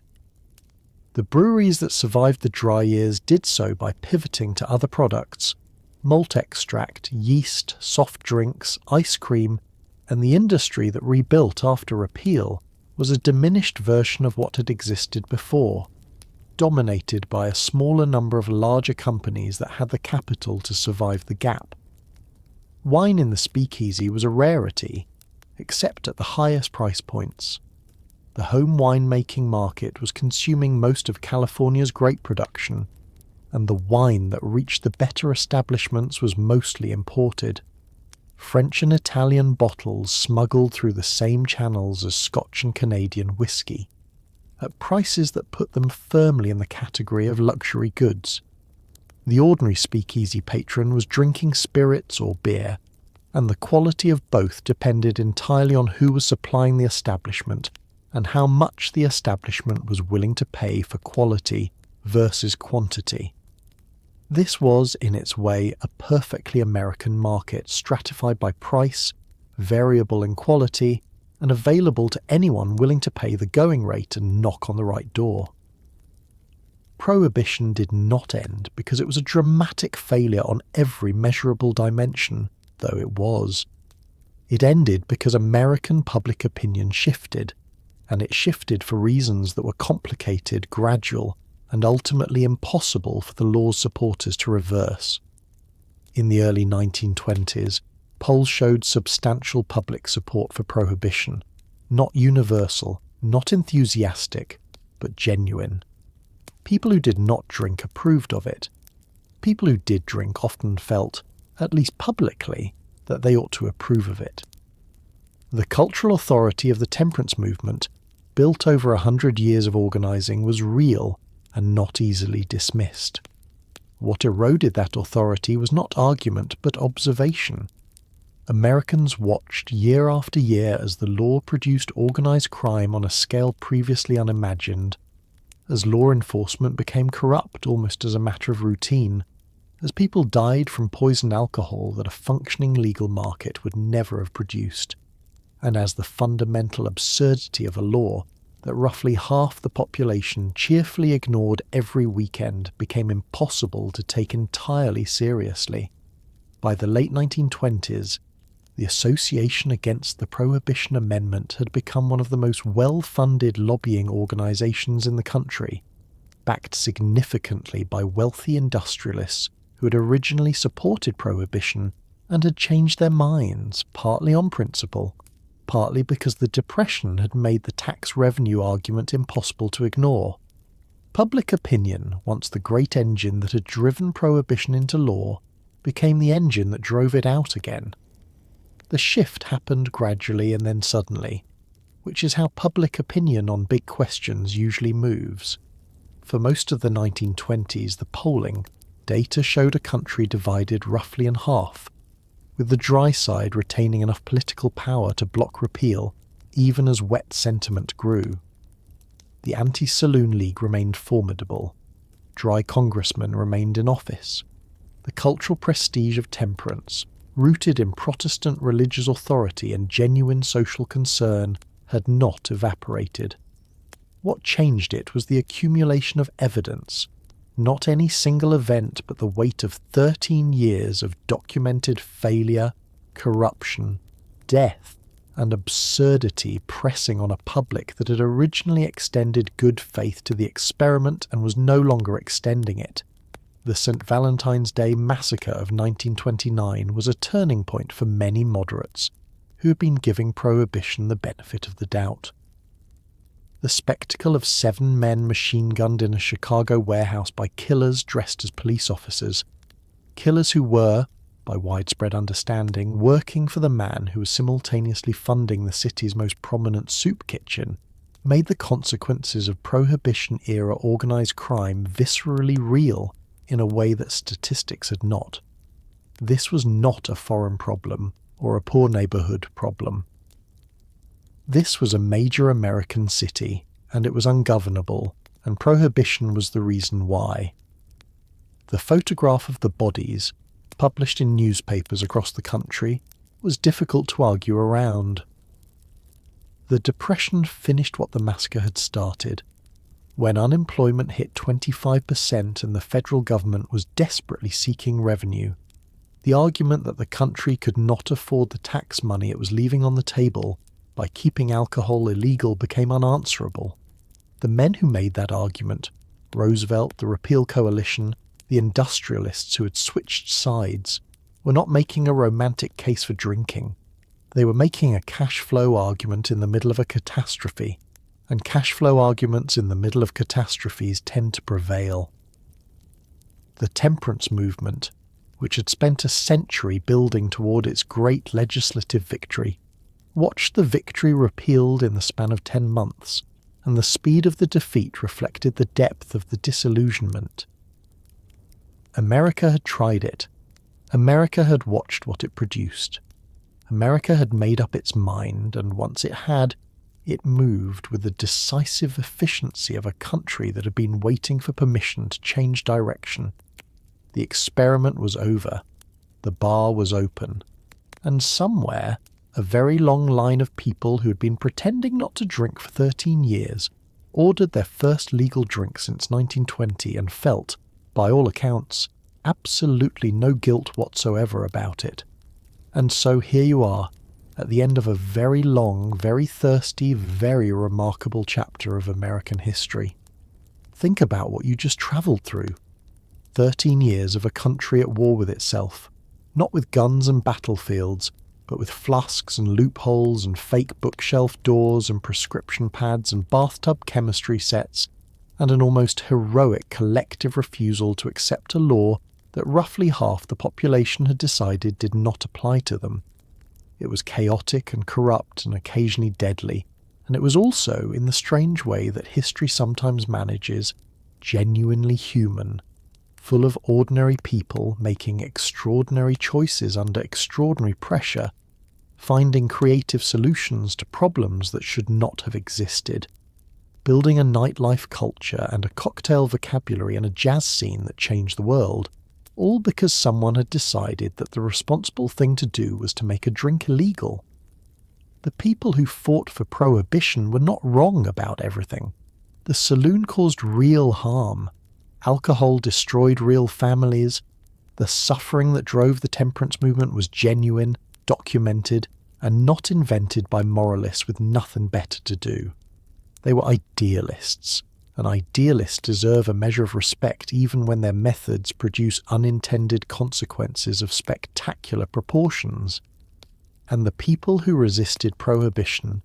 The breweries that survived the dry years did so by pivoting to other products: malt extract, yeast, soft drinks, ice cream, and the industry that rebuilt after repeal was a diminished version of what had existed before, dominated by a smaller number of larger companies that had the capital to survive the gap. Wine in the speakeasy was a rarity, except at the highest price points. the home winemaking market was consuming most of California's grape production, and the wine that reached the better establishments was mostly imported. French and Italian bottles smuggled through the same channels as Scotch and Canadian whiskey, at prices that put them firmly in the category of luxury goods. The ordinary speakeasy patron was drinking spirits or beer, and the quality of both depended entirely on who was supplying the establishment and how much the establishment was willing to pay for quality versus quantity. This was, in its way, a perfectly American market stratified by price, variable in quality, and available to anyone willing to pay the going rate and knock on the right door. Prohibition did not end because it was a dramatic failure on every measurable dimension, though it was. It ended because American public opinion shifted, and it shifted for reasons that were complicated, gradual, and ultimately impossible for the law's supporters to reverse. In the early 1920s, polls showed substantial public support for prohibition, not universal, not enthusiastic, but genuine. People who did not drink approved of it. People who did drink often felt, at least publicly, that they ought to approve of it. The cultural authority of the temperance movement, built over 100 years of organising, was real and not easily dismissed. What eroded that authority was not argument but observation. Americans watched year after year as the law produced organised crime on a scale previously unimagined, as law enforcement became corrupt almost as a matter of routine, as people died from poisoned alcohol that a functioning legal market would never have produced, and as the fundamental absurdity of a law that roughly half the population cheerfully ignored every weekend became impossible to take entirely seriously. By the late 1920s, the Association Against the Prohibition Amendment had become one of the most well-funded lobbying organisations in the country, backed significantly by wealthy industrialists who had originally supported prohibition and had changed their minds, partly on principle, partly because the Depression had made the tax revenue argument impossible to ignore. Public opinion, once the great engine that had driven prohibition into law, became the engine that drove it out again. The shift happened gradually and then suddenly, which is how public opinion on big questions usually moves. For most of the 1920s, the polling data showed a country divided roughly in half, with the dry side retaining enough political power to block repeal even as wet sentiment grew. The Anti-Saloon League remained formidable. Dry congressmen remained in office. The cultural prestige of temperance, rooted in Protestant religious authority and genuine social concern, had not evaporated. What changed it was the accumulation of evidence, not any single event but the weight of 13 years of documented failure, corruption, death, and absurdity pressing on a public that had originally extended good faith to the experiment and was no longer extending it. The St. Valentine's Day massacre of 1929 was a turning point for many moderates who had been giving prohibition the benefit of the doubt. The spectacle of 7 men machine-gunned in a Chicago warehouse by killers dressed as police officers, killers who were, by widespread understanding, working for the man who was simultaneously funding the city's most prominent soup kitchen, made the consequences of Prohibition-era organised crime viscerally real in a way that statistics had not. This was not a foreign problem or a poor neighbourhood problem. This was a major American city, and it was ungovernable, and prohibition was the reason why. The photograph of the bodies, published in newspapers across the country, was difficult to argue around. The Depression finished what the massacre had started. When unemployment hit 25% and the federal government was desperately seeking revenue, the argument that the country could not afford the tax money it was leaving on the table by keeping alcohol illegal became unanswerable. The men who made that argument, Roosevelt, the Repeal Coalition, the industrialists who had switched sides, were not making a romantic case for drinking. They were making a cash flow argument in the middle of a catastrophe, and cash flow arguments in the middle of catastrophes tend to prevail. The temperance movement, which had spent a century building toward its great legislative victory, watched the victory repealed in the span of 10 months, and the speed of the defeat reflected the depth of the disillusionment. America had tried it. America had watched what it produced. America had made up its mind, and once it had, it moved with the decisive efficiency of a country that had been waiting for permission to change direction. The experiment was over. The bar was open. And somewhere, a very long line of people who had been pretending not to drink for 13 years ordered their first legal drink since 1920 and felt, by all accounts, absolutely no guilt whatsoever about it. And so here you are, at the end of a very long, very thirsty, very remarkable chapter of American history. Think about what you just travelled through. 13 years of a country at war with itself, not with guns and battlefields, but with flasks and loopholes and fake bookshelf doors and prescription pads and bathtub chemistry sets, and an almost heroic collective refusal to accept a law that roughly half the population had decided did not apply to them. It was chaotic and corrupt and occasionally deadly, and it was also, in the strange way that history sometimes manages, genuinely human, full of ordinary people making extraordinary choices under extraordinary pressure, finding creative solutions to problems that should not have existed, building a nightlife culture and a cocktail vocabulary and a jazz scene that changed the world, all because someone had decided that the responsible thing to do was to make a drink illegal. The people who fought for Prohibition were not wrong about everything. The saloon caused real harm. Alcohol destroyed real families. The suffering that drove the temperance movement was genuine, documented, and not invented by moralists with nothing better to do. They were idealists, and idealists deserve a measure of respect even when their methods produce unintended consequences of spectacular proportions. And the people who resisted Prohibition,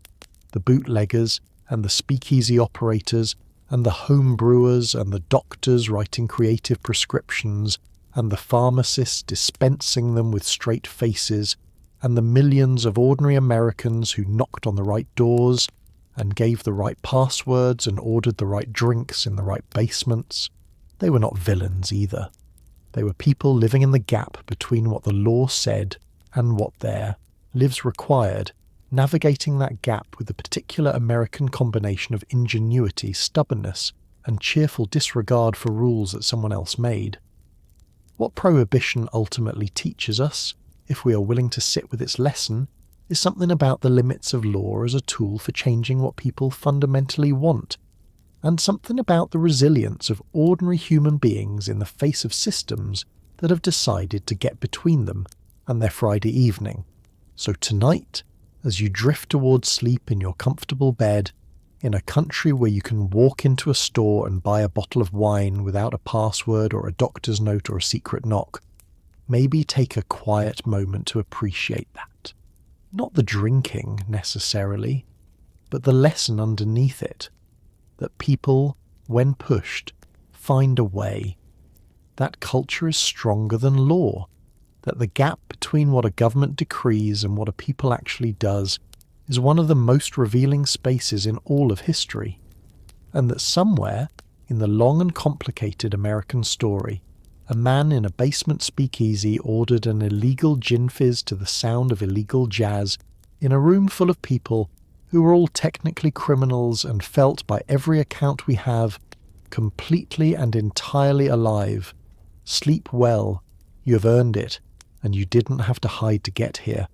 the bootleggers and the speakeasy operators and the home brewers and the doctors writing creative prescriptions and the pharmacists dispensing them with straight faces and the millions of ordinary Americans who knocked on the right doors and gave the right passwords and ordered the right drinks in the right basements, they were not villains either. They were people living in the gap between what the law said and what their lives required, navigating that gap with a particular American combination of ingenuity, stubbornness, and cheerful disregard for rules that someone else made. What Prohibition ultimately teaches us, if we are willing to sit with its lesson, is something about the limits of law as a tool for changing what people fundamentally want, and something about the resilience of ordinary human beings in the face of systems that have decided to get between them and their Friday evening. So tonight, as you drift towards sleep in your comfortable bed, in a country where you can walk into a store and buy a bottle of wine without a password or a doctor's note or a secret knock, maybe take a quiet moment to appreciate that. Not the drinking, necessarily, but the lesson underneath it, that people, when pushed, find a way. That culture is stronger than law, that the gap between what a government decrees and what a people actually does is one of the most revealing spaces in all of history, and that somewhere, in the long and complicated American story, a man in a basement speakeasy ordered an illegal gin fizz to the sound of illegal jazz in a room full of people who were all technically criminals and felt, by every account we have, completely and entirely alive. Sleep well, you have earned it, and you didn't have to hide to get here.